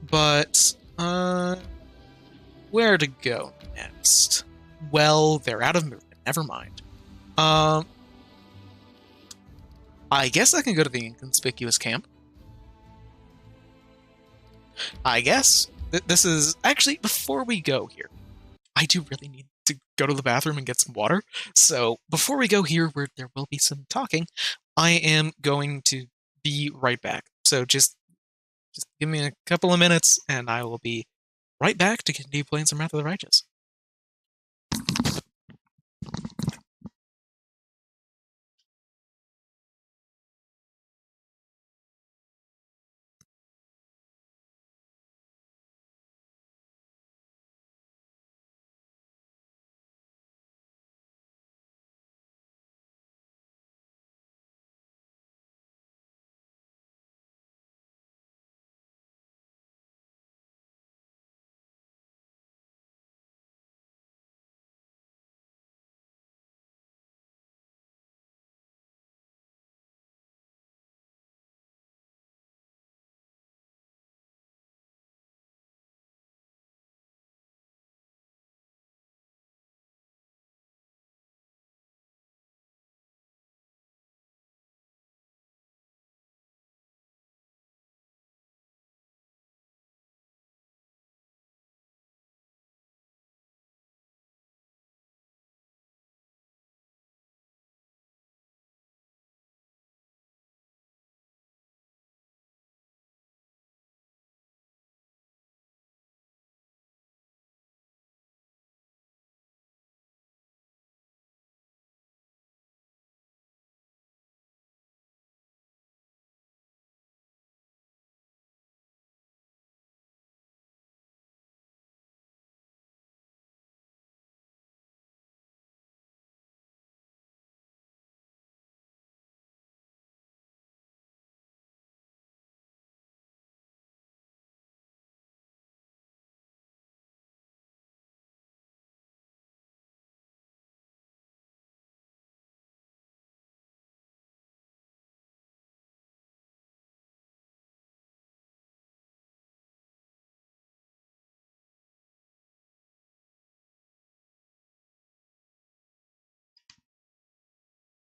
But where to go next? Well, they're out of movement. Never mind. I guess I can go to the inconspicuous camp. I guess. This is... Actually, before we go here, I do really need to go to the bathroom and get some water. So, before we go here, where there will be some talking, I am going to be right back. So, just give me a couple of minutes, and I will be right back to continue playing some Wrath of the Righteous.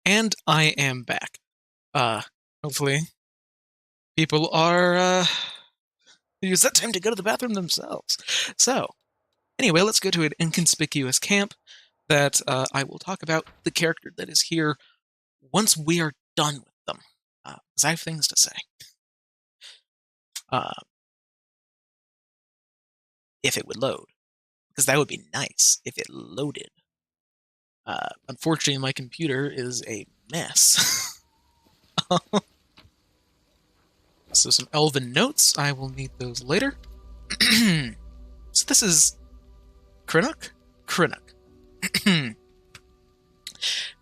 And I am back. Hopefully people are use that time to go to the bathroom themselves. So, anyway, let's go to an inconspicuous camp that I will talk about the character that is here once we are done with them. Because I have things to say. If it would load. Because that would be nice if it loaded. Unfortunately, my computer is a mess. So some elven notes. I will need those later. So this is Krenuk? Krenuk.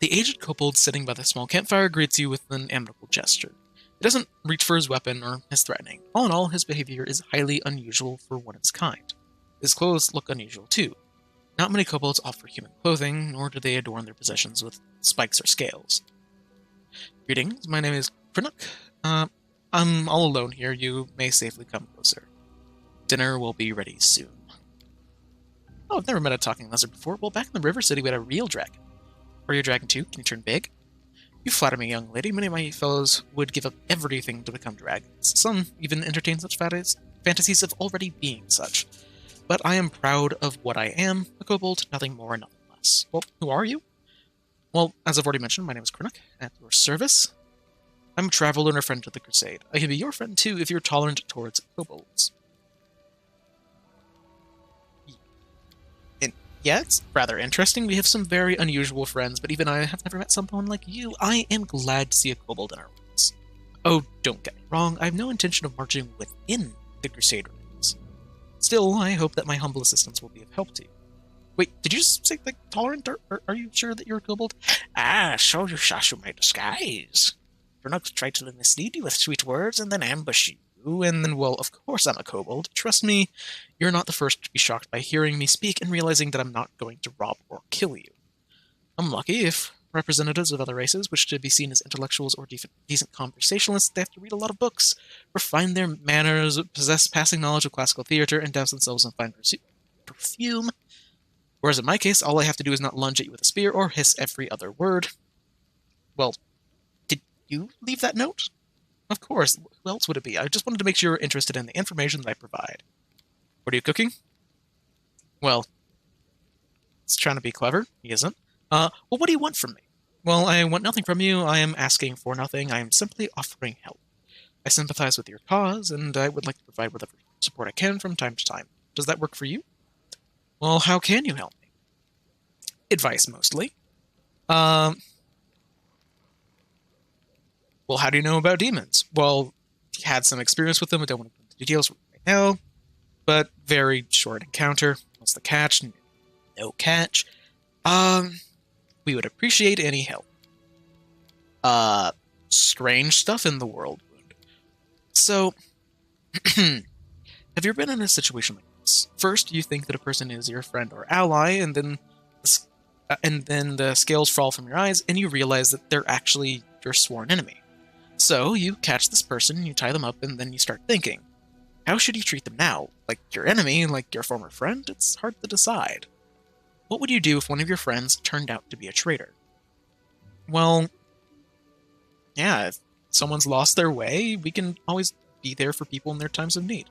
The aged kobold sitting by the small campfire greets you with an amicable gesture. He doesn't reach for his weapon or is threatening. All in all, his behavior is highly unusual for one of its kind. His clothes look unusual too. Not many kobolds offer human clothing, nor do they adorn their possessions with spikes or scales. Greetings, my name is Krenuk. I'm all alone here. You may safely come closer. Dinner will be ready soon. Oh, I've never met a talking lizard before. Well, back in the River City, we had a real dragon. Are you a dragon too? Can you turn big? You flatter me, young lady. Many of my fellows would give up everything to become dragons. Some even entertain such fantasies of already being such. But I am proud of what I am, a kobold, nothing more and nothing less. Well, who are you? Well, as I've already mentioned, my name is Krenuk, at your service. I'm a traveler and a friend to the Crusade. I can be your friend too if you're tolerant towards kobolds. Yeah, it's rather interesting. We have some very unusual friends, but even I have never met someone like you. I am glad to see a kobold in our ranks. Oh, don't get me wrong, I have no intention of marching within the Crusade ranks. Still, I hope that my humble assistance will be of help to you. Wait, did you just say, like, tolerant, or are you sure that you're a kobold? Ah, so you saw through my disguise. Brunok tried to mislead you with sweet words and then ambush you. And then, well, of course I'm a kobold. Trust me, you're not the first to be shocked by hearing me speak and realizing that I'm not going to rob or kill you. I'm lucky if representatives of other races wish to be seen as intellectuals or decent conversationalists. They have to read a lot of books, refine their manners, possess passing knowledge of classical theater, and douse themselves in fine perfume. Whereas in my case, all I have to do is not lunge at you with a spear or hiss every other word. Well, did you leave that note? Of course, who else would it be? I just wanted to make sure you're interested in the information that I provide. What are you cooking? Well, he's trying to be clever. He isn't. Well, what do you want from me? Well, I want nothing from you. I am asking for nothing. I am simply offering help. I sympathize with your cause, and I would like to provide whatever support I can from time to time. Does that work for you? Well, how can you help me? Advice, mostly. Well, how do you know about demons? Well, you had some experience with them. I don't want to go into details right now, but very short encounter. What's the catch? No catch. We would appreciate any help. Strange stuff in the world wound. So, have you ever been in a situation like this? First, you think that a person is your friend or ally, and then the scales fall from your eyes, and you realize that they're actually your sworn enemy. So, you catch this person, you tie them up, and then you start thinking, how should you treat them now? Like your enemy, like your former friend? It's hard to decide. What would you do if one of your friends turned out to be a traitor? Well, yeah, if someone's lost their way, we can always be there for people in their times of need.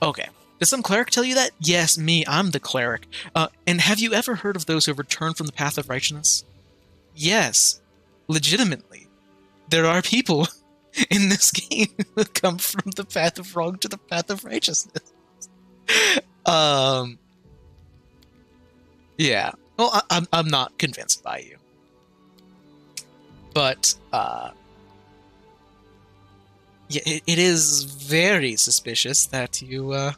Okay. Did some cleric tell you that? Yes, me, I'm the cleric. And have you ever heard of those who have returned from the path of righteousness? Yes, legitimately. There are people in this game who come from the path of wrong to the path of righteousness. Yeah. Well, I'm not convinced by you. But, yeah, it is very suspicious that you,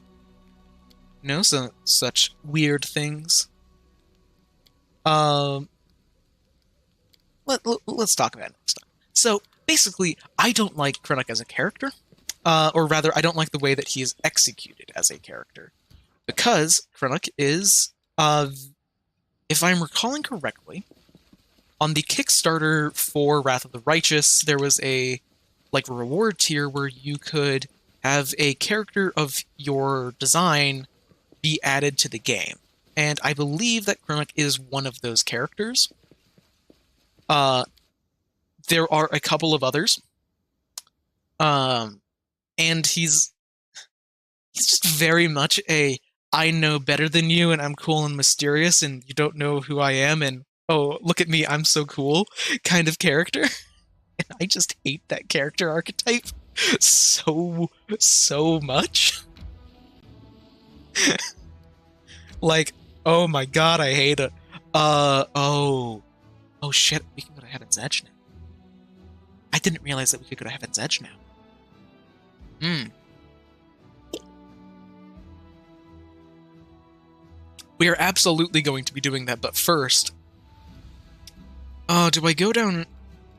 know such weird things. Let's talk about it next time. So, basically, I don't like Krenuk as a character. Or rather, I don't like the way that he is executed as a character. Because Krenuk is, if I'm recalling correctly, on the Kickstarter for Wrath of the Righteous, there was a reward tier where you could have a character of your design be added to the game. And I believe that Krenuk is one of those characters. There are a couple of others. And he's just very much a I know better than you and I'm cool and mysterious and you don't know who I am and oh, look at me, I'm so cool kind of character. And I just hate that character archetype so much. Like, oh my god, I hate it. Oh shit, we can go to Heaven's Edge now. I didn't realize that we could go to Heaven's Edge now. We are absolutely going to be doing that, but first... do I go down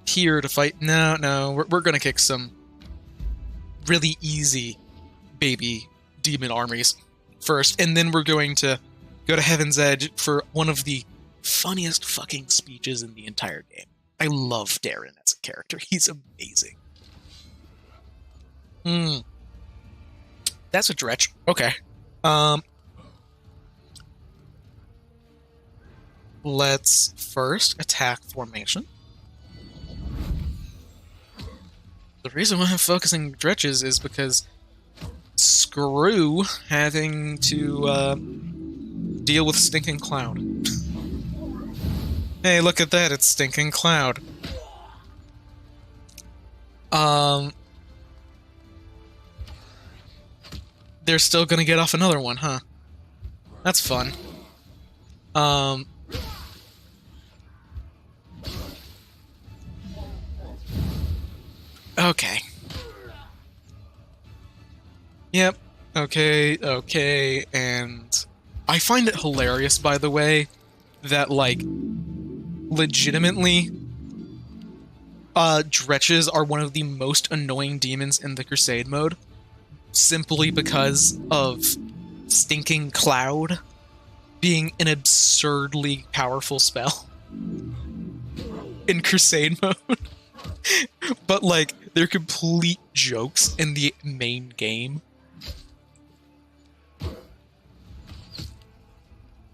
here to fight? No, we're gonna kick some really easy baby demon armies first, and then we're going to go to Heaven's Edge for one of the funniest fucking speeches in the entire game. I love Darren as a character. He's amazing. That's a dretch. Okay. Let's first attack formation. The reason why I'm focusing dretches is because screw having to deal with Stinking Cloud. Hey, look at that, it's Stinking Cloud. They're still gonna get off another one, huh? That's fun. Okay. Yep. Okay, and I find it hilarious, by the way, that, like, legitimately, dretches are one of the most annoying demons in the Crusade mode, simply because of Stinking Cloud being an absurdly powerful spell in Crusade mode. But, like, they're complete jokes in the main game.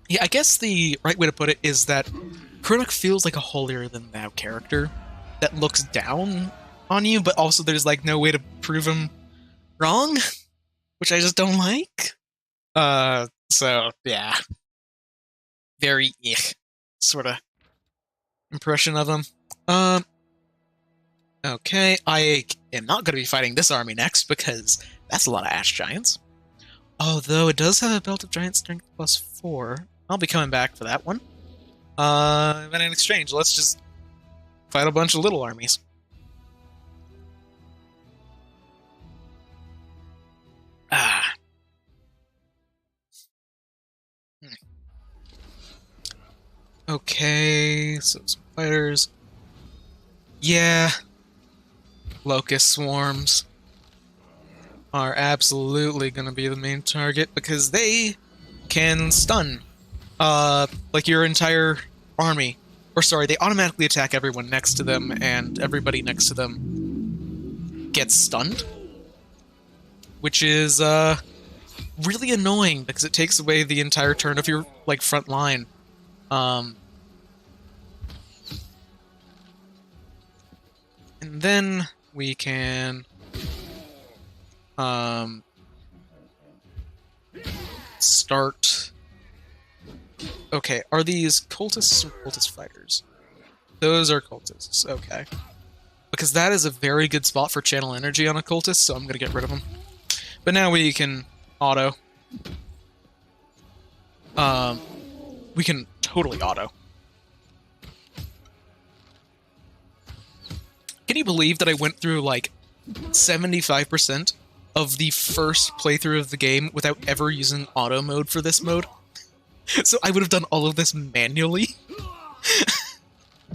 Yeah, I guess the right way to put it is that Kronok feels like a holier-than-thou character that looks down on you, but also there's, like, no way to prove him wrong, which I just don't like. So, yeah. Very sort of impression of him. Okay, I am not going to be fighting this army next, because that's a lot of Ash Giants. Although it does have a Belt of Giant Strength +4. I'll be coming back for that one. And in exchange, let's just fight a bunch of little armies. Okay, so some fighters. Yeah. Locust swarms are absolutely going to be the main target because they can stun like your entire army. Or sorry, they automatically attack everyone next to them, and everybody next to them gets stunned. Which is really annoying because it takes away the entire turn of your like front line. And then we can start. Okay, are these cultists or cultist fighters? Those are cultists, okay. Because that is a very good spot for channel energy on a cultist, so I'm gonna get rid of them. But now we can auto. We can totally auto. Can you believe that I went through like 75% of the first playthrough of the game without ever using auto mode for this mode? So I would have done all of this manually.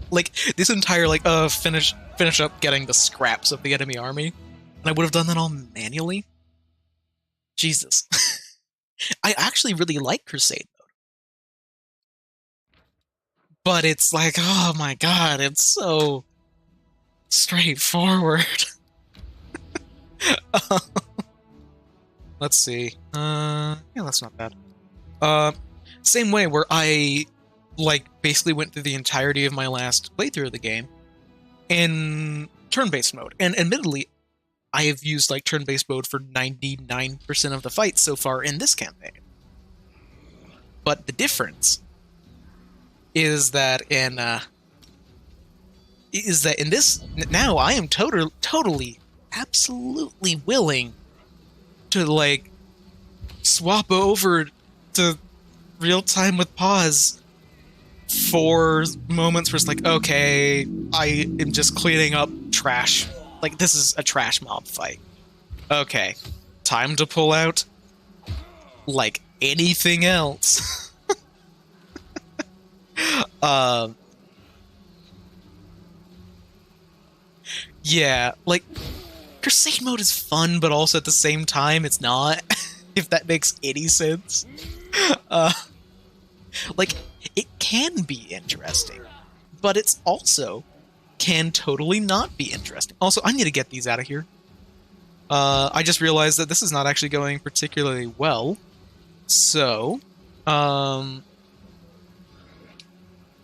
Like this entire like finish up getting the scraps of the enemy army, and I would have done that all manually. Jesus. I actually really like Crusade mode. But it's like, oh my god, it's so straightforward. Let's see. Yeah, that's not bad. Same way where I, like, basically went through the entirety of my last playthrough of the game in turn-based mode. And admittedly, I have used, like, turn-based mode for 99% of the fights so far in this campaign. But the difference is that in this now I am totally absolutely willing to like swap over to real time with pause for moments where it's like, okay, I am just cleaning up trash. Like this is a trash mob fight. Okay, time to pull out like anything else. Um, yeah, like, Crusade mode is fun, but also at the same time, it's not, if that makes any sense. Uh, like, it can be interesting, but it's also can totally not be interesting. Also, I need to get these out of here. I just realized that this is not actually going particularly well. So,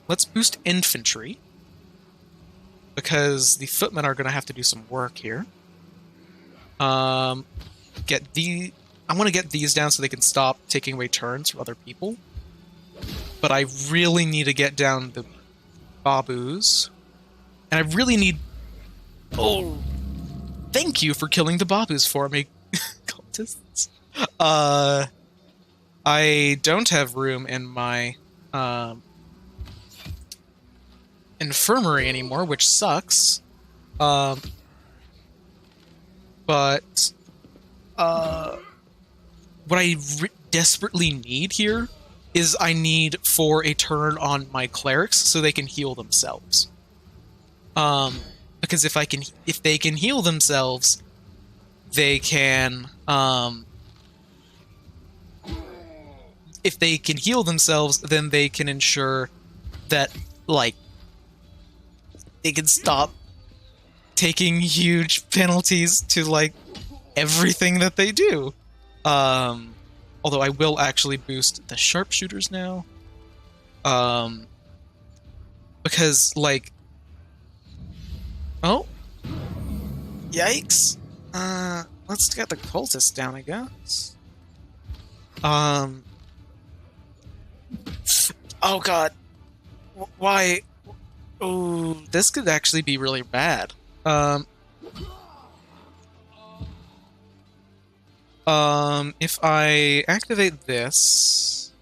let's boost infantry, because the footmen are going to have to do some work here. I want to get these down so they can stop taking away turns from other people. But I really need to get down the Babus. And I really need... Oh, thank you for killing the Babus for me, cultists. I don't have room in my infirmary anymore, which sucks. But what I desperately need here is I need for a turn on my clerics so they can heal themselves. Because if they can heal themselves, they can if they can heal themselves, then they can ensure that, like, they can stop taking huge penalties to, like, everything that they do. Although I will actually boost the sharpshooters now. Because, like... Oh! Yikes! Let's get the cultists down, I guess. Oh god. Why? Oh, this could actually be really bad. If I activate this,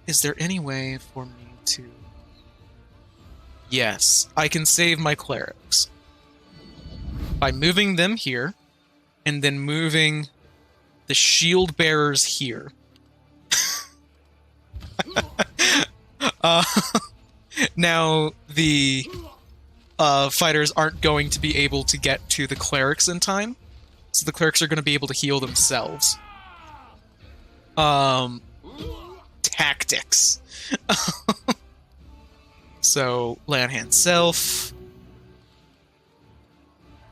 is there any way for me to... Yes, I can save my clerics by moving them here, and then moving the shield bearers here. Now the fighters aren't going to be able to get to the clerics in time, so the clerics are going to be able to heal themselves. Tactics. So, Landhand Self.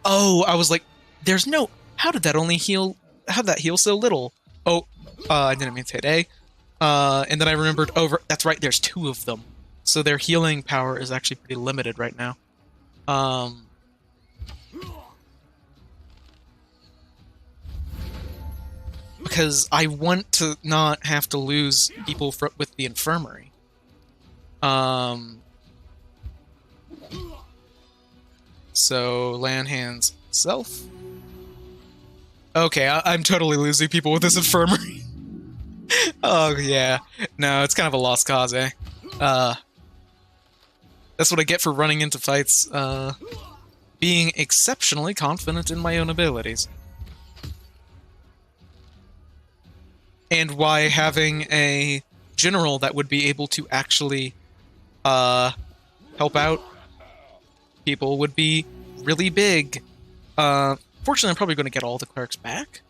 Oh, I was like, there's no... How did that only heal... How did that heal so little? Oh, I didn't mean to hit A. And then I remembered over... That's right, there's two of them. So their healing power is actually pretty limited right now. Because I want to not have to lose people with the infirmary. So, Landhand's Self. Okay, I'm totally losing people with this infirmary. Oh, yeah. No, it's kind of a lost cause, eh? That's what I get for running into fights, being exceptionally confident in my own abilities. And why having a general that would be able to actually, help out people would be really big. Fortunately, I'm probably going to get all the clerics back,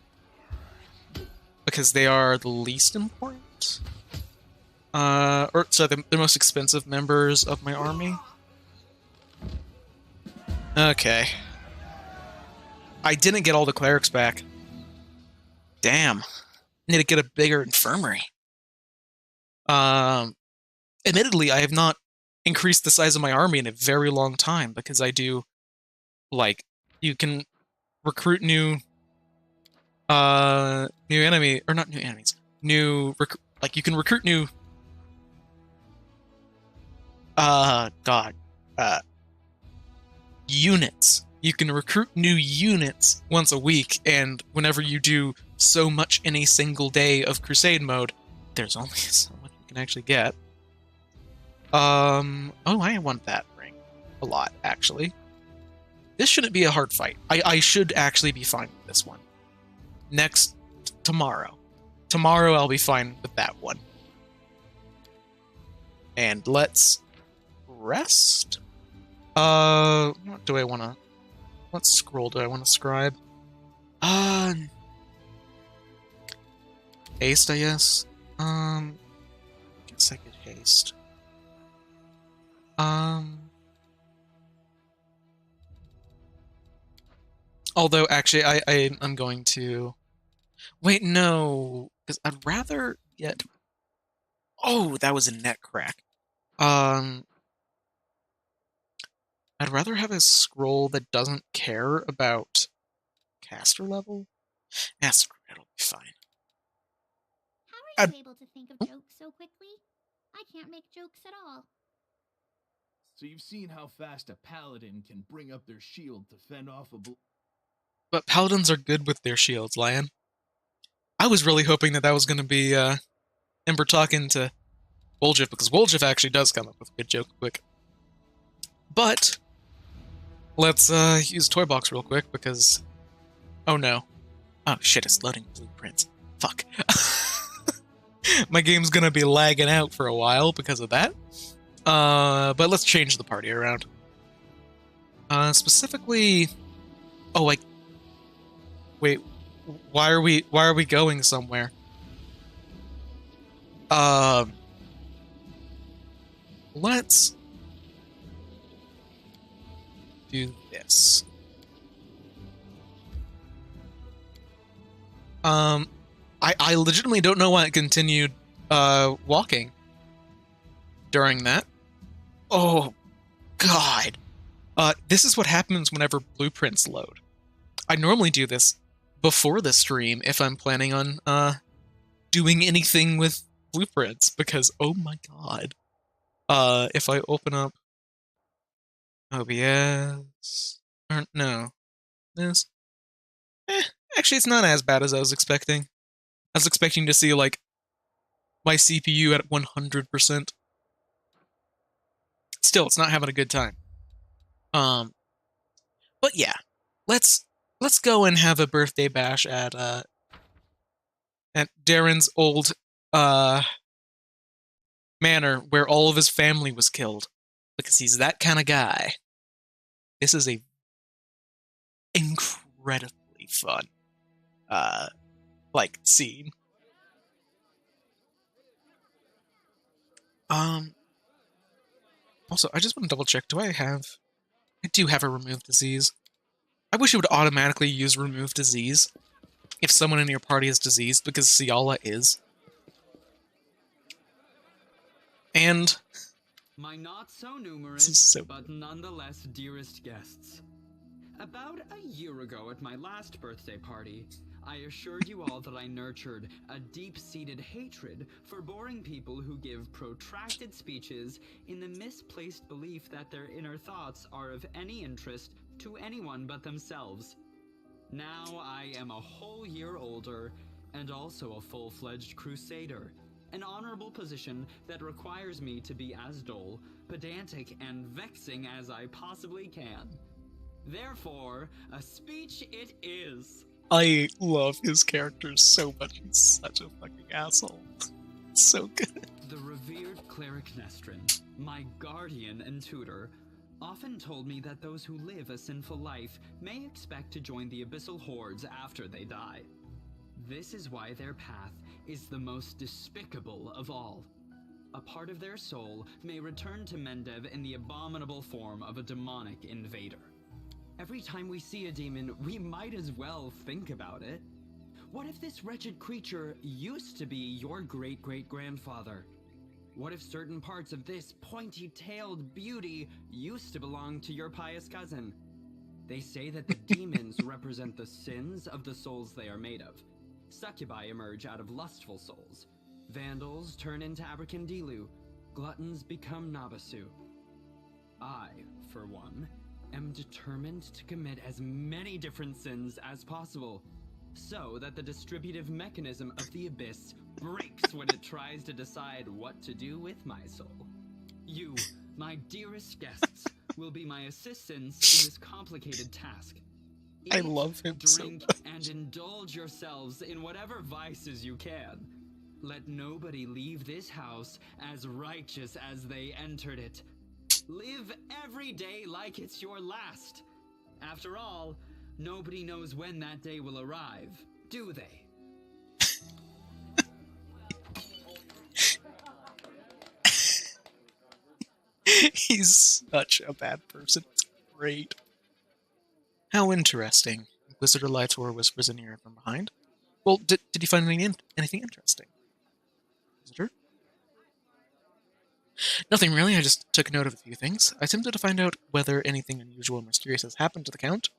because they are the least important. The most expensive members of my army. Okay. I didn't get all the clerics back. Damn. I need to get a bigger infirmary. Admittedly, I have not increased the size of my army in a very long time, because I do, like, you can recruit new enemy, or not new enemies, you can recruit new, units. You can recruit new units once a week, and whenever you do so much in a single day of Crusade mode, there's only so much you can actually get. Oh, I want that ring a lot, actually. This shouldn't be a hard fight. I should actually be fine with this one. Tomorrow. tomorrow I'll be fine with that one. And let's rest. What do I want to... What scroll do I want to scribe? Haste, I guess. Guess I could haste. Although, actually, I'm going to... Wait, no, because I'd rather get... Oh, that was a net crack. I'd rather have a scroll that doesn't care about caster level. Yeah, screw it, it'll be fine. How are you able to think of jokes so quickly? I can't make jokes at all. So you've seen how fast a paladin can bring up their shield to fend off a But paladins are good with their shields, Lion. I was really hoping that was going to be Ember talking to Woljif, because Woljif actually does come up with a good joke quick. But let's use Toybox real quick, because... Oh no. Oh shit, it's loading blueprints. Fuck. My game's gonna be lagging out for a while because of that. But let's change the party around. Specifically... Oh, wait, why are we going somewhere? Let's do this. I legitimately don't know why it continued walking during that. Oh god. This is what happens whenever blueprints load. I normally do this before the stream if I'm planning on doing anything with blueprints, because oh my god. If I open up OBS, or no, this, actually it's not as bad as I was expecting. I was expecting to see like my CPU at 100%. Still, it's not having a good time. But yeah, let's go and have a birthday bash at Darren's old manor where all of his family was killed, because he's that kind of guy. This is a incredibly fun like scene. Also, I just want to double check. I do have a remove disease. I wish it would automatically use remove disease if someone in your party is diseased, because Ciala is. And my not so numerous, but nonetheless dearest guests. About a year ago at my last birthday party, I assured you all that I nurtured a deep-seated hatred for boring people who give protracted speeches in the misplaced belief that their inner thoughts are of any interest to anyone but themselves. Now I am a whole year older, and also a full-fledged crusader, an honorable position that requires me to be as dull, pedantic, and vexing as I possibly can. Therefore, a speech it is. I love his character so much. He's such a fucking asshole. So good. The revered cleric Nestrin, my guardian and tutor, often told me that those who live a sinful life may expect to join the abyssal hordes after they die. This is why their path is the most despicable of all. A part of their soul may return to Mendev in the abominable form of a demonic invader. Every time we see a demon, we might as well think about it. What if this wretched creature used to be your great-great-grandfather? What if certain parts of this pointy-tailed beauty used to belong to your pious cousin? They say that the demons represent the sins of the souls they are made of. Succubi emerge out of lustful souls. Vandals turn into Abracandilu. Gluttons become Nabasu. I, for one, am determined to commit as many different sins as possible, so that the distributive mechanism of the abyss breaks when it tries to decide what to do with my soul. You, my dearest guests, will be my assistants in this complicated task. I Eat, love him so drink, much. and indulge yourselves in whatever vices you can. Let nobody leave this house as righteous as they entered it. Live every day like it's your last. After all, nobody knows when that day will arrive, do they? He's such a bad person. It's great. How interesting. Inquisitor Lytor whispers in ear from behind. Well, did you find anything interesting? Inquisitor? Nothing really, I just took note of a few things. I attempted to find out whether anything unusual or mysterious has happened to the Count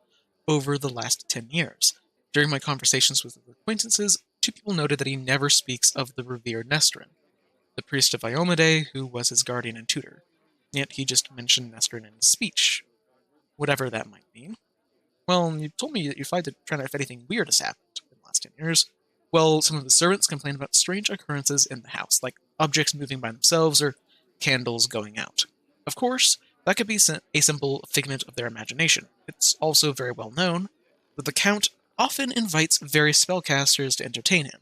over the last 10 years. During my conversations with his acquaintances, 2 people noted that he never speaks of the revered Nestrin, the priest of Iomade, who was his guardian and tutor. Yet he just mentioned Nestrin in his speech. Whatever that might mean. Well, you told me that you tried to find out if anything weird has happened in the last 10 years. Well, some of the servants complained about strange occurrences in the house, like objects moving by themselves or candles going out. Of course, that could be a simple figment of their imagination. It's also very well known that the Count often invites various spellcasters to entertain him,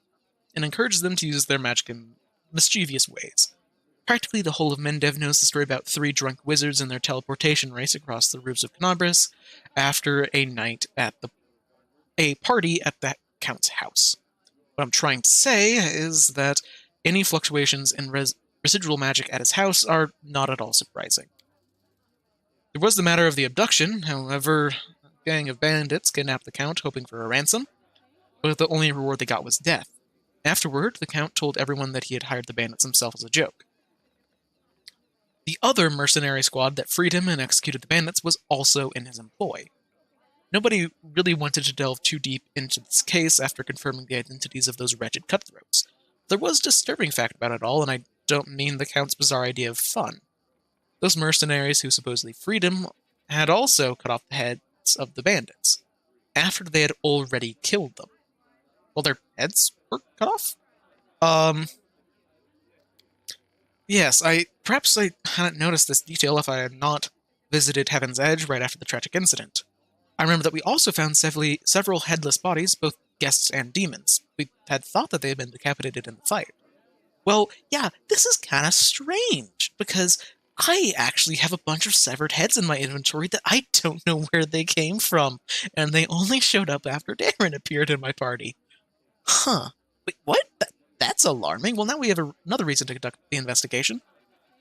and encourages them to use their magic in mischievous ways. Practically the whole of Mendev knows the story about 3 drunk wizards and their teleportation race across the roofs of Canabris after a night at a party at the Count's house. What I'm trying to say is that any fluctuations in residual magic at his house are not at all surprising. There was the matter of the abduction, however, a gang of bandits kidnapped the Count hoping for a ransom, but the only reward they got was death. Afterward, the Count told everyone that he had hired the bandits himself as a joke. The other mercenary squad that freed him and executed the bandits was also in his employ. Nobody really wanted to delve too deep into this case after confirming the identities of those wretched cutthroats. There was a disturbing fact about it all, and I don't mean the Count's bizarre idea of fun. Those mercenaries who supposedly freed him had also cut off the heads of the bandits, after they had already killed them. Well, their heads were cut off? Yes, perhaps I hadn't noticed this detail if I had not visited Heaven's Edge right after the tragic incident. I remember that we also found several headless bodies, both guests and demons. We had thought that they had been decapitated in the fight. Well, yeah, this is kind of strange, because I actually have a bunch of severed heads in my inventory that I don't know where they came from, and they only showed up after Darren appeared in my party. Huh. Wait, what? That's alarming. Well, now we have another reason to conduct the investigation.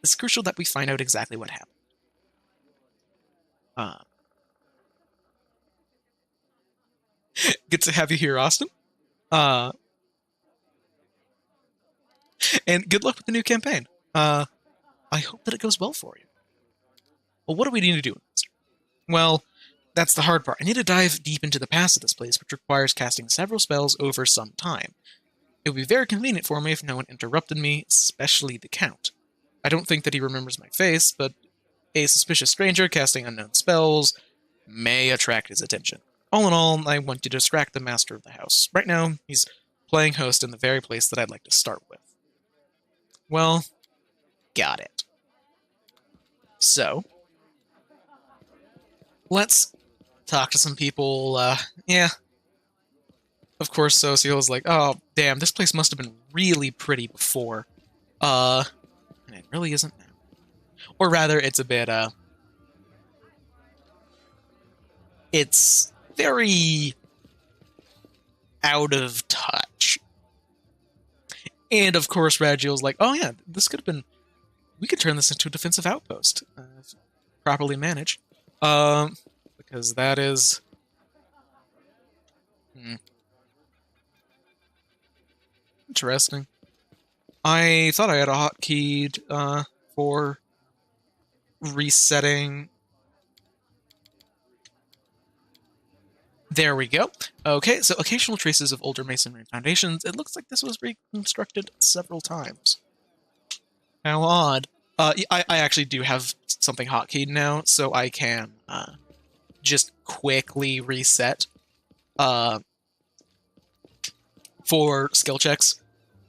It's crucial that we find out exactly what happened. Good to have you here, Austin. And good luck with the new campaign. I hope that it goes well for you. Well, what do we need to do? Well, that's the hard part. I need to dive deep into the past of this place, which requires casting several spells over some time. It would be very convenient for me if no one interrupted me, especially the Count. I don't think that he remembers my face, but a suspicious stranger casting unknown spells may attract his attention. All in all, I want you to distract the master of the house. Right now, he's playing host in the very place that I'd like to start with. Well, got it. So, let's talk to some people. Yeah. Of course, Socio's like, oh, damn, this place must have been really pretty before. And it really isn't now. Or rather, it's a bit, it's very out of touch. And of course, Ragiel's like, oh yeah, this could have been, we could turn this into a defensive outpost, if properly managed. Because that is... Interesting. I thought I had a hotkey for resetting. There we go. Okay, so occasional traces of older masonry foundations. It looks like this was reconstructed several times. How odd. I actually do have something hotkeyed now, so I can just quickly reset for skill checks,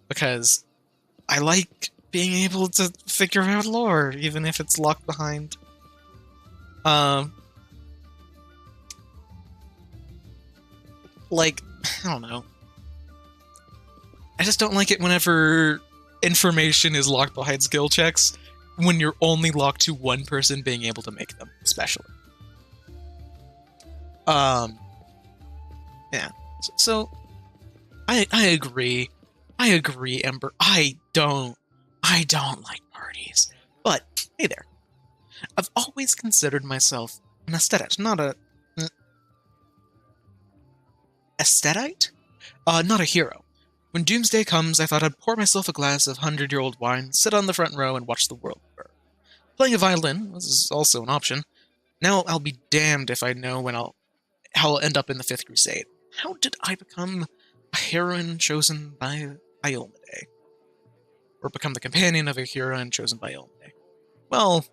because I like being able to figure out lore, even if it's locked behind. like, I don't know. I just don't like it whenever information is locked behind skill checks when you're only locked to one person being able to make them, especially. Yeah. So I agree. I agree, Ember. I don't like parties. But hey there. I've always considered myself an aesthete, not a aesthete? Not a hero. When doomsday comes, I thought I'd pour myself a glass of 100-year-old wine, sit on the front row, and watch the world burn. Playing a violin was also an option. Now I'll be damned if I know how I'll end up in the Fifth Crusade. How did I become a heroine chosen by Iolmade? Or become the companion of a heroine chosen by Iolmade? Well,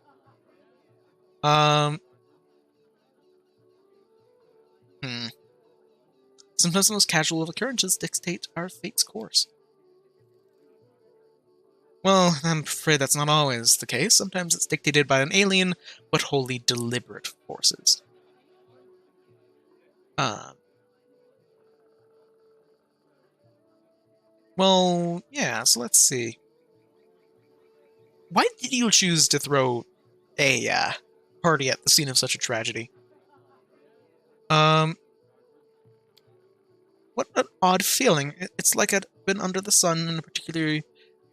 sometimes the most casual of occurrences dictate our fate's course. Well, I'm afraid that's not always the case. Sometimes it's dictated by an alien, but wholly deliberate forces. Well, yeah, so let's see. Why did you choose to throw a party at the scene of such a tragedy? What an odd feeling. It's like I'd been under the sun in a particularly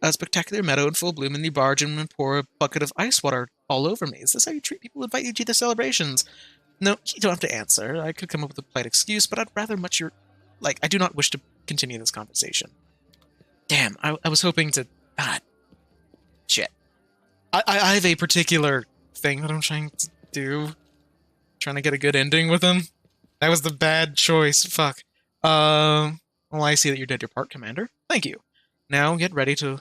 spectacular meadow in full bloom, and you barge in and pour a bucket of ice water all over me. Is this how you treat people who invite you to their celebrations? No, you don't have to answer. I could come up with a polite excuse, but I'd rather much I do not wish to continue this conversation. Damn, I was hoping to... shit. I have a particular thing that I'm trying to do. Trying to get a good ending with him. That was the bad choice. Fuck. Well, I see that you did your part, Commander. Thank you. Now get ready to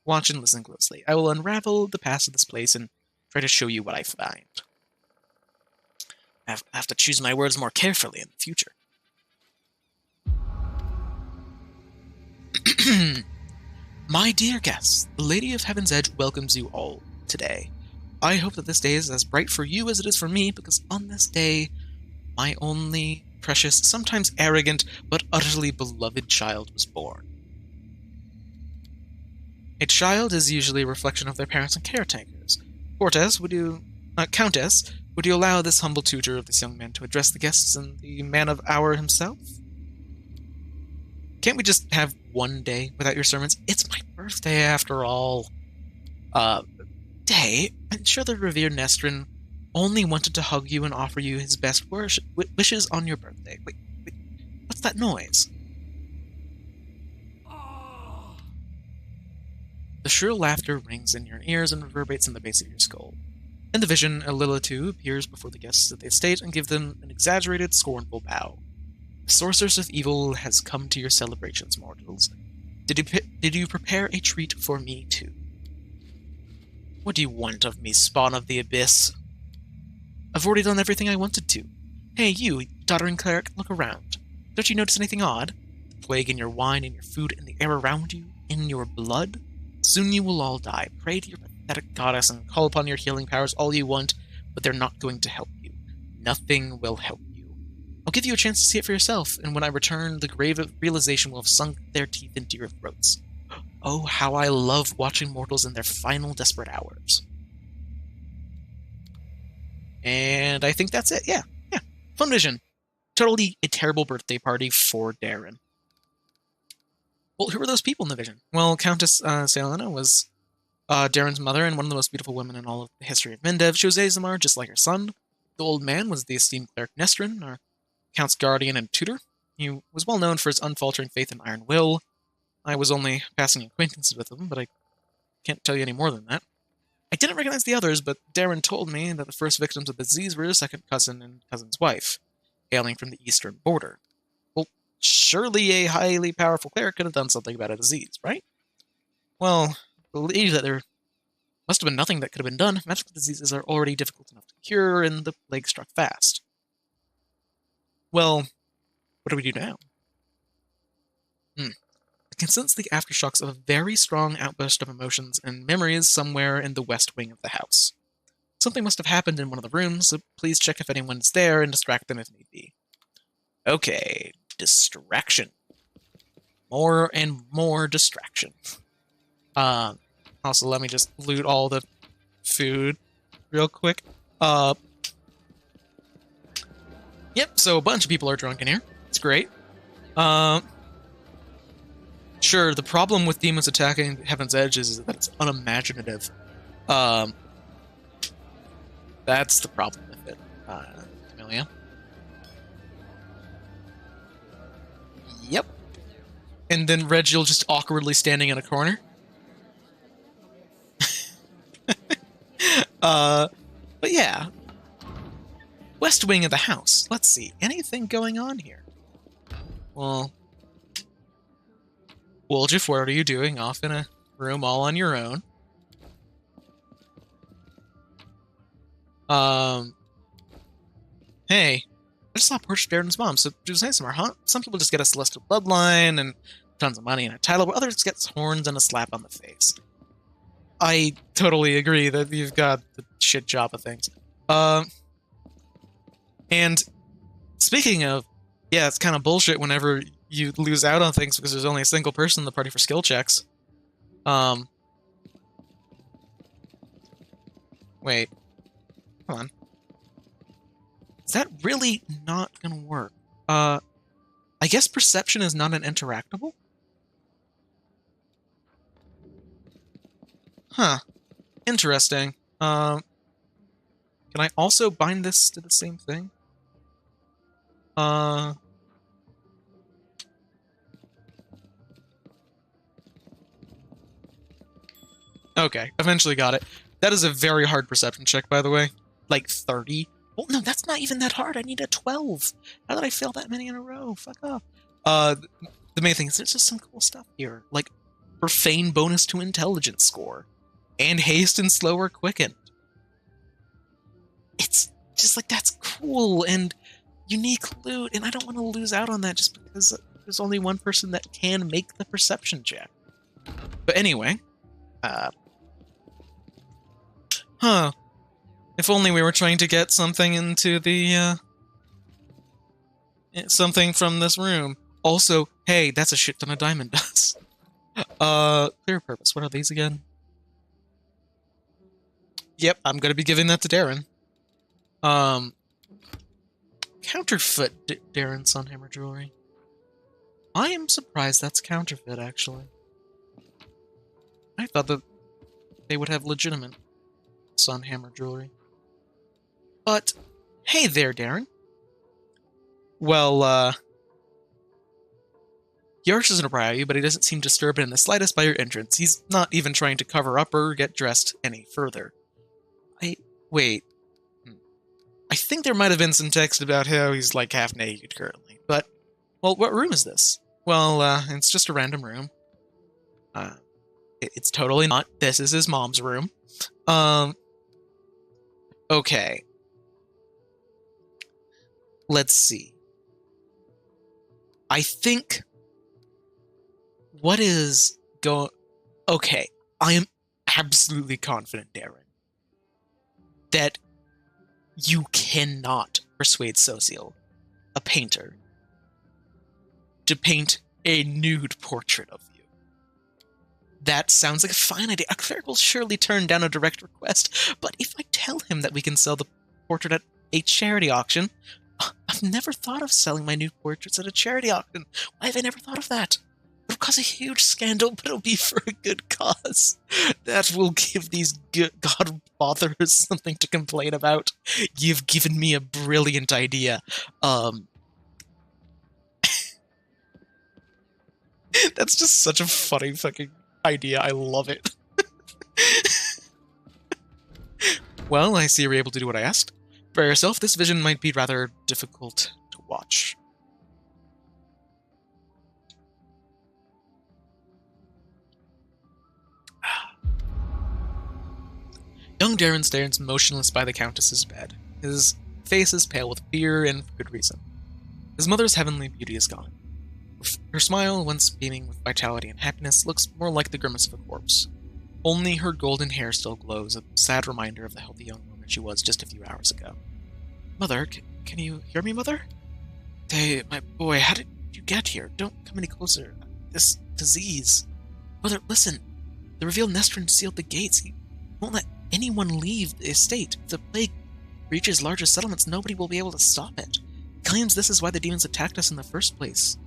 watch and listen closely. I will unravel the past of this place and try to show you what I find. I have to choose my words more carefully in the future. My dear guests, the Lady of Heaven's Edge welcomes you all today. I hope that this day is as bright for you as it is for me, because on this day, my only precious, sometimes arrogant, but utterly beloved child was born. A child is usually a reflection of their parents and caretakers. Countess, would you allow this humble tutor of this young man to address the guests and the man of hour himself? Can't we just have one day without your sermons? It's my birthday, after all. Day? I'm sure the revered Nestrin only wanted to hug you and offer you his best wishes on your birthday. Wait, what's that noise? The shrill laughter rings in your ears and reverberates in the base of your skull. In the vision, a Lilitu appears before the guests of the estate and gives them an exaggerated, scornful bow. The sorceress of evil has come to your celebrations, mortals. Did you prepare a treat for me, too? What do you want of me, spawn of the abyss? I've already done everything I wanted to. Hey, you, doddering cleric, look around. Don't you notice anything odd? The plague in your wine, in your food, in the air around you, in your blood? Soon you will all die. Pray to your pathetic goddess and call upon your healing powers all you want, but they're not going to help you. Nothing will help you. I'll give you a chance to see it for yourself, and when I return, the grave of realization will have sunk their teeth into your throats. Oh, how I love watching mortals in their final desperate hours. And I think that's it. Yeah. Fun vision. Totally a terrible birthday party for Darren. Well, who were those people in the vision? Well, Countess Selena was Darren's mother and one of the most beautiful women in all of the history of Mendev. She was Azamar, just like her son. The old man was the esteemed cleric Nestrin, our Count's guardian and tutor. He was well known for his unfaltering faith and iron will. I was only passing acquaintances with him, but I can't tell you any more than that. I didn't recognize the others, but Darren told me that the first victims of the disease were his second cousin and cousin's wife, hailing from the eastern border. Well, surely a highly powerful cleric could have done something about a disease, right? Well, I believe that there must have been nothing that could have been done. Magical diseases are already difficult enough to cure, and the plague struck fast. Well, what do we do now? I can sense the aftershocks of a very strong outburst of emotions and memories somewhere in the west wing of the house. Something must have happened in one of the rooms, so please check if anyone's there and distract them if need be. Okay, distraction. More and more distraction. Also, let me just loot all the food real quick. Yep, so a bunch of people are drunk in here. It's great. Sure, the problem with demons attacking Heaven's Edge is that it's unimaginative. That's the problem with it, Camellia. Yep. And then Regiel just awkwardly standing in a corner. But yeah. West wing of the house. Let's see. Anything going on here? Well, Woljif, what are you doing off in a room all on your own? Hey, I just saw Portrait of Darren's mom, so she was nice of her, huh? Some people just get a celestial bloodline and tons of money and a title, but others get horns and a slap on the face. I totally agree that you've got the shit job of things. And speaking of, yeah, it's kind of bullshit whenever you lose out on things because there's only a single person in the party for skill checks. Wait. Come on. Is that really not gonna work? I guess perception is not an interactable? Huh. Interesting. Can I also bind this to the same thing? Okay, eventually got it. That is a very hard perception check, by the way. Like 30. Oh, no, that's not even that hard. I need a 12. How did I fail that many in a row? Fuck off. The main thing is there's just some cool stuff here. Like, profane bonus to intelligence score. And haste and slower quickened. It's just like, that's cool and unique loot, and I don't want to lose out on that just because there's only one person that can make the perception check. But anyway, if only we were trying to get something into the, something from this room. Also, hey, that's a shit ton of diamond dust. Clear purpose. What are these again? Yep, I'm gonna be giving that to Darren. Counterfeit Darren Sunhammer jewelry. I am surprised that's counterfeit, actually. I thought that they would have legitimate Sunhammer jewelry. But, hey there, Darren. Well, Yarsh isn't proud of you, but he doesn't seem disturbed in the slightest by your entrance. He's not even trying to cover up or get dressed any further. Wait. I think there might have been some text about how he's, like, half naked currently. But, well, what room is this? Well, it's just a random room. It's totally not. This is his mom's room. Okay. Let's see. I think... What is going... Okay, I am absolutely confident, Darren, that you cannot persuade Social, a painter, to paint a nude portrait of you. That sounds like a fine idea. A cleric will surely turn down a direct request, but if I tell him that we can sell the portrait at a charity auction... I've never thought of selling my nude portraits at a charity auction. Why have I never thought of that? It'll cause a huge scandal, but it'll be for a good cause. That will give these god bothers something to complain about. You've given me a brilliant idea. That's just such a funny fucking idea. I love it. Well, I see you're able to do what I asked. For yourself, this vision might be rather difficult to watch. Young Darren stands motionless by the Countess's bed. His face is pale with fear and for good reason. His mother's heavenly beauty is gone. Her smile, once beaming with vitality and happiness, looks more like the grimace of a corpse. Only her golden hair still glows, a sad reminder of the healthy young woman she was just a few hours ago. Mother, can you hear me, Mother? Hey, my boy, how did you get here? Don't come any closer. This disease. Brother, listen. The revealed Nestrin sealed the gates. He won't let anyone leave the estate. If the plague reaches larger settlements, nobody will be able to stop it. He claims this is why the demons attacked us in the first place.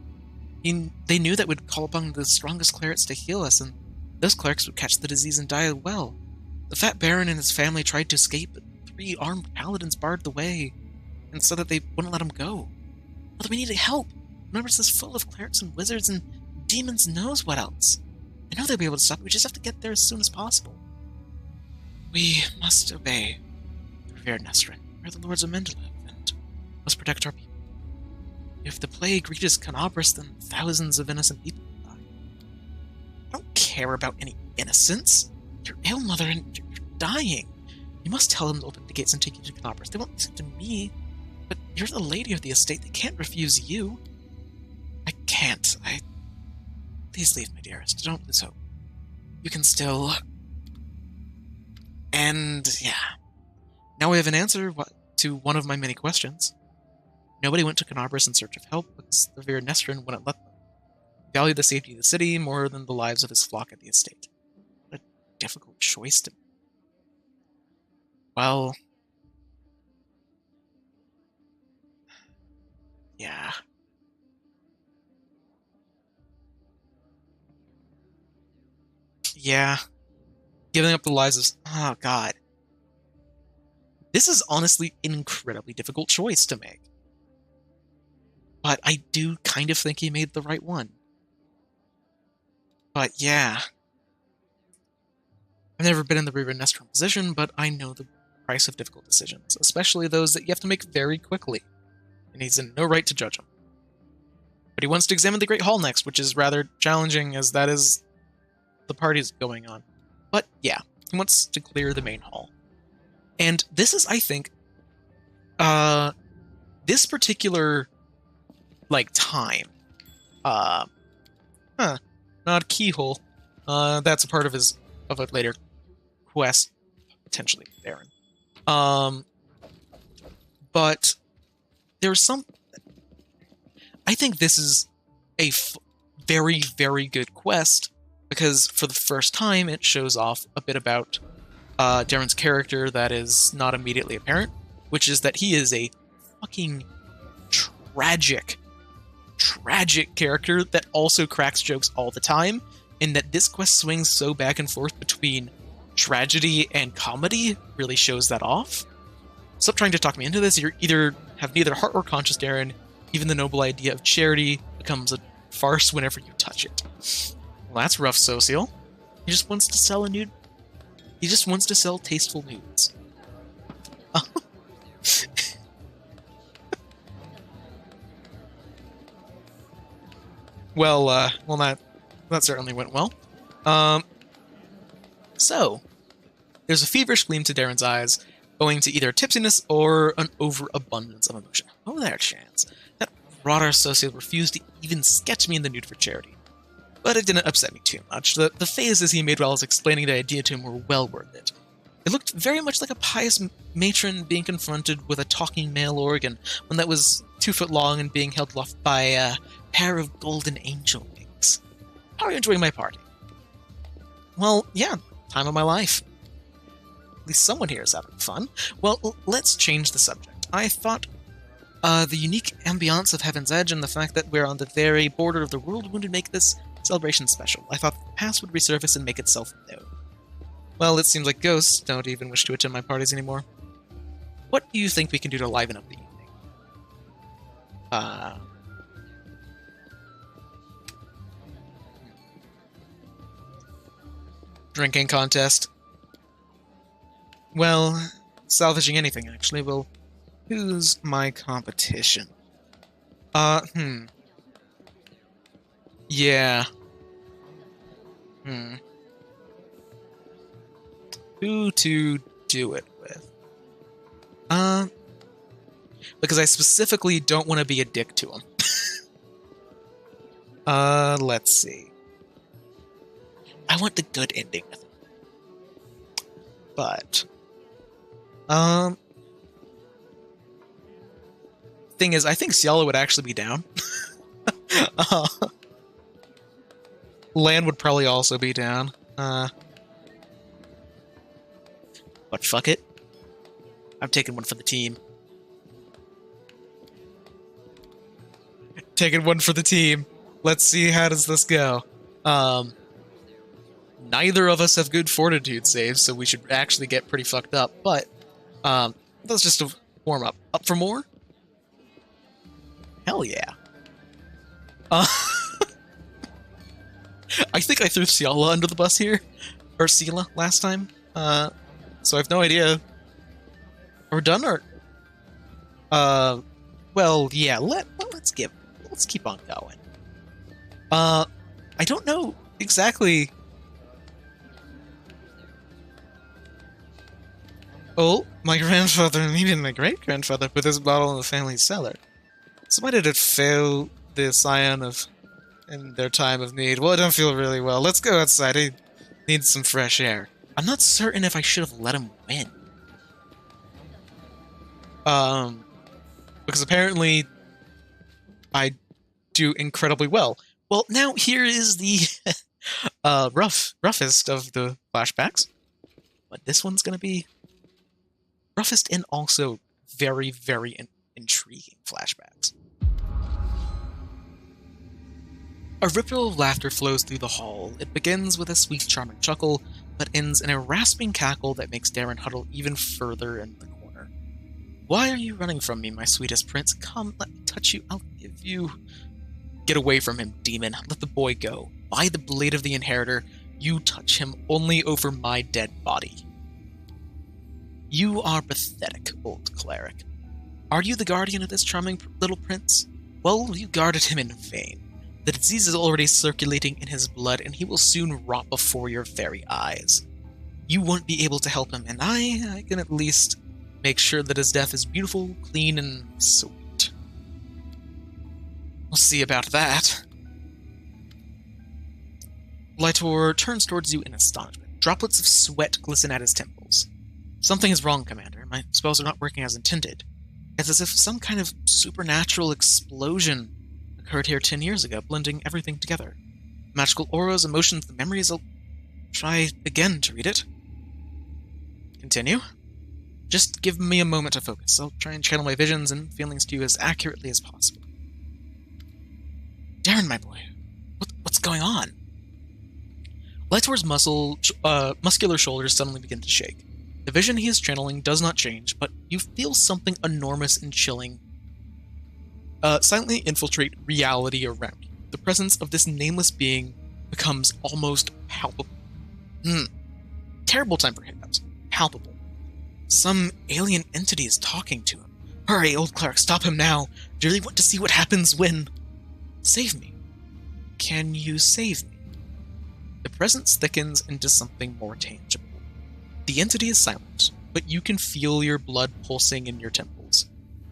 They knew that we'd call upon the strongest clerics to heal us, and those clerics would catch the disease and die well. The Fat Baron and his family tried to escape, but 3 armed paladins barred the way, and said that they wouldn't let him go. Brother, we need help. Numbers is full of clerics and wizards and demons knows what else. I know they'll be able to stop it. We just have to get there as soon as possible. We must obey the revered Nestrin. We're the lords of Mendeleev, and must protect our people. If the plague reaches Canobris, then thousands of innocent people will die. I don't care about any innocents. You're ill, mother, and you're dying. You must tell them to open the gates and take you to Canobris. They won't listen to me, but you're the lady of the estate. They can't refuse you. I can't. Please leave, my dearest. Don't lose hope. You can still... And, yeah. Now we have an answer to one of my many questions. Nobody went to Canobris in search of help because the revered Nestrin wouldn't let them. He valued the safety of the city more than the lives of his flock at the estate. What a difficult choice to make. Well... Yeah. Yeah. Giving up the lives of... Oh, God. This is honestly an incredibly difficult choice to make. But I do kind of think he made the right one. But yeah. I've never been in the revered Nestrin position, but I know the price of difficult decisions, especially those that you have to make very quickly. And he's in no right to judge them. But he wants to examine the Great Hall next, which is rather challenging as that is the party's going on. But yeah, he wants to clear the main hall. And this is, I think, this particular, like, time. Not keyhole. That's a part of a later quest, potentially Baron. But there's some... I think this is a very, very good quest, because for the first time it shows off a bit about Darren's character that is not immediately apparent, which is that he is a fucking tragic character that also cracks jokes all the time, and that this quest swings so back and forth between tragedy and comedy really shows that off. Stop trying to talk me into this. You either have neither heart or conscience, Darren. Even the noble idea of charity becomes a farce whenever you touch it. Well, that's rough, Social. He just wants to sell He just wants to sell tasteful nudes. Well, that certainly went well. So, there's a feverish gleam to Darren's eyes, owing to either tipsiness or an overabundance of emotion. Oh, there, Chance. That broader associate refused to even sketch me in the nude for charity. But it didn't upset me too much. The phases he made while I was explaining the idea to him were well worth it. It looked very much like a pious matron being confronted with a talking male organ, one that was 2 foot long and being held aloft by a pair of golden angel wings. How are you enjoying my party? Well, yeah, time of my life. At least someone here is having fun. Well, let's change the subject. I thought the unique ambiance of Heaven's Edge and the fact that we're on the very border of the world would make this celebration special. I thought the past would resurface and make itself known. Well, it seems like ghosts don't even wish to attend my parties anymore. What do you think we can do to liven up the evening? Drinking contest. Well, salvaging anything, actually. Well, who's my competition? Yeah. Who to do it with? Because I specifically don't want to be a dick to him. Let's see. I want the good ending with him. But, thing is, I think Cielo would actually be down. Uh, Land would probably also be down. But fuck it. I'm taking one for the team. Taking one for the team. Let's see how does this go. Neither of us have good fortitude saves, so we should actually get pretty fucked up. But that's just a warm up. Up for more? Hell yeah. I think I threw Ciala under the bus here, or Sela last time. So I have no idea. Are we done or? Well, yeah. Let's keep on going. I don't know exactly. Oh, my grandfather and even my great-grandfather put this bottle in the family cellar. So why did it fail the scion of in their time of need? Well, I don't feel really well. Let's go outside. I need some fresh air. I'm not certain if I should have let him win. Because apparently I do incredibly well. Well, now here is the roughest of the flashbacks. But this one's gonna be roughest and also very, very intriguing flashbacks. A ripple of laughter flows through the hall. It begins with a sweet, charming chuckle, but ends in a rasping cackle that makes Darren huddle even further in the corner. Why are you running from me, my sweetest prince? Come, let me touch you. I'll give you... Get away from him, demon. Let the boy go. By the blade of the inheritor, you touch him only over my dead body. You are pathetic, old cleric. Are you the guardian of this charming little prince? Well, you guarded him in vain. The disease is already circulating in his blood, and he will soon rot before your very eyes. You won't be able to help him, and I can at least make sure that his death is beautiful, clean, and sweet. We'll see about that. Lytor turns towards you in astonishment. Droplets of sweat glisten at his temples. Something is wrong, Commander. My spells are not working as intended. It's as if some kind of supernatural explosion occurred here 10 years ago, blending everything together. Magical auras, emotions, the memories. I'll try again to read it. Continue. Just give me a moment to focus. I'll try and channel my visions and feelings to you as accurately as possible. Darren, my boy, what's going on? Lytor's muscular shoulders suddenly begin to shake. The vision he is channeling does not change, but you feel something enormous and chilling silently infiltrate reality around you. The presence of this nameless being becomes almost palpable. Terrible time for hiccups. Palpable. Some alien entity is talking to him. Hurry, old cleric, stop him now. Do you really want to see what happens when... Save me. Can you save me? The presence thickens into something more tangible. The entity is silent, but you can feel your blood pulsing in your temples,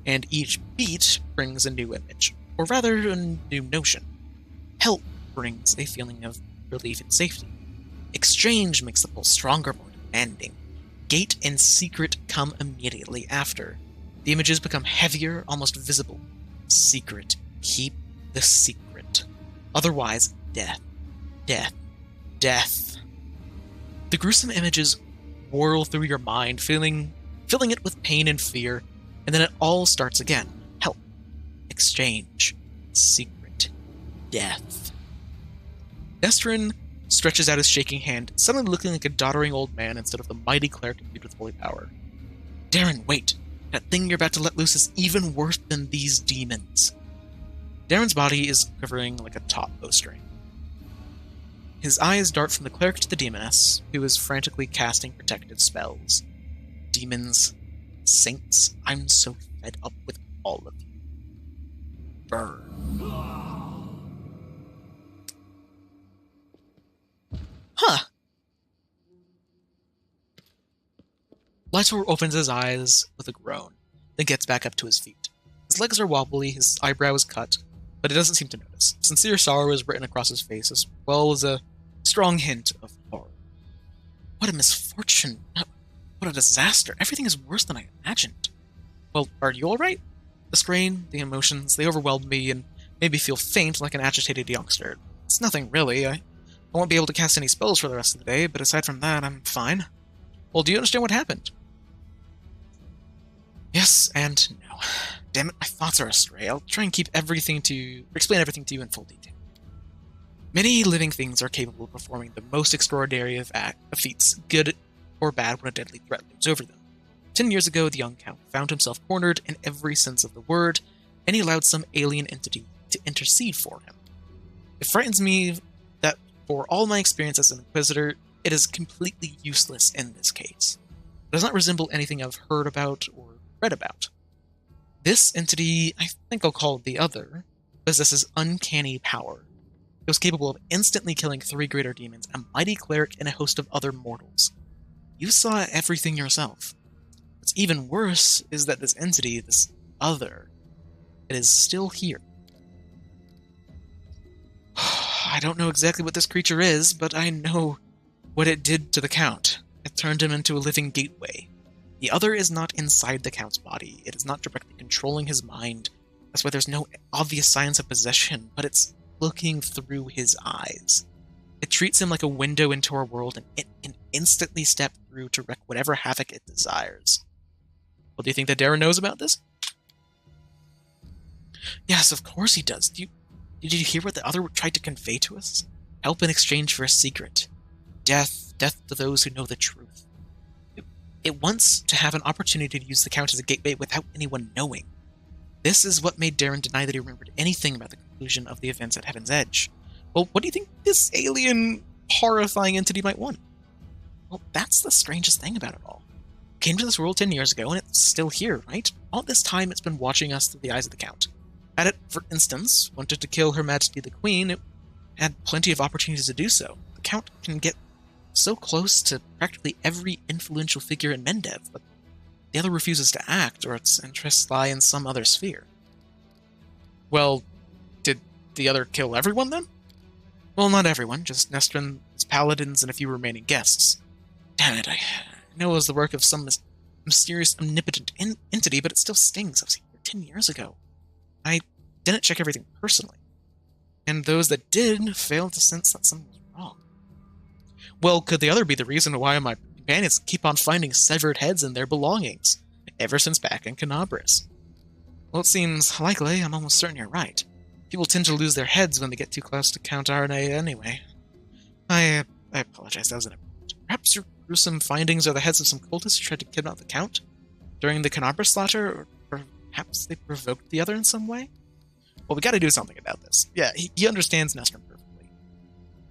and each beat brings a new image, or rather a new notion. Help brings a feeling of relief and safety. Exchange makes the pulse stronger, more demanding. Gate and secret come immediately after. The images become heavier, almost visible. Secret. Keep the secret. Otherwise, death. Death. Death. The gruesome images whirl through your mind, filling it with pain and fear, and then it all starts again. Help. Exchange. Secret. Death. Nestrin stretches out his shaking hand, suddenly looking like a doddering old man instead of the mighty cleric imbued with holy power. Darren, wait. That thing you're about to let loose is even worse than these demons. Darren's body is quivering like a taut bowstring. His eyes dart from the cleric to the demoness, who is frantically casting protective spells. Demons, saints, I'm so fed up with all of you. Burn. Huh. Lytor opens his eyes with a groan, then gets back up to his feet. His legs are wobbly, his eyebrow is cut, but he doesn't seem to notice. Sincere sorrow is written across his face, as well as a strong hint of horror. What a misfortune. What a disaster. Everything is worse than I imagined. Well, are you alright? The strain, the emotions, they overwhelmed me, and Made me feel faint like an agitated youngster. It's nothing really. I won't be able to cast any spells for the rest of the day, but aside from that, I'm fine. Well, do you understand what happened? Yes and no. Damn it, my thoughts are astray. I'll try and explain everything to you in full detail. Many living things are capable of performing the most extraordinary of feats, good or bad, when a deadly threat looms over them. 10 years ago, the young count found himself cornered in every sense of the word, and he allowed some alien entity to intercede for him. It frightens me that, for all my experience as an Inquisitor, it is completely useless in this case. It does not resemble anything I've heard about or read about. This entity, I think I'll call the Other, possesses uncanny power. It was capable of instantly killing 3 greater demons, a mighty cleric, and a host of other mortals. You saw everything yourself. What's even worse is that this entity, this Other, it is still here. I don't know exactly what this creature is, but I know what it did to the Count. It turned him into a living gateway. The Other is not inside the Count's body. It is not directly controlling his mind. That's why there's no obvious signs of possession, but it's looking through his eyes. It treats him like a window into our world, and it can instantly step through to wreak whatever havoc it desires. Well, do you think that Darren knows about this? Yes, of course he does. Did you hear what the Other tried to convey to us? Help in exchange for a secret. Death to those who know the truth. It wants to have an opportunity to use the Count as a gateway without anyone knowing. This is what made Darren deny that he remembered anything about the conclusion of the events at Heaven's Edge. Well, what do you think this alien, horrifying entity might want? Well, that's the strangest thing about it all. It came to this world 10 years ago, and it's still here, right? All this time it's been watching us through the eyes of the Count. Had it, for instance, wanted to kill Her Majesty the Queen, it had plenty of opportunities to do so. The Count can get so close to practically every influential figure in Mendev, but the Other refuses to act, or its interests lie in some other sphere. Well, did the Other kill everyone, then? Well, not everyone, just Nestrin, his paladins, and a few remaining guests. Damn it, I know it was the work of some mysterious, omnipotent entity, but it still stings. I was here 10 years ago. I didn't check everything personally. And those that did failed to sense that something was wrong. Well, could the Other be the reason why my companions keep on finding severed heads in their belongings, ever since back in Canabris? Well, it seems likely. I'm almost certain you're right. People tend to lose their heads when they get too close to Count RNA anyway. I apologize, that was an important. Perhaps your gruesome findings are the heads of some cultists who tried to kidnap the Count during the Canabris slaughter, or perhaps they provoked the Other in some way? Well, we gotta do something about this. Yeah, he understands Nestrin perfectly.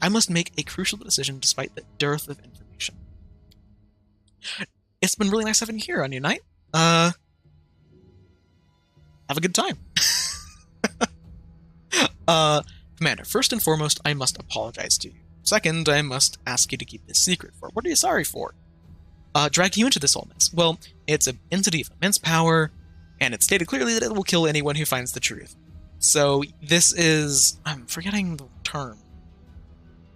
I must make a crucial decision despite the dearth of information. It's been really nice having you here on your night. Have a good time. Commander, first and foremost, I must apologize to you. Second, I must ask you to keep this secret. For what are you sorry for? Drag you into this whole mess. Well, it's an entity of immense power, and it's stated clearly that it will kill anyone who finds the truth. So this is... I'm forgetting the term.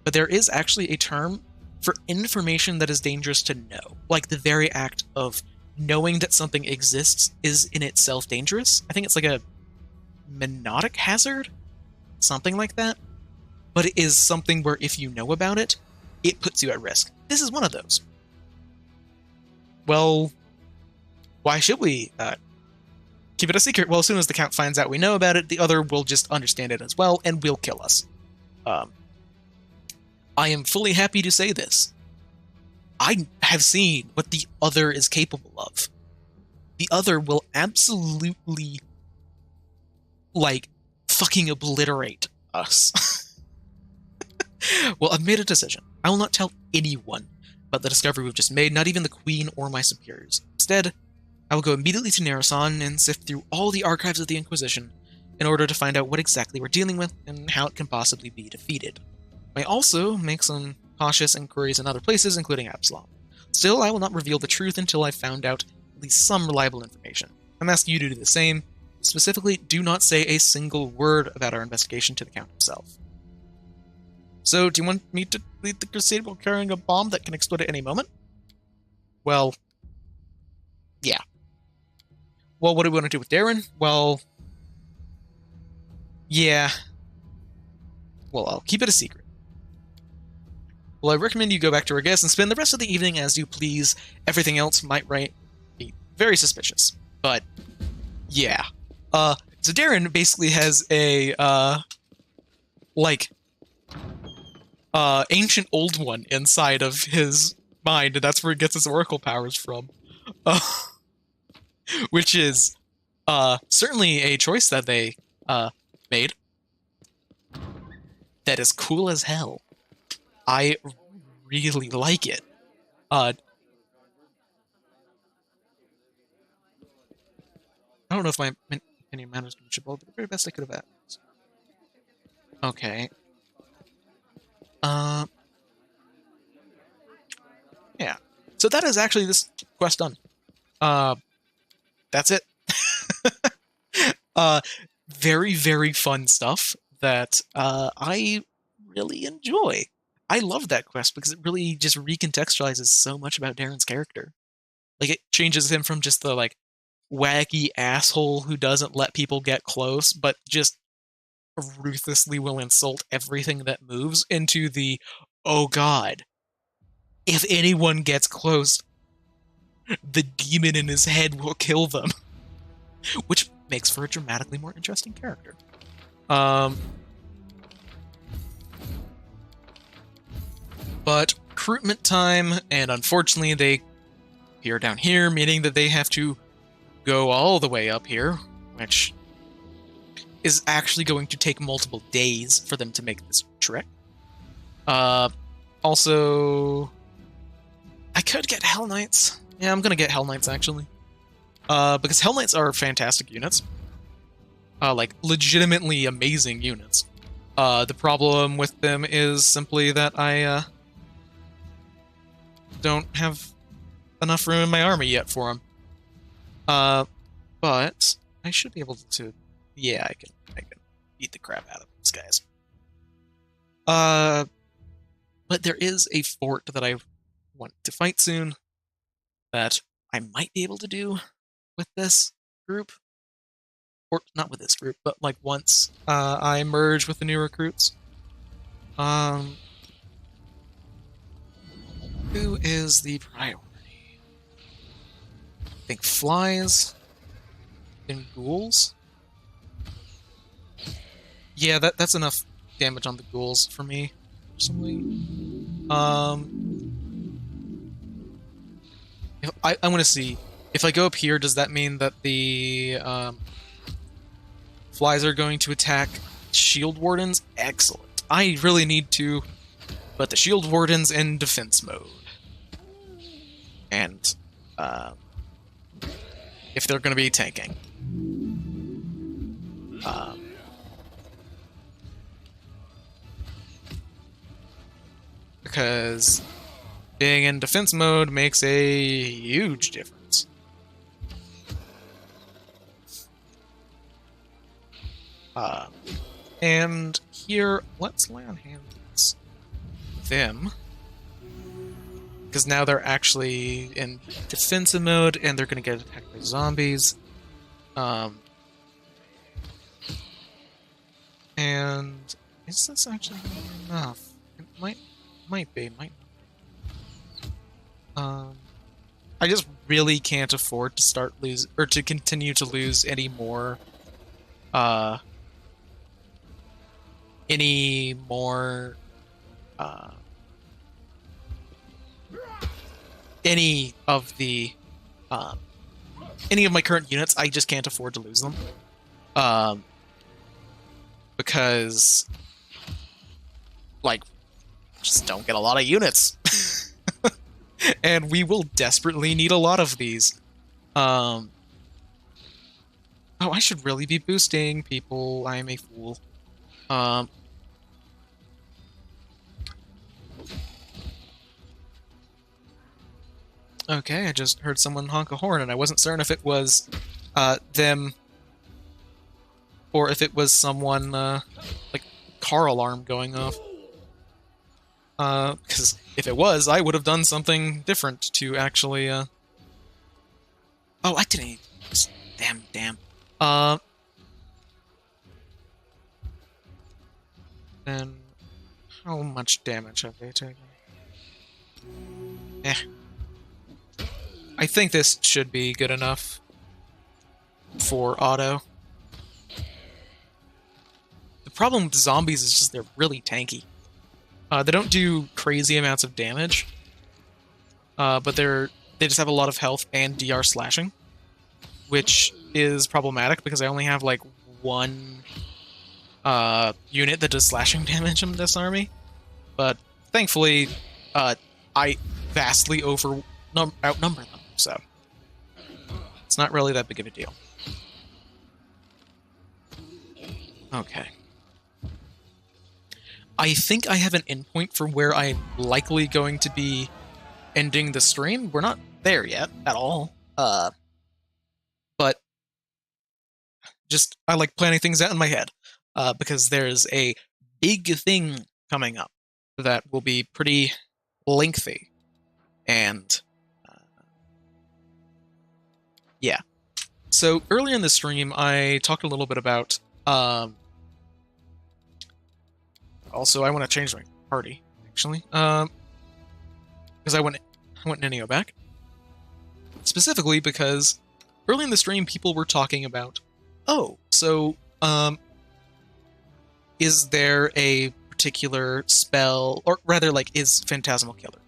But there is actually a term for information that is dangerous to know. Like the very act of knowing that something exists is in itself dangerous. I think it's like a mnemonic hazard? Something like that. But it is something where if you know about it, it puts you at risk. This is one of those. Well, why should we keep it a secret? Well, as soon as the Count finds out we know about it, the Other will just understand it as well and will kill us. I am fully happy to say this. I have seen what the Other is capable of. The Other will absolutely, fucking obliterate us. Well, I've made a decision. I will not tell anyone about the discovery we've just made, not even the Queen or my superiors. Instead, I will go immediately to Narasan and sift through all the archives of the Inquisition in order to find out what exactly we're dealing with and how it can possibly be defeated. I may also make some cautious inquiries in other places, including Absalom. Still, I will not reveal the truth until I've found out at least some reliable information. I'm asking you to do the same. Specifically, do not say a single word about our investigation to the Count himself. So, do you want me to lead the crusade while carrying a bomb that can explode at any moment? Well, yeah. Well, what do we want to do with Darren? Well, Yeah. Well, I'll keep it a secret. Well, I recommend you go back to our guest and spend the rest of the evening as you please. Everything else might be very suspicious. But, yeah. So Darren basically has a, ancient old one inside of his mind, and that's where he gets his oracle powers from. Which is, certainly a choice that they, made. That is cool as hell. I really like it. I don't know if my opinion matters much, but the very best I could have asked. Okay. Yeah. So that is actually this quest done. That's it. Very, very fun stuff that I really enjoy. I love that quest because it really just recontextualizes so much about Darren's character. Like, it changes him from just the, like, wacky asshole who doesn't let people get close, but just ruthlessly will insult everything that moves, into the, oh god, if anyone gets close, the demon in his head will kill them. Which makes for a dramatically more interesting character. But recruitment time, and unfortunately they appear down here, meaning that they have to go all the way up here, which is actually going to take multiple days for them to make this trek. Also, I could get Hell Knights. Yeah, I'm gonna get Hell Knights, actually. Because Hell Knights are fantastic units. Like, legitimately amazing units. The problem with them is simply that I, don't have enough room in my army yet for them. But I should be able to... Yeah, I can beat the crap out of these guys. But there is a fort that I want to fight soon that I might be able to do with this group. Or, not with this group, but, like, once I merge with the new recruits. Who is the priority? I think flies and ghouls. Yeah, that's enough damage on the ghouls for me, personally. If I want to see if I go up here. Does that mean that the flies are going to attack shield wardens? Excellent. I really need to put the shield wardens in defense mode, and if they're going to be tanking. Because being in defense mode makes a huge difference. And here, let's lay on hands them. Because now they're actually in defensive mode, and they're going to get attacked by zombies. And is this actually enough? It might be, might not. I just really can't afford to start to continue to lose any more any of the any of my current units. I just can't afford to lose them, because, like, just don't get a lot of units. And we will desperately need a lot of these. Oh, I should really be boosting people. I am a fool. Okay, I just heard someone honk a horn, and I wasn't certain if it was them or if it was someone, like, car alarm going off. Because if it was, I would have done something different to actually, Oh, I didn't... Damn. Then, how much damage have they taken? Eh. I think this should be good enough for auto. The problem with zombies is just they're really tanky. They don't do crazy amounts of damage, but they just have a lot of health and DR slashing, which is problematic because I only have like one unit that does slashing damage in this army. But thankfully, I vastly outnumber them, so it's not really that big of a deal. Okay. I think I have an endpoint for where I'm likely going to be ending the stream. We're not there yet at all. But just I like planning things out in my head because there's a big thing coming up that will be pretty lengthy. And yeah. So earlier in the stream, I talked a little bit about also, I want to change my party, actually. Because I want Nenio back. Specifically because early in the stream, people were talking about, oh, so, is there a particular spell, or rather, like, is Phantasmal Killer?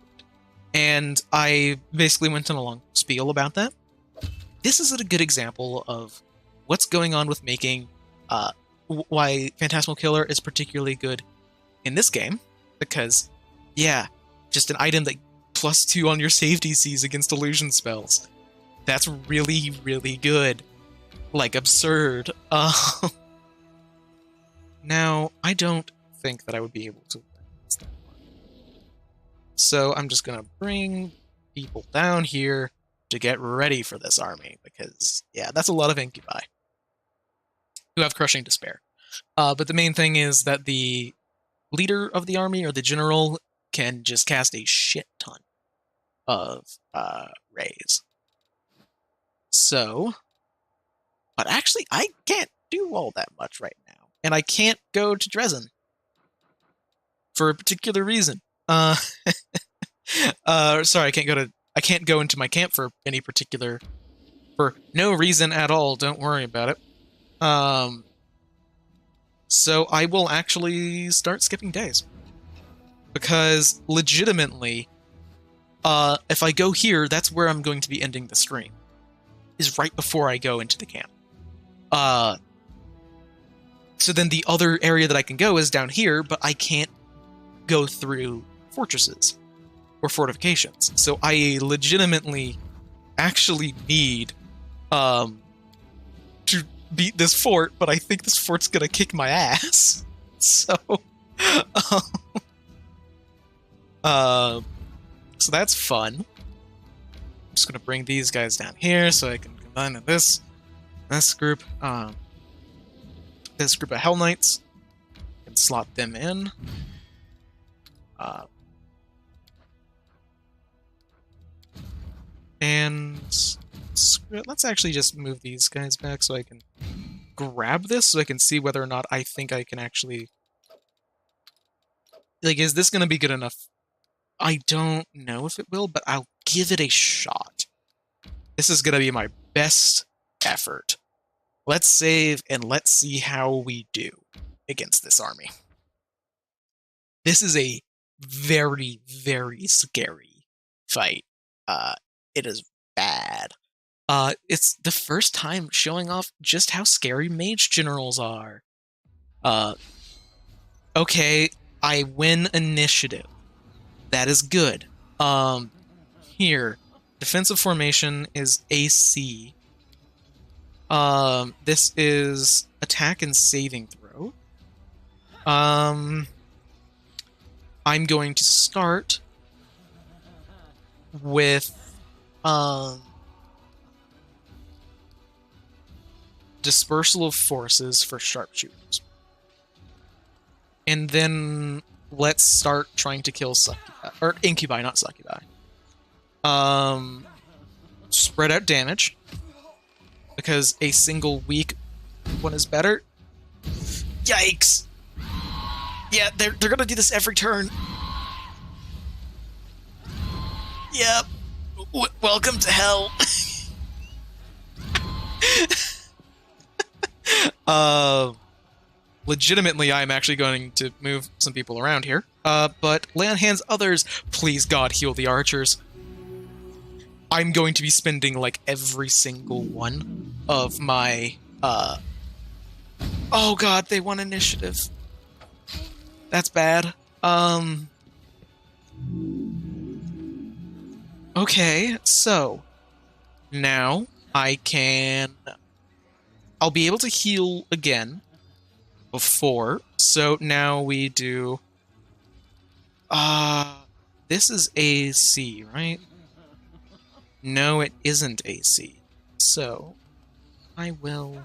And I basically went on a long spiel about that. This is a good example of what's going on with making, why Phantasmal Killer is particularly good in this game, because, yeah, just an item that +2 on your save DCs against illusion spells. That's really, really good. Like, absurd. Now, I don't think that I would be able to balance that one. So I'm just gonna bring people down here to get ready for this army, because, yeah, that's a lot of incubi who have Crushing Despair. But the main thing is that the leader of the army, or the general, can just cast a shit ton of rays. So, but actually, I can't do all that much right now. And I can't go to Dresden for a particular reason. Sorry, I can't go into my camp for any particular, for no reason at all. Don't worry about it. So I will actually start skipping days. Because, legitimately, if I go here, that's where I'm going to be ending the stream. Is right before I go into the camp. So then the other area that I can go is down here, but I can't go through fortresses or fortifications. So I legitimately actually need to beat this fort, but I think this fort's gonna kick my ass. So so that's fun. I'm just gonna bring these guys down here so I can combine with this group. This group of Hell Knights, and slot them in. And let's actually just move these guys back so I can grab this, so I can see whether or not I think I can actually... Like, is this going to be good enough? I don't know if it will, but I'll give it a shot. This is going to be my best effort. Let's save, and let's see how we do against this army. This is a very, very scary fight. It is bad. It's the first time showing off just how scary mage generals are. Okay, I win initiative. That is good. Here, defensive formation is AC. This is attack and saving throw. I'm going to start with dispersal of forces for sharpshooters. And then let's start trying to kill succubi, or incubi, not succubi. Spread out damage, because a single weak one is better. Yikes! Yeah, they're gonna do this every turn. Yep. Welcome to hell. Legitimately, I'm actually going to move some people around here. But lay on hands others. Please, God, heal the archers. I'm going to be spending, like, every single one of my, Oh, God, they won initiative. That's bad. Okay, so now I'll be able to heal again before. So now we do this is AC, right? No, it isn't AC. So I will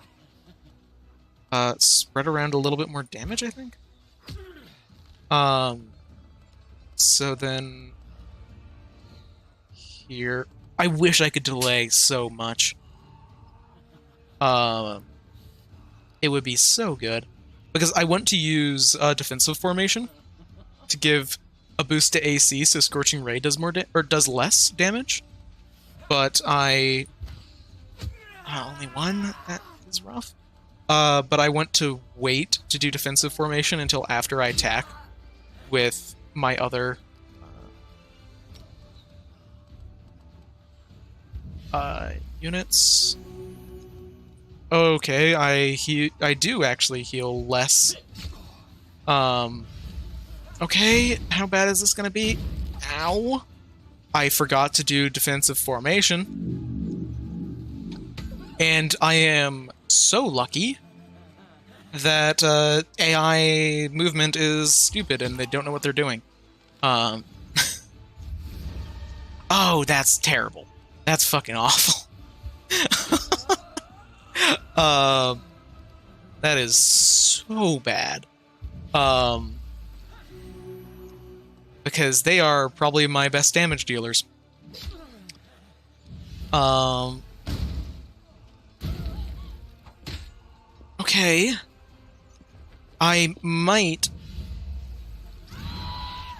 spread around a little bit more damage, I think. So then here, I wish I could delay so much. It would be so good because I want to use defensive formation to give a boost to AC, so Scorching Ray does does less damage. But only one. That is rough. But I want to wait to do defensive formation until after I attack with my other units. Okay, I do actually heal less. Okay, how bad is this gonna be? Ow! I forgot to do defensive formation. And I am so lucky that AI movement is stupid and they don't know what they're doing. Oh, that's terrible. That's fucking awful. That is so bad. Because they are probably my best damage dealers. Okay. I might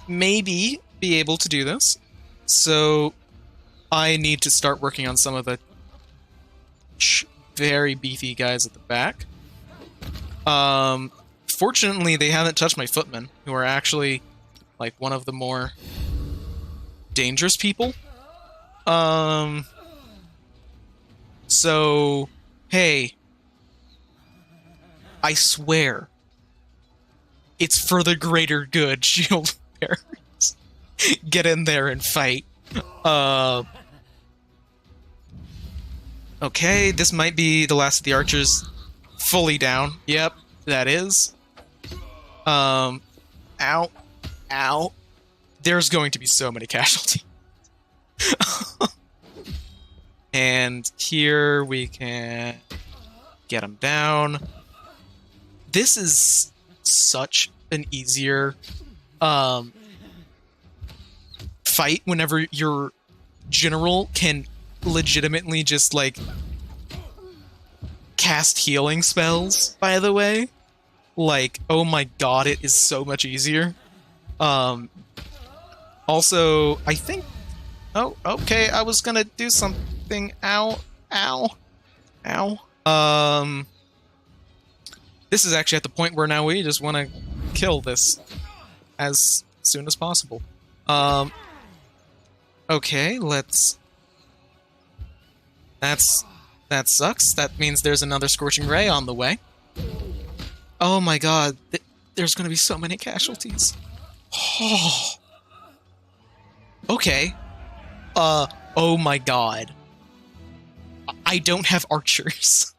maybe be able to do this. So I need to start working on some of the very beefy guys at the back. Fortunately, they haven't touched my footmen, who are actually like one of the more dangerous people. So, hey, I swear, it's for the greater good, shield bearers. Get in there and fight. Okay, this might be the last of the archers fully down. Yep, that is. Ow. Ow. There's going to be so many casualties. And here we can get them down. This is such an easier fight whenever your general can legitimately just, like, cast healing spells, by the way. Like, oh my god, it is so much easier. Also, I think... Oh, okay, I was gonna do something. Ow. Ow. Ow. This is actually at the point where now we just want to kill this as soon as possible. Okay, let's... That sucks. That means there's another Scorching Ray on the way. Oh my god, there's gonna be so many casualties. Oh. Okay. Oh my god. I don't have archers.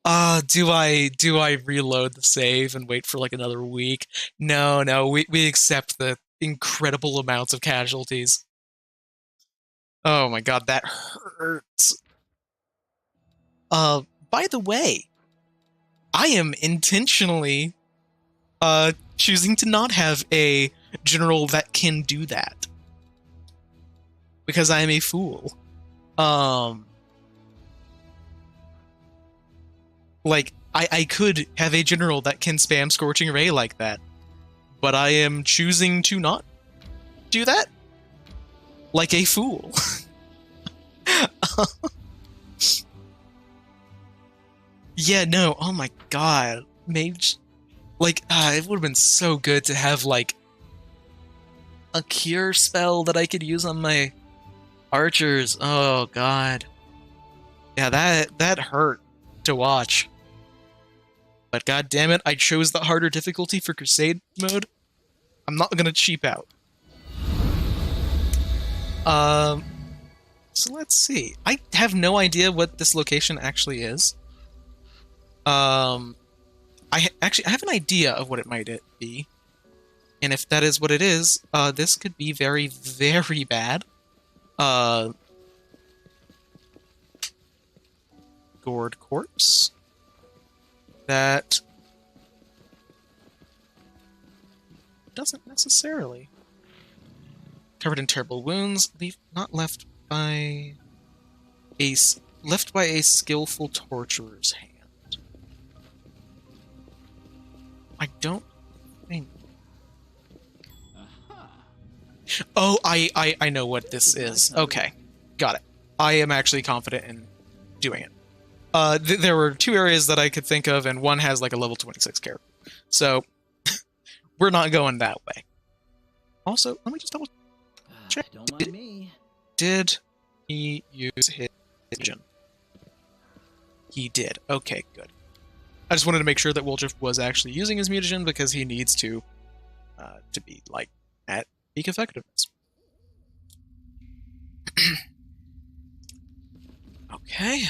Do I reload the save and wait for like another week? No, we accept the incredible amounts of casualties. Oh my god, that hurts. By the way, I am intentionally choosing to not have a general that can do that. Because I am a fool. Like, I could have a general that can spam Scorching Ray like that, but I am choosing to not do that like a fool. Yeah, no, oh my god. Mage, like, it would have been so good to have, like, a cure spell that I could use on my archers. Oh god. Yeah, that hurt to watch. But god damn it, I chose the harder difficulty for Crusade mode. I'm not gonna cheap out. So let's see. I have no idea what this location actually is. I have an idea of what it might be. And if that is what it is, this could be very, very bad. Gored corpse. That doesn't necessarily. Covered in terrible wounds, not left by a skillful torturer's hand. I don't think. Oh, I know what this is. Okay, got it. I am actually confident in doing it. There were two areas that I could think of, and one has like a level 26 character. So, we're not going that way. Also, let me just double check. Don't mind me. Did he use his vision? He did. Okay, good. I just wanted to make sure that Woljif was actually using his mutagen because he needs to be, like, at peak effectiveness. Okay.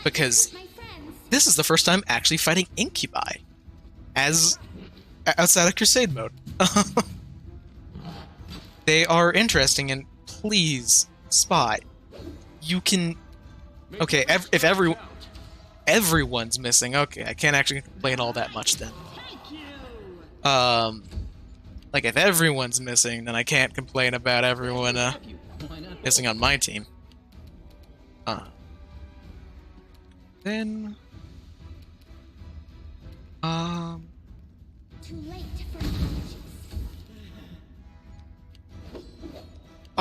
Because this is the first time actually fighting Incubi as outside of Crusade mode. They are interesting, and please, Spy, you can... Okay, if everyone's missing, okay, I can't actually complain all that much then. Like, if everyone's missing, then I can't complain about everyone missing on my team. Then... Too late for apologies.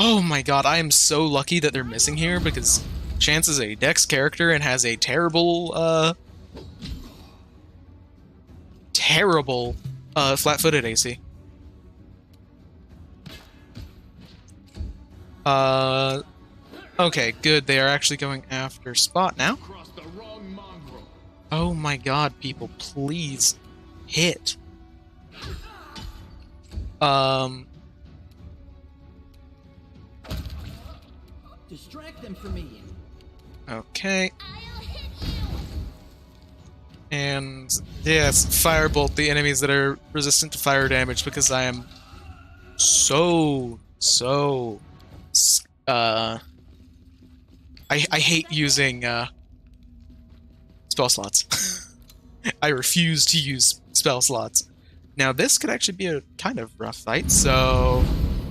Oh my god, I am so lucky that they're missing here, because Chance is a Dex character and has a terrible, flat-footed AC. Okay, good, they are actually going after Spot now. Oh my god, people, please hit. Distract them from me. Okay. And yes, firebolt the enemies that are resistant to fire damage because I am so I hate using spell slots. I refuse to use spell slots. Now this could actually be a kind of rough fight, so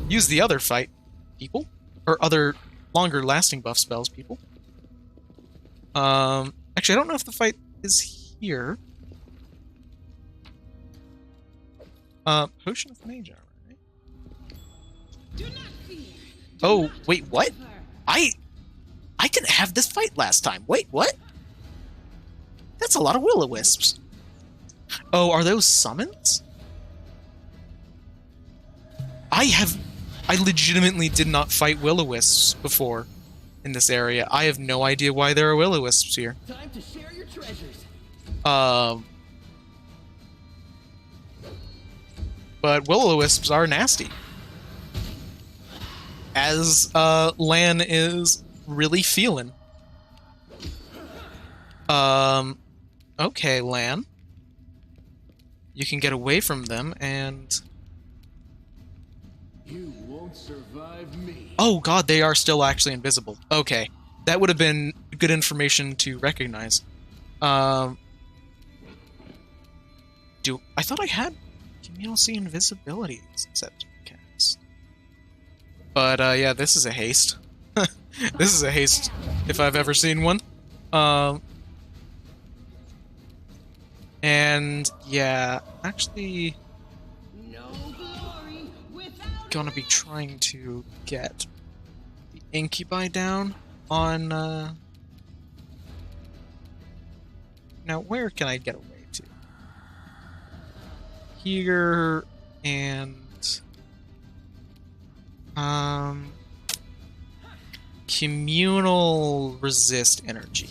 use the other fight, people, or other longer lasting buff spells, people. Actually, I don't know if the fight is here. Potion of Mage Armor, right? Oh, wait, what? I didn't have this fight last time. Wait, what? That's a lot of will-o-wisps. Oh, are those summons? I legitimately did not fight will-o-wisps before in this area. I have no idea why there are will-o-wisps here. Time to share your treasures. But will-o-wisps are nasty. As Lan is really feeling. Okay, Lan. You can get away from them and... You won't survive me. Oh god, they are still actually invisible. Okay. That would have been good information to recognize. I thought I had communal invisibility set to cast. But yeah, this is a haste. This is a haste if I've ever seen one. And yeah, actually No glory without gonna be trying to get the incubi down on now where can I get away to? Here and communal resist energy.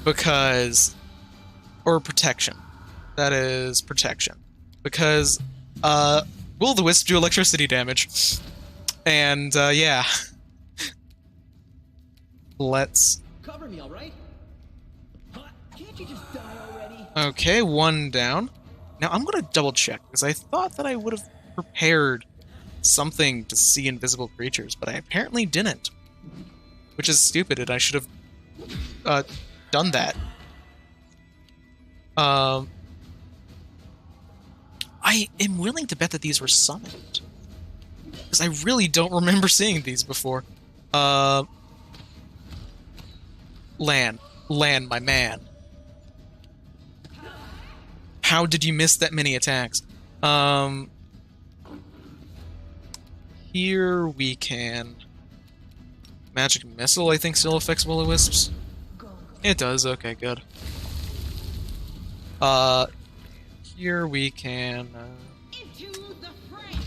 Because or protection. That is protection. Because will the wisp do electricity damage? And yeah. Let's cover me, all right? Can't you just die already? okay, one down. Now I'm gonna double check because I thought that I would have prepared something to see invisible creatures, but I apparently didn't. Which is stupid, and I should have done that. I am willing to bet that these were summoned. Because I really don't remember seeing these before. Lan, my man. How did you miss that many attacks? Here we can... Magic Missile, I think, still affects will-o-wisps. It does, okay, good. Here we can... Into the fray.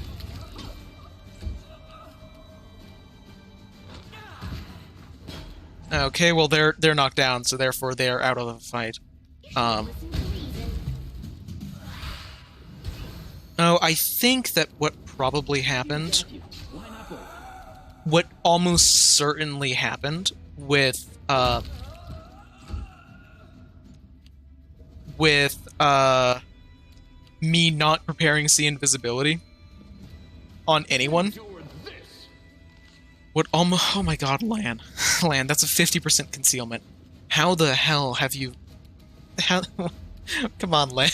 Okay, well, they're knocked down, so therefore they are out of the fight. Oh, I think that what probably happened... What almost certainly happened with me not preparing see invisibility on anyone. What almost... Oh my god, Lan. Lan, that's a 50% concealment. How the hell have you... How... Come on, Lan.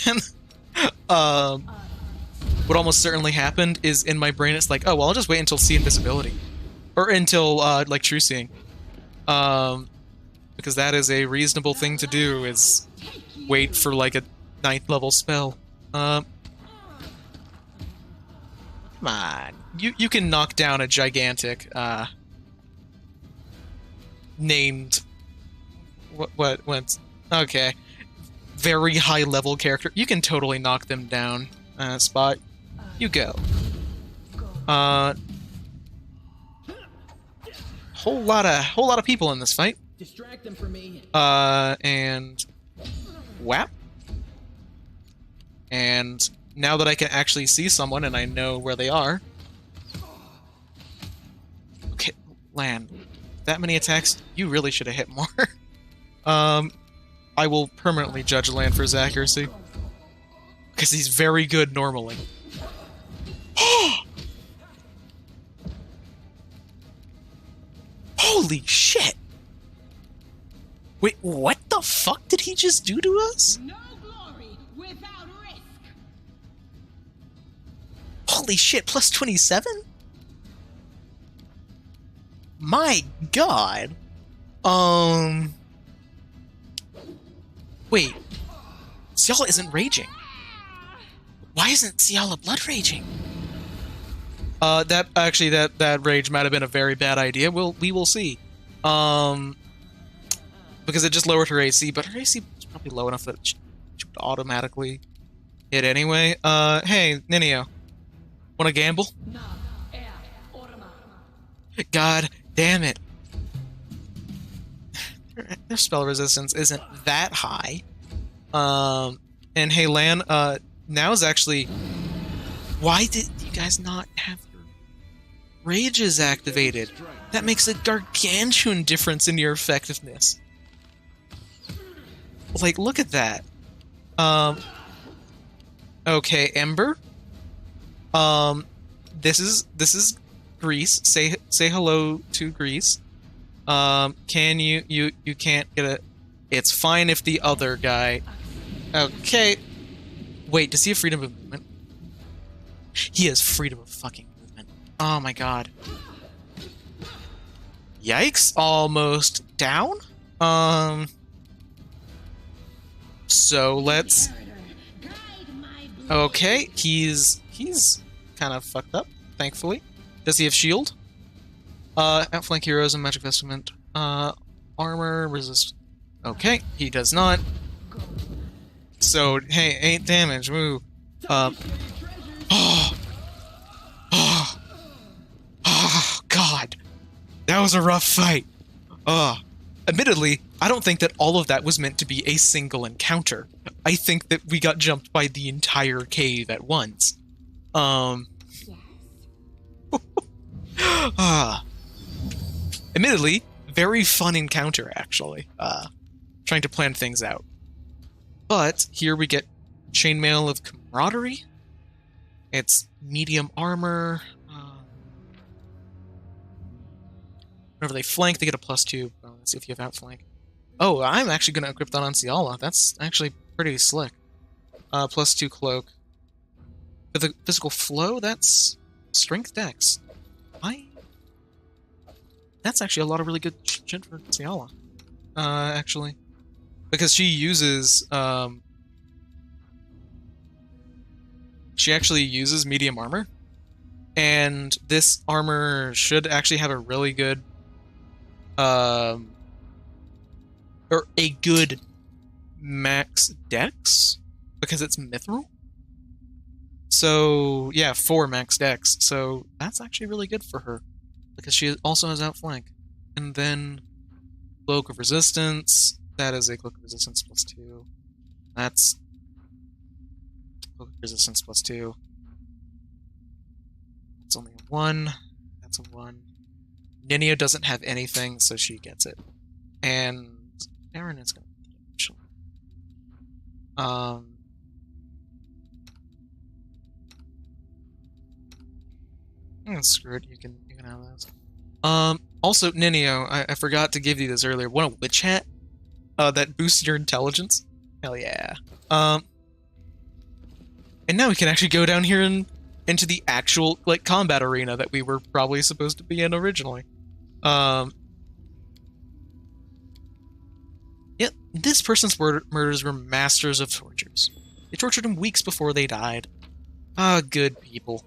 What almost certainly happened is in my brain it's like, oh, well, I'll just wait until see invisibility. Or until, like, true seeing. Because that is a reasonable thing to do, is wait for, like, a 9th level spell. Come on. You can knock down a gigantic, named... What's... Okay. Very high-level character. You can totally knock them down, Spot. You go. Whole lot of people in this fight. Distract them from me. And whap. And now that I can actually see someone and I know where they are. Okay, Lan. That many attacks, you really should have hit more. I will permanently judge Lan for his accuracy. Because he's very good normally. Holy shit! Wait, what the fuck did he just do to us? No glory without risk. Holy shit, plus 27? My god. Wait. Ciala isn't raging. Why isn't Ciala blood raging? That rage might have been a very bad idea. We will see. Because it just lowered her AC, but her AC is probably low enough that she would automatically hit anyway. Hey, Ninio. Wanna gamble? God damn it. Their spell resistance isn't that high. And hey, Lan, now is actually... Why did you guys not have your rages activated? That makes a gargantuan difference in your effectiveness. Like, look at that. Okay, Ember. This is Grease. Say hello to Grease. Can you can't get it. It's fine if the other guy... Okay. Wait, does he have freedom of movement? He has freedom of fucking movement. Oh my god. Yikes, almost down? So let's... Okay, he's kind of fucked up, thankfully. Does he have shield? Outflank heroes and magic vestment. Armor, resist. Okay, he does not. So, hey, 8 damage, woo. Oh, God. That was a rough fight. Admittedly, I don't think that all of that was meant to be a single encounter. I think that we got jumped by the entire cave at once. Admittedly, very fun encounter, actually. Trying to plan things out. But here we get Chainmail of Camaraderie. It's medium armor. Whenever they flank, they get a +2 bonus if you have outflank. Oh, I'm actually going to equip that on Ciala. That's actually pretty slick. +2 cloak. For the physical flow, that's strength dex. That's actually a lot of really good shit for Ciala. Actually. Because she uses, she actually uses medium armor. And this armor should actually have a really good, or a good max dex, because it's mithril. So, yeah, 4 max dex. So, that's actually really good for her, because she also has outflank. And then, Cloak of Resistance. That is a Cloak of Resistance +2. That's Cloak of Resistance +2. It's only a 1. That's a 1. Ninio doesn't have anything, so she gets it. And Aaron is going to screw it, you can have those. Also, Ninio, I forgot to give you this earlier. Want a witch hat? That boosts your intelligence? Hell yeah. And now we can actually go down here and into the actual, like, combat arena that we were probably supposed to be in originally. Yeah, this person's murders were masters of tortures. They tortured him weeks before they died. Good people.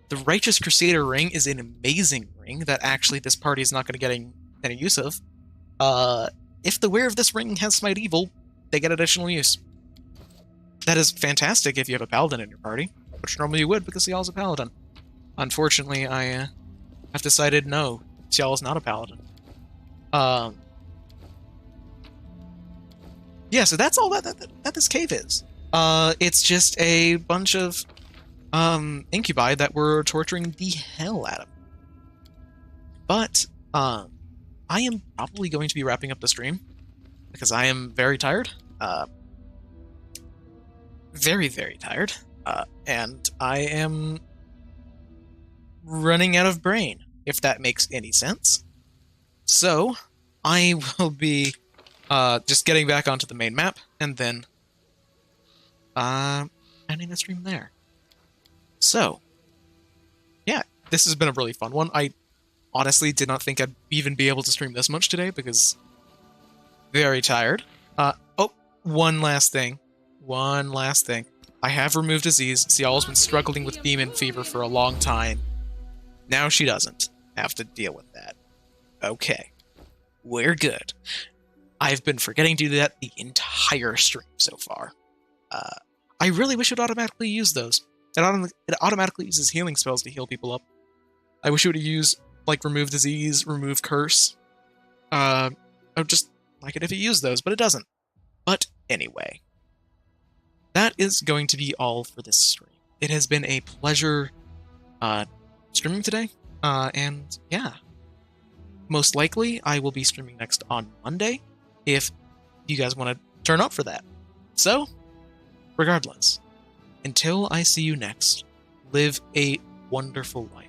The Righteous Crusader ring is an amazing ring that actually this party is not going to get any use of. If the wearer of this ring has Smite Evil, they get additional use. That is fantastic if you have a Paladin in your party, which normally you would because Cial's a Paladin. Unfortunately, I have decided no, Cial is not a Paladin. Yeah, so that's all that this cave is. It's just a bunch of incubi that were torturing the hell out of him. But I am probably going to be wrapping up the stream because I am very tired. Very, very tired. And I am running out of brain, if that makes any sense. So, I will be just getting back onto the main map, and then ending the stream there. So, yeah, this has been a really fun one. I honestly did not think I'd even be able to stream this much today, because very tired. Oh, one last thing. I have removed disease. Ciala's been struggling with demon fever for a long time. Now she doesn't have to deal with that. Okay. We're good. I've been forgetting to do that the entire stream so far. I really wish it would automatically use those. It automatically uses healing spells to heal people up. I wish it would use, like, remove disease, remove curse. I would just like it if it used those, but it doesn't. But anyway, that is going to be all for this stream. It has been a pleasure streaming today, and yeah. Most likely, I will be streaming next on Monday, if you guys want to turn up for that. So, regardless, until I see you next, live a wonderful life.